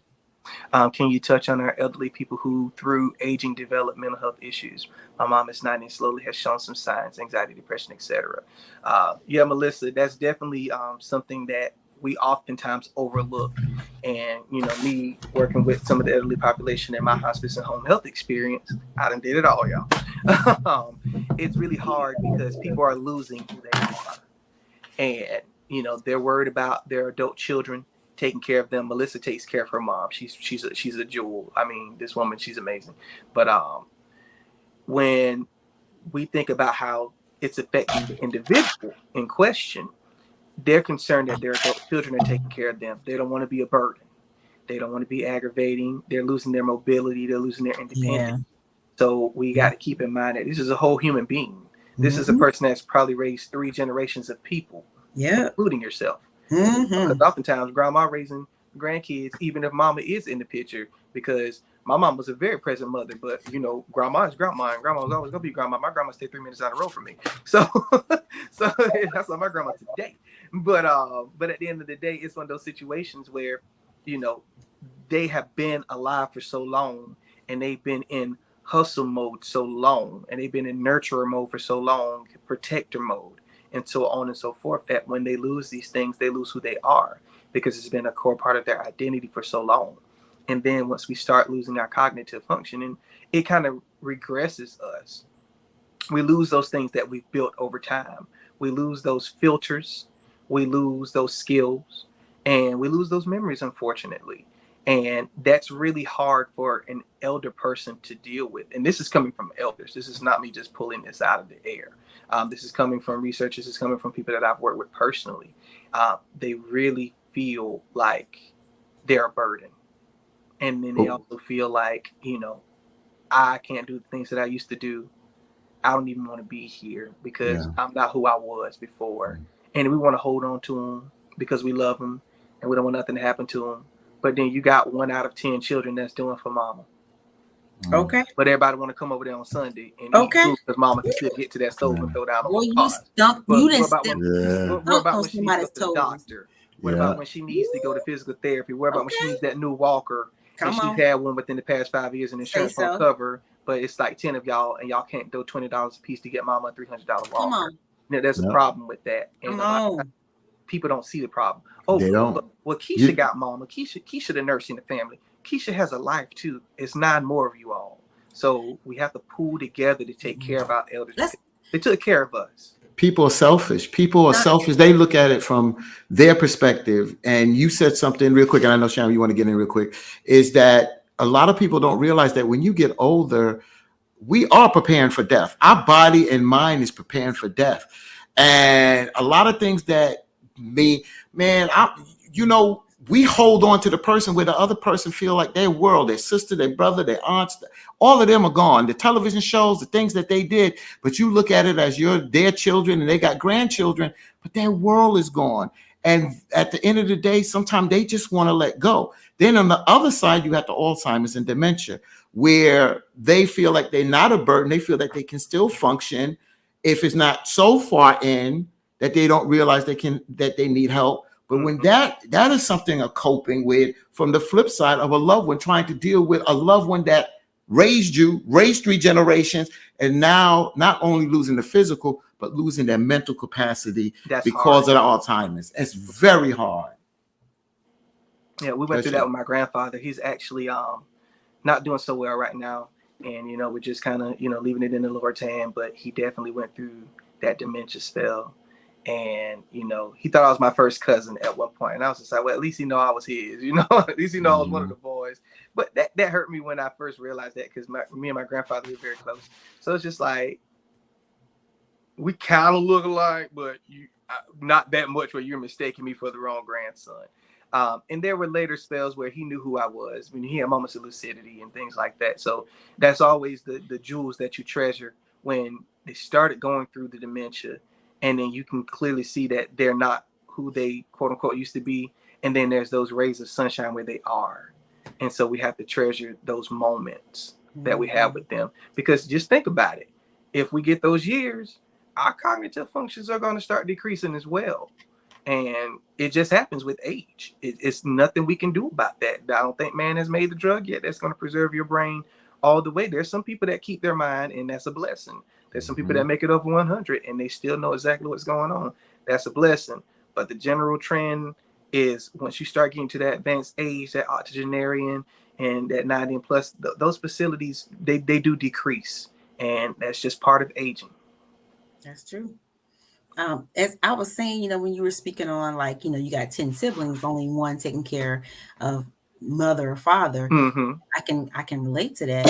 Can you touch on our elderly people who, through aging, develop mental health issues? My mom is 90 and slowly has shown some signs, anxiety, depression, etc. Yeah, Melissa, that's definitely something that we oftentimes overlook. And, you know, me working with some of the elderly population in my hospice and home health experience, I done did it all, y'all. It's really hard because people are losing who they are. And, you know, they're worried about their adult children taking care of them. Melissa takes care of her mom. She's a jewel. I mean, this woman, she's amazing. But when we think about how it's affecting the individual in question, they're concerned that their adult children are taking care of them. They don't want to be a burden. They don't want to be aggravating. They're losing their mobility. They're losing their independence. So we got to keep in mind that this is a whole human being. This is a person that's probably raised 3 generations of people, including yourself. Because oftentimes grandma raising grandkids, even if mama is in the picture, because my mom was a very present mother, but you know, grandma is grandma, and grandma was always gonna be grandma. My grandma stayed 3 minutes down the road from me, so that's like my grandma today. But at the end of the day, it's one of those situations where, you know, they have been alive for so long, and they've been in hustle mode so long, and they've been in nurturer mode for so long, protector mode, and so on and so forth, that when they lose these things, they lose who they are, because it's been a core part of their identity for so long. And then once we start losing our cognitive functioning, it kind of regresses us. We lose those things that we've built over time. We lose those filters, we lose those skills, and we lose those memories, unfortunately. And that's really hard for an elder person to deal with. And this is coming from elders. This is not me just pulling this out of the air. This is coming from researchers. This is coming from people that I've worked with personally. They really feel like they're a burden. And then they also feel like, you know, I can't do the things that I used to do. I don't even want to be here because I'm not who I was before. And we want to hold on to them because we love them and we don't want nothing to happen to them. But then you got 1 out of 10 children that's doing for mama. Okay. But everybody want to come over there on Sunday and eat food because mama can still get to that stove and throw down a whole pot. What about when she needs to go to the doctor? What about when she needs to go to physical therapy? What about when she needs that new walker? And she's had one within the past 5 years and insurance won't cover, but it's like 10 of y'all and y'all can't do $20 a piece to get mama a $300 walker. Come on. Now, there's a problem with that. And people don't see the problem. They don't. Well, Keisha got mama. Keisha the nurse in the family. Keisha has a life too. It's 9 more of you all. So we have to pool together to take care of our elders. They took care of us. People are selfish. They look at it from their perspective. And you said something real quick, and I know, Sharon, you want to get in real quick, is that a lot of people don't realize that when you get older, we are preparing for death. Our body and mind is preparing for death. And a lot of things that we hold on to the person where the other person feel like their world, their sister, their brother, their aunts, all of them are gone. The television shows, the things that they did, but you look at it as their children and they got grandchildren, but their world is gone. And at the end of the day, sometimes they just want to let go. Then on the other side, you got the Alzheimer's and dementia, where they feel like they're not a burden. They feel that they can still function if it's not so far in that they don't realize that they need help. But when that is something of coping with, from the flip side of a loved one trying to deal with a loved one that raised 3 generations, and now not only losing the physical, but losing their mental capacity because of the Alzheimer's. It's very hard. Yeah, we went through that with my grandfather. He's actually not doing so well right now. And, you know, we're just kind of, you know, leaving it in the Lord's hand. But he definitely went through that dementia spell. And, you know, he thought I was my first cousin at one point. And I was just like, well, at least he know I was his, you know, at least he know I was one of the boys. But that hurt me when I first realized that, because me and my grandfather were very close. So it's just like, we kind of look alike, but not that much where you're mistaking me for the wrong grandson. And there were later spells where he knew who I was. I mean, he had moments of lucidity and things like that. So that's always the jewels that you treasure when they started going through the dementia. And then you can clearly see that they're not who they, quote unquote, used to be. And then there's those rays of sunshine where they are. And so we have to treasure those moments that we have with them. Because just think about it. If we get those years, our cognitive functions are going to start decreasing as well. And it just happens with age. It's nothing we can do about that. I don't think man has made the drug yet that's going to preserve your brain all the way. There's some people that keep their mind, and that's a blessing. There's some people that make it over 100 and they still know exactly what's going on. That's a blessing. But the general trend is once you start getting to that advanced age, that octogenarian and that 90 and plus, those facilities, they do decrease. And that's just part of aging. That's true. As I was saying, you know, when you were speaking on, like, you know, you got 10 siblings, only one taking care of mother or father. Mm-hmm. I can relate to that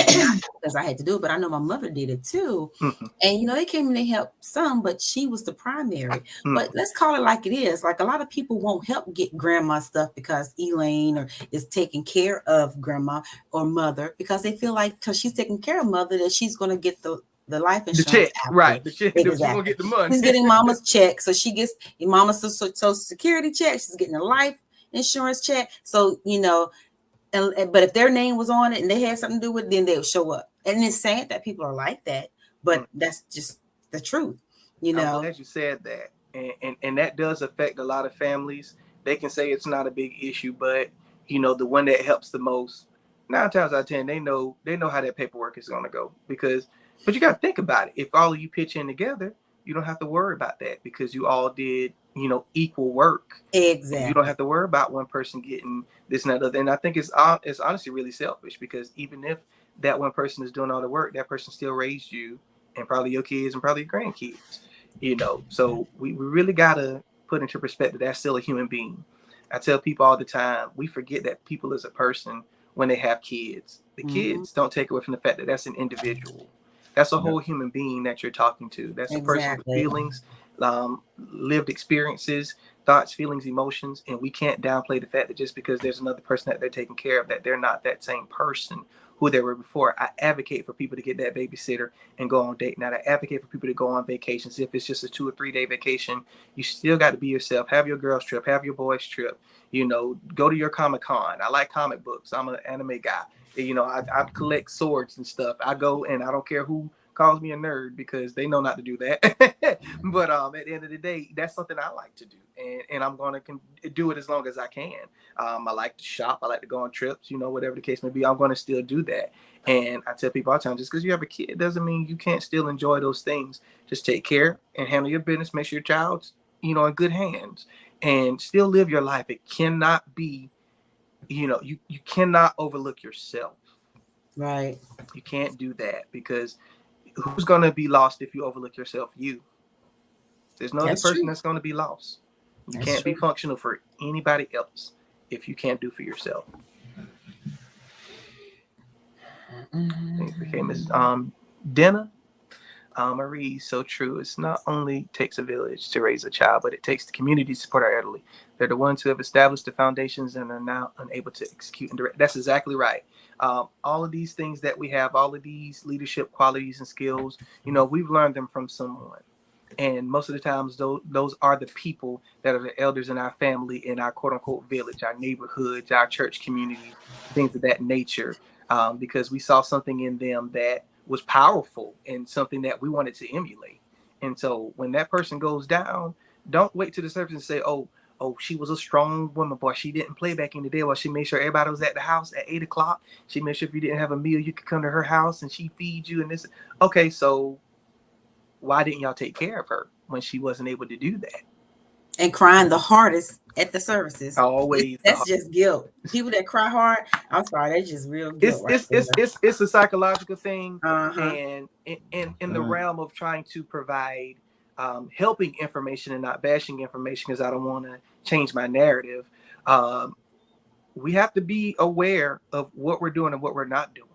because I had to do it, but I know my mother did it too. Mm-hmm. And, you know, they came and they helped some, but she was the primary. Mm-hmm. But let's call it like it is. Like, a lot of people won't help get grandma stuff because Elaine is taking care of grandma or mother, because they feel like because she's taking care of mother that she's going to get the life insurance. The check, after. right? The check. Exactly. She's gonna get the money. She's getting mama's check, so she gets mama's social security check. She's getting a life insurance check. So, you know, but if their name was on it and they had something to do with it, then they would show up. And it's sad that people are like that, but that's just the truth, you know. I'm glad you said that, and that does affect a lot of families. They can say it's not a big issue, but you know, the one that helps the most, 9 times out of 10, they know how that paperwork is gonna go. But you got to think about it. If all of you pitch in together, you don't have to worry about that because you all did, you know, equal work. Exactly. You don't have to worry about one person getting this and that other. And I think it's honestly really selfish, because even if that one person is doing all the work, that person still raised you and probably your kids and probably your grandkids, you know. So we really got to put into perspective that's still a human being. I tell people all the time, we forget that people is a person when they have kids. The kids don't take away from the fact that that's an individual. That's a whole human being that you're talking to. That's a person with feelings, lived experiences, thoughts, feelings, emotions. And we can't downplay the fact that just because there's another person that they're taking care of, that they're not that same person who they were before. I advocate for people to get that babysitter and go on date night. I advocate for people to go on vacations. If it's just a 2 or 3 day vacation, you still got to be yourself. Have your girls trip, have your boys trip, you know, go to your Comic-Con. I like comic books. I'm an anime guy. You know, I collect swords and stuff. I go, and I don't care who calls me a nerd because they know not to do that. But at the end of the day, that's something I like to do, and I'm going to do it as long as I can. I like to shop. I like to go on trips, you know, whatever the case may be. I'm going to still do that. And I tell people all the time, just because you have a kid doesn't mean you can't still enjoy those things. Just take care and handle your business. Make sure your child's, you know, in good hands and still live your life. It cannot be, you know, you cannot overlook yourself. Right. You can't do that, because who's going to be lost if you overlook yourself? You. There's no other person that's going to be lost. You can't be functional for anybody else if you can't do for yourself. Okay, Ms. Dena, Marie, so true. It's not only takes a village to raise a child, but it takes the community to support our elderly. They're the ones who have established the foundations and are now unable to execute and direct. That's exactly right. All of these things that we have, all of these leadership qualities and skills, you know, we've learned them from someone. And most of the times, those are the people that are the elders in our family, in our quote unquote village, our neighborhoods, our church community, things of that nature, because we saw something in them that was powerful and something that we wanted to emulate. And so when that person goes down, don't wait to the surface and say, oh, she was a strong woman, boy. She didn't play back in the day. Well, she made sure everybody was at the house at 8 o'clock. She made sure if you didn't have a meal, you could come to her house and she feed you and this. Okay, so why didn't y'all take care of her when she wasn't able to do that? And crying the hardest at the services. Always. That's just guilt. People that cry hard, I'm sorry, that's just real guilt. It's a psychological thing. Uh-huh. And in the realm of trying to provide helping information and not bashing information, because I don't want to change my narrative. We have to be aware of what we're doing and what we're not doing.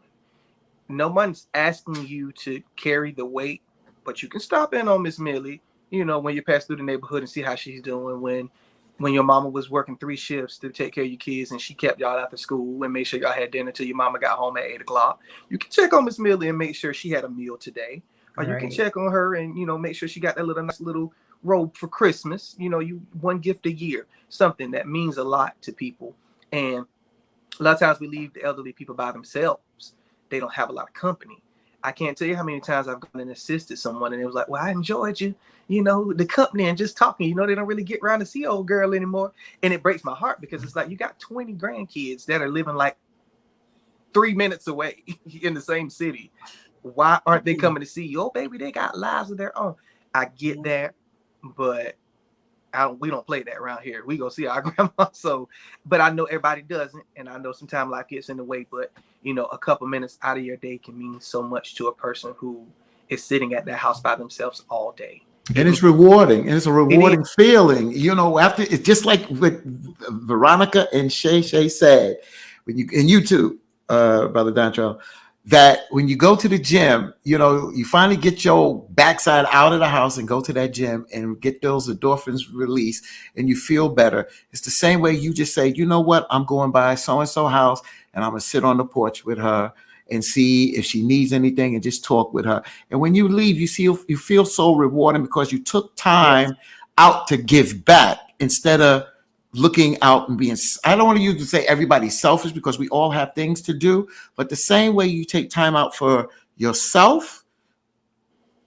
No one's asking you to carry the weight, but you can stop in on Miss Millie, you know, when you pass through the neighborhood and see how she's doing. When your mama was working 3 shifts to take care of your kids and she kept y'all after school and made sure y'all had dinner till your mama got home at 8 o'clock. You can check on Miss Millie and make sure she had a meal today. Or you can check on her and, you know, make sure she got that nice little robe for Christmas. You know, one gift a year, something that means a lot to people. And a lot of times we leave the elderly people by themselves. They don't have a lot of company. I can't tell you how many times I've gone and assisted someone, and it was like, well, I enjoyed the company and just talking. They don't really get around to see old girl anymore. And it breaks my heart because it's like you got 20 grandkids that are living like 3 minutes away in the same city. Why aren't they coming to see you? Oh, baby, they got lives of their own. I get that, but we don't play that around here. We go see our grandma. So, but I know everybody doesn't, and I know sometimes life gets in the way. But a couple minutes out of your day can mean so much to a person who is sitting at their house by themselves all day. And it's rewarding, and it's a rewarding feeling. After it's just like what Veronica and Shay said, when you too, Brother Dontrell, that when you go to the gym, you finally get your backside out of the house and go to that gym and get those endorphins released and you feel better. It's the same way you just say, you know what, I'm going by so-and-so house and I'm going to sit on the porch with her and see if she needs anything and just talk with her. And when you leave, you feel so rewarding because you took time out to give back instead of looking out and being, I don't want to use to say everybody's selfish because we all have things to do, but the same way you take time out for yourself,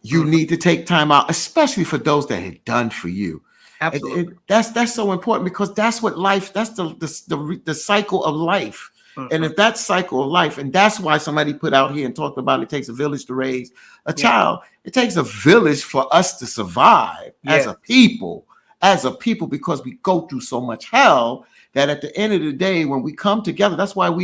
you need to take time out, especially for those that had done for you. Absolutely. That's so important because that's what life, that's the cycle of life. And if that cycle of life, and that's why somebody put out here and talked about it takes a village to raise a child. It takes a village for us to survive as a people, because we go through so much hell that at the end of the day, when we come together, that's why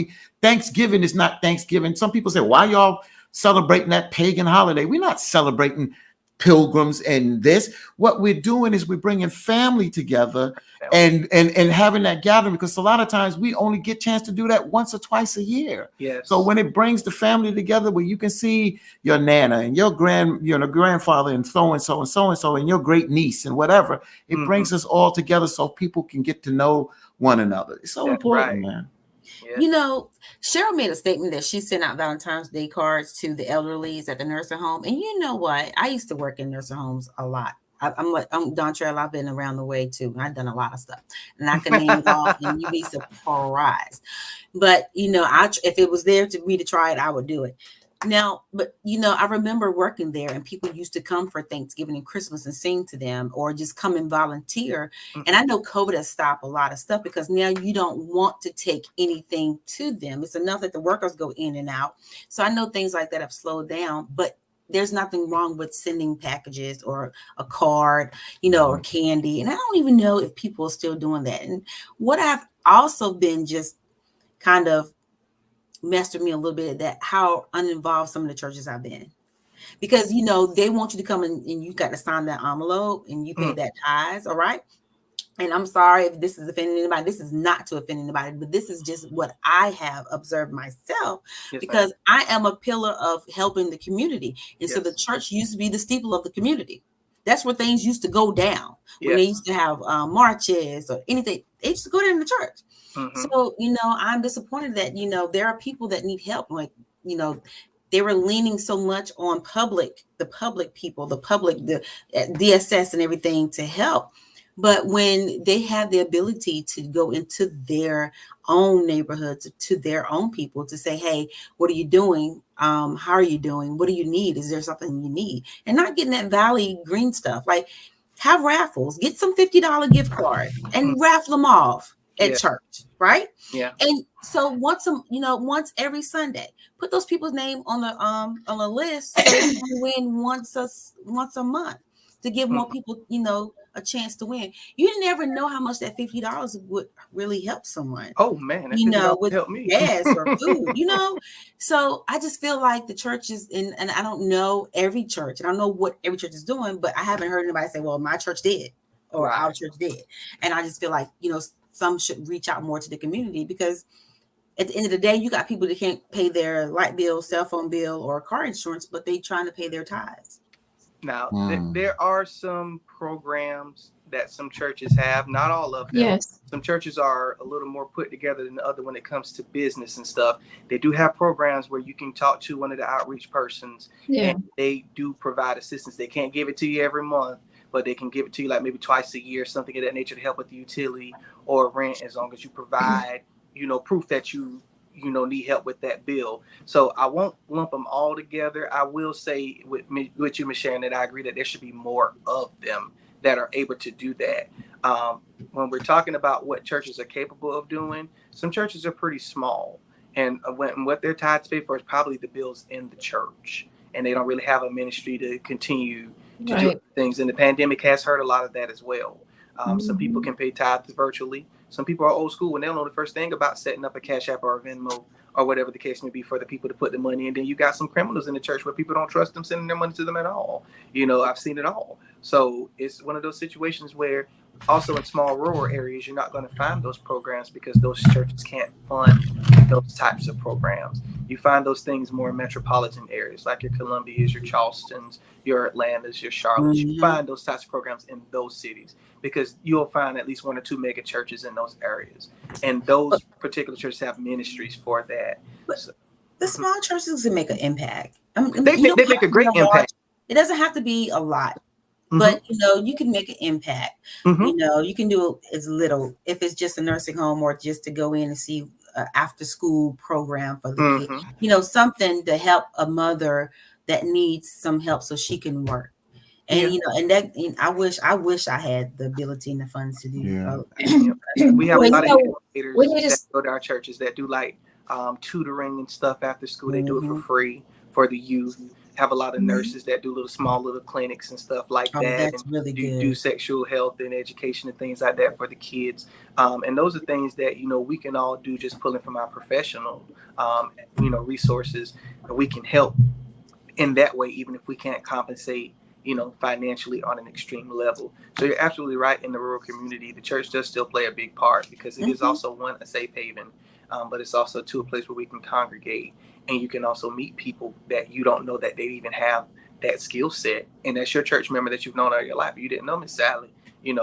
Thanksgiving is not Thanksgiving. Some people say, why y'all celebrating that pagan holiday? We're not celebrating pilgrims and this. What we're doing is we're bringing family together and having that gathering, because a lot of times we only get a chance to do that once or twice a year. Yes. So when it brings the family together, where you can see your nana and your grandfather and so and so and your great niece and whatever, it brings us all together so people can get to know one another. It's so important, man. Yeah. Cheryl made a statement that she sent out Valentine's Day cards to the elderlies at the nursing home. And you know what? I used to work in nursing homes a lot. I'm Dontrell, I've been around the way too. I've done a lot of stuff. And I can name off and you'd be surprised. But, if it was there to me to try it, I would do it. Now, but I remember working there and people used to come for Thanksgiving and Christmas and sing to them or just come and volunteer. And I know COVID has stopped a lot of stuff because now you don't want to take anything to them. It's enough that the workers go in and out. So I know things like that have slowed down, but there's nothing wrong with sending packages or a card, or candy. And I don't even know if people are still doing that. And what I've also been just kind of messed with me a little bit that how uninvolved some of the churches I've been, because they want you to come and you got to sign that envelope and you pay that tithes, all right? And I'm sorry if this is offending anybody. This is not to offend anybody, but this is just what I have observed myself, because I am a pillar of helping the community, and so the church used to be the steeple of the community. That's where things used to go down when they used to have marches or anything. They used to go down to the church. So, I'm disappointed that, there are people that need help. Like, they were leaning so much on the public people, the DSS and everything to help. But when they have the ability to go into their own neighborhoods, to their own people to say, hey, what are you doing? How are you doing? What do you need? Is there something you need? And not getting that Valley Green stuff. Like, have raffles, get some $50 gift card and raffle them off at church, right? Yeah. And so once every Sunday, put those people's name on the list so they can win once a month to give more people, a chance to win. You never know how much that $50 would really help someone. Oh man, with help me. gas or food, So I just feel like the churches, and I don't know every church, and I don't know what every church is doing, but I haven't heard anybody say, well, my church did or our church did. And I just feel like, some should reach out more to the community, because at the end of the day, you got people that can't pay their light bill, cell phone bill, or car insurance, but they trying to pay their tithes. Now, there are some programs that some churches have, not all of them. Yes. Some churches are a little more put together than the other when it comes to business and stuff. They do have programs where you can talk to one of the outreach persons, and they do provide assistance. They can't give it to you every month, but they can give it to you like maybe twice a year, something of that nature, to help with the utility or rent, as long as you provide, proof that you need help with that bill. So I won't lump them all together. I will say with you, Ms. Sharon, that I agree that there should be more of them that are able to do that. When we're talking about what churches are capable of doing, some churches are pretty small, and what their tithes pay for is probably the bills in the church, and they don't really have a ministry to continue to do things. And the pandemic has hurt a lot of that as well. Some people can pay tithes virtually. Some people are old school and they don't know the first thing about setting up a Cash App or a Venmo or whatever the case may be for the people to put the money in. Then you got some criminals in the church where people don't trust them sending their money to them at all. I've seen it all. So it's one of those situations where also in small rural areas, you're not going to find those programs because those churches can't fund those types of programs. You find those things more in metropolitan areas like your Columbias, your Charlestons, your Atlantas, your Charlottes. You find those types of programs in those cities because you'll find at least one or two mega churches in those areas. And those particular churches have ministries for that. So, the small churches can make an impact. They make a great impact. It doesn't have to be a lot. But, you can make an impact. You can do as little if it's just a nursing home or just to go in and see after school program for the kids. Something to help a mother that needs some help so she can work. And, I wish I had the ability and the funds to do. We have a lot of educators that go to our churches that do like tutoring and stuff after school. They do it for free for the youth. Have a lot of nurses that do small little clinics and stuff like that. That's and really good. Do sexual health and education and things like that for the kids. And those are things that, we can all do just pulling from our professional, resources. And we can help in that way, even if we can't compensate, financially on an extreme level. So you're absolutely right. In the rural community, the church does still play a big part because it is also a safe haven, but it's also a place where we can congregate. And you can also meet people that you don't know that they even have that skill set. And that's your church member that you've known all your life. You didn't know Miss Sally,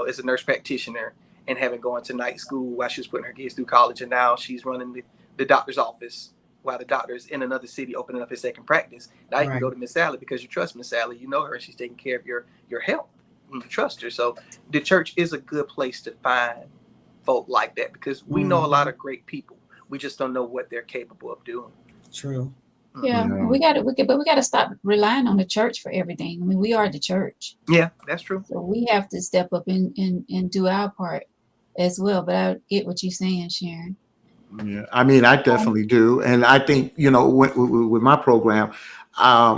as a nurse practitioner and having gone to night school while she was putting her kids through college. And now she's running the doctor's office while the doctor is in another city opening up his second practice. Now you can go to Miss Sally because you trust Miss Sally. You know her and she's taking care of your health. You trust her. So the church is a good place to find folk like that because we know a lot of great people. We just don't know what they're capable of doing. True. Yeah, we got to stop relying on the church for everything. I mean, we are the church. Yeah, that's true. So we have to step up and do our part as well. But I get what you're saying, Sharon. Yeah, I mean, I definitely do. And I think, with my program,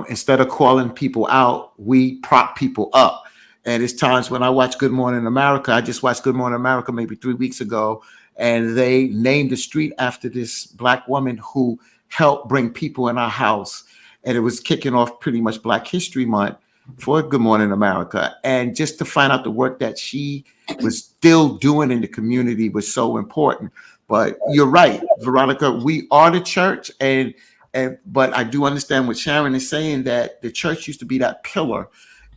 instead of calling people out, we prop people up. And it's times when I watch Good Morning America. I just watched Good Morning America maybe 3 weeks ago, and they named the street after this Black woman who helped bring people in our house. And it was kicking off pretty much Black History Month for Good Morning America. And just to find out the work that she was still doing in the community was so important. But you're right, Veronica, we are the church. But I do understand what Sharon is saying, that the church used to be that pillar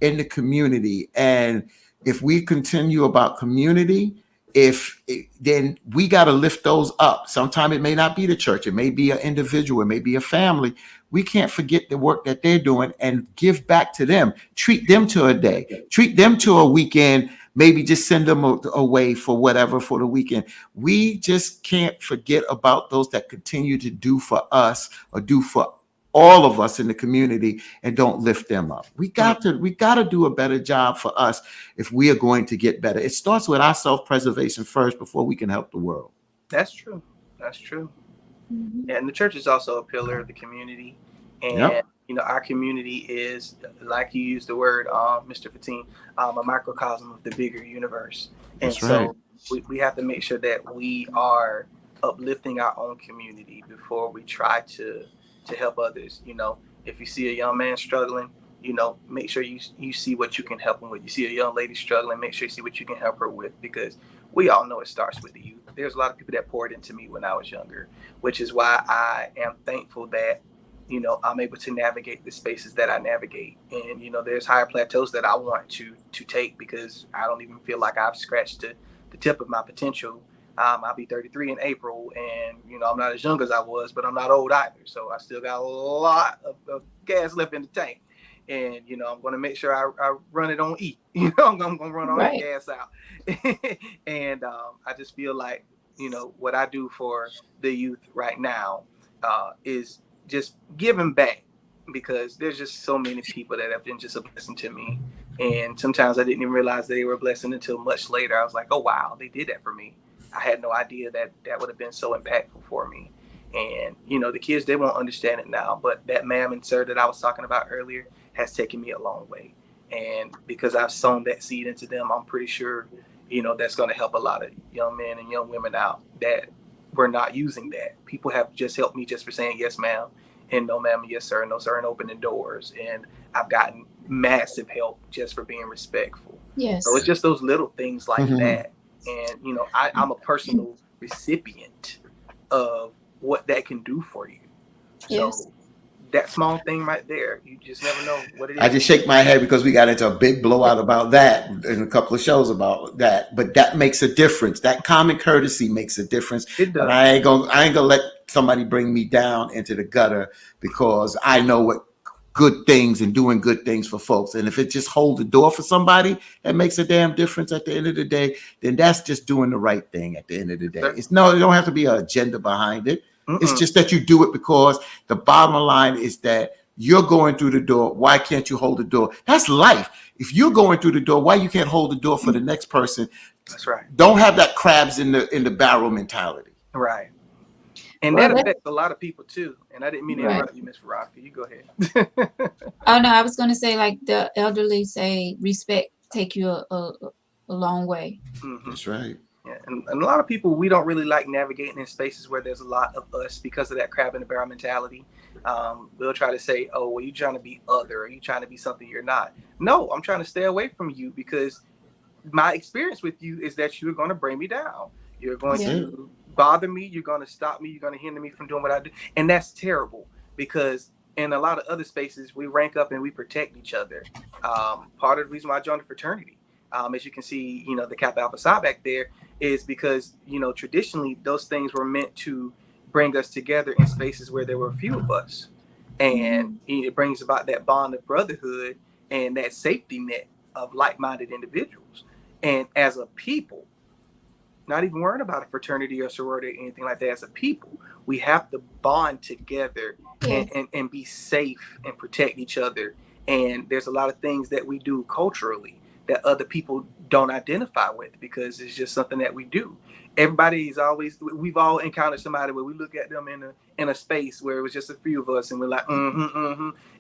in the community. And if we continue about community, then we got to lift those up. Sometimes it may not be the church. It may be an individual. It may be a family. We can't forget the work that they're doing and give back to them. Treat them to a day. Treat them to a weekend. Maybe just send them away for whatever for the weekend. We just can't forget about those that continue to do for us or do for all of us in the community and don't lift them up. We got to do a better job for us if we are going to get better. It starts with our self-preservation first before we can help the world. That's true. And the church is also a pillar of the community. And, our community is, like you used the word, Mr. Fatin, a microcosm of the bigger universe. And That's right. So we have to make sure that we are uplifting our own community before we try to help others. If you see a young man struggling, make sure you see what you can help him with. You see a young lady struggling, make sure you see what you can help her with, because we all know it starts with the youth. There's a lot of people that poured into me when I was younger, which is why I am thankful that, I'm able to navigate the spaces that I navigate. And, there's higher plateaus that I want to take because I don't even feel like I've scratched the tip of my potential. I'll be 33 in April, and I'm not as young as I was, but I'm not old either. So I still got a lot of gas left in the tank, and I'm going to make sure I run it on E. I'm going to run all the gas out, and I just feel like what I do for the youth right now is just giving back, because there's just so many people that have been just a blessing to me. And sometimes I didn't even realize that they were a blessing until much later. I was like, oh, wow, they did that for me. I had no idea that that would have been so impactful for me. And, the kids, they won't understand it now. But that ma'am and sir that I was talking about earlier has taken me a long way. And because I've sown that seed into them, I'm pretty sure, that's going to help a lot of young men and young women out that were not using that. People have just helped me just for saying, yes, ma'am, and no, ma'am, yes, sir, no, sir, and opening doors. And I've gotten massive help just for being respectful. Yes. So it's just those little things like Mhm. that. And, I'm a personal recipient of what that can do for you. Yes. So that small thing right there, you just never know what it is. I just shake my head because we got into a big blowout about that in a couple of shows about that. But that makes a difference. That common courtesy makes a difference. It does. And I ain't gonna let somebody bring me down into the gutter because I know what good things and doing good things for folks. And if it just hold the door for somebody that makes a damn difference at the end of the day, then that's just doing the right thing at the end of the day. Sure. It don't have to be an agenda behind it. It's Mm-mm. just that you do it because the bottom line is that you're going through the door. Why can't you hold the door? That's life. If you're going through the door, why you can't hold the door for the next person? That's right. Don't have that crabs in the barrel mentality. Right. And Well, that that- affects a lot of people too. And I didn't mean to Right. interrupt you, Miss Veronica. You go ahead. Oh no, I was going to say, like the elderly say, respect take you a long way. Mhm. That's right. Yeah. And a lot of people, we don't really like navigating in spaces where there's a lot of us because of that crab in the barrel mentality. We'll try to say, oh, well, you're trying to be other, or you're trying to be something you're not. No, I'm trying to stay away from you because my experience with you is that you're going to bring me down. You're going Yeah. to bother me. You're going to stop me. You're going to hinder me from doing what I do. And that's terrible because in a lot of other spaces, we rank up and we protect each other. Part of the reason why I joined the fraternity, as you can see, the Kappa Alpha Psi back there, is because, traditionally those things were meant to bring us together in spaces where there were a few of us. And it brings about that bond of brotherhood and that safety net of like-minded individuals. And as a people, not even worrying about a fraternity or sorority or anything like that, as a people, we have to bond together Yes. and be safe and protect each other. And there's a lot of things that we do culturally that other people don't identify with because it's just something that we do. We've all encountered somebody where we look at them in a space where it was just a few of us and we're like,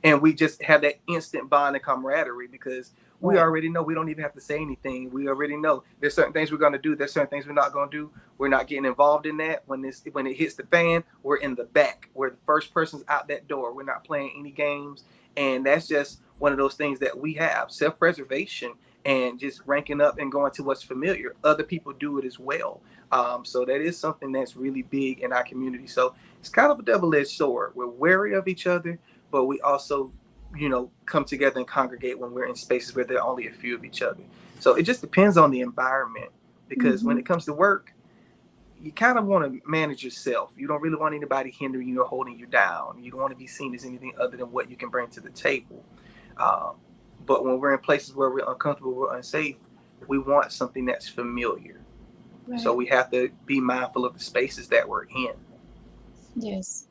and we just have that instant bond and camaraderie because we Right. already know we don't even have to say anything. We already know there's certain things we're going to do. There's certain things we're not going to do. We're not getting involved in that. When it hits the fan, we're in the back. We're the first person's out that door. We're not playing any games. And that's just one of those things that we have, self-preservation and just ranking up and going to what's familiar. Other people do it as well. So that is something that's really big in our community. So it's kind of a double-edged sword. We're wary of each other, but we also come together and congregate when we're in spaces where there are only a few of each other. So it just depends on the environment because when it comes to work, you kind of want to manage yourself. You don't really want anybody hindering you or holding you down. You don't want to be seen as anything other than what you can bring to the table. But when we're in places where we're uncomfortable, we're unsafe, we want something that's familiar. Right. So we have to be mindful of the spaces that we're in. Yes.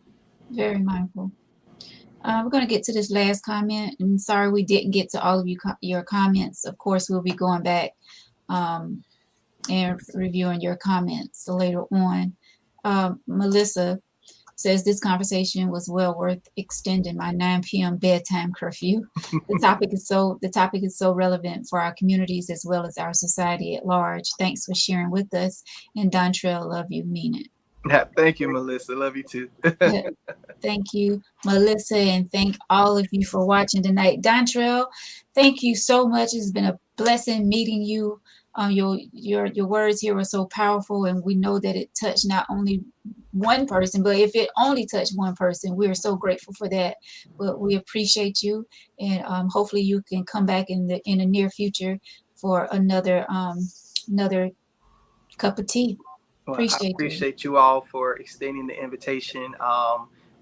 Very mindful. We're going to get to this last comment, and sorry we didn't get to all of your comments. Of course, we'll be going back and reviewing your comments later on. Melissa says this conversation was well worth extending my 9 p.m. bedtime curfew. The topic is so relevant for our communities as well as our society at large. Thanks for sharing with us. And Dontrell, love you, mean it. Yeah, thank you, Melissa. Love you too. Yeah. Thank you, Melissa, and thank all of you for watching tonight. Dontrell, thank you so much. It's been a blessing meeting you. Your words here were so powerful, and we know that it touched not only one person, but if it only touched one person, we are so grateful for that. But we appreciate you, and hopefully you can come back in the near future for another cup of tea. Well, Appreciate I you. appreciate you all for extending the invitation.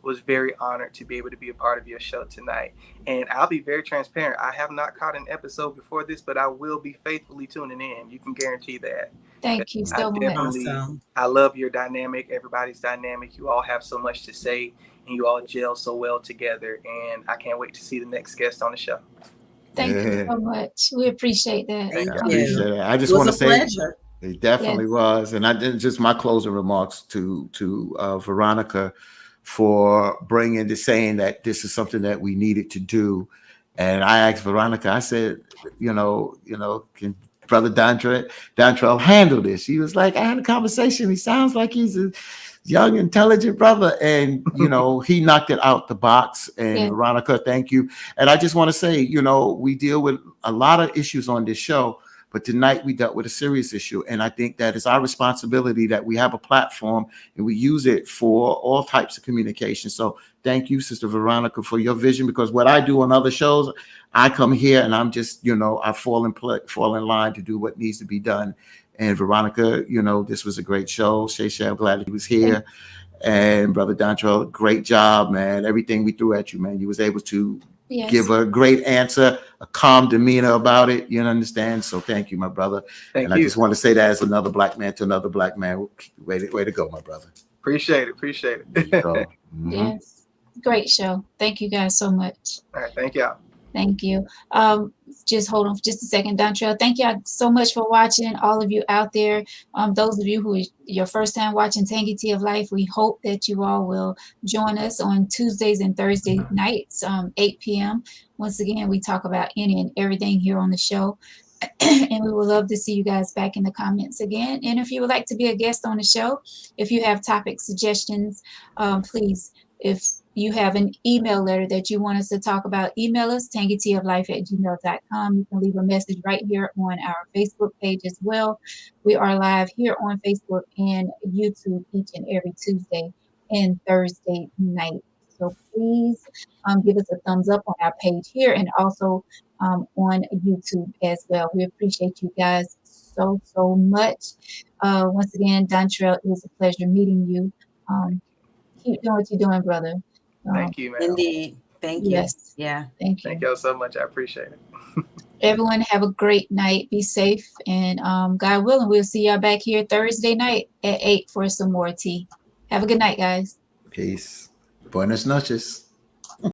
Was very honored to be able to be a part of your show tonight. And I'll be very transparent. I have not caught an episode before this, but I will be faithfully tuning in. You can guarantee that. Thank you I so much. definitely, Awesome. I love your dynamic. Everybody's dynamic. You all have so much to say, and you all gel so well together. And I can't wait to see the next guest on the show. Thank you Yeah, so much. We appreciate that. Thank I Thank you. you. appreciate it. I It just was want a to say pleasure. it definitely Yes. was, and I did just my closing remarks to Veronica for bringing to saying that this is something that we needed to do. And I asked Veronica, I said, can Brother Dontrell handle this? She was like, I had a conversation. He sounds like he's a young, intelligent brother. And, he knocked it out the box. And Yes. Veronica, thank you. And I just want to say, we deal with a lot of issues on this show, but tonight we dealt with a serious issue. And I think that it's our responsibility that we have a platform and we use it for all types of communication. So thank you, Sister Veronica, for your vision, because what I do on other shows, I come here and I'm just, I fall in line to do what needs to be done. And Veronica, this was a great show. Shay, I'm glad he was here. And Brother Dontrell, great job, man. Everything we threw at you, man, you was able to give a great answer, a calm demeanor about it. You understand? So thank you, my brother. Thank you. I just want to say that as another black man to another black man. Way to go, my brother. Appreciate it. So, Yes. Great show. Thank you guys so much. All right. Thank y'all. Thank you. Just hold on for just a second, Dontrell. Thank y'all so much for watching, all of you out there. Those of you who are your first time watching Tangy Tea of Life, we hope that you all will join us on Tuesdays and Thursday nights, 8 p.m. Once again, we talk about any and everything here on the show. And we would love to see you guys back in the comments again. And if you would like to be a guest on the show, if you have topic suggestions, please, if you have an email letter that you want us to talk about, email us, tangyteaoflife@gmail.com. You can leave a message right here on our Facebook page as well. We are live here on Facebook and YouTube each and every Tuesday and Thursday night. So please give us a thumbs up on our page here and also on YouTube as well. We appreciate you guys so much. Once again, Dontrell, it was a pleasure meeting you. Keep doing what you're doing, brother. Thank you, man. Indeed. Thank you. Yes. Yeah. Thank you. Thank y'all so much. I appreciate it. Everyone have a great night. Be safe. And God willing, we'll see y'all back here Thursday night at 8 for some more tea. Have a good night, guys. peace. Buenas noches.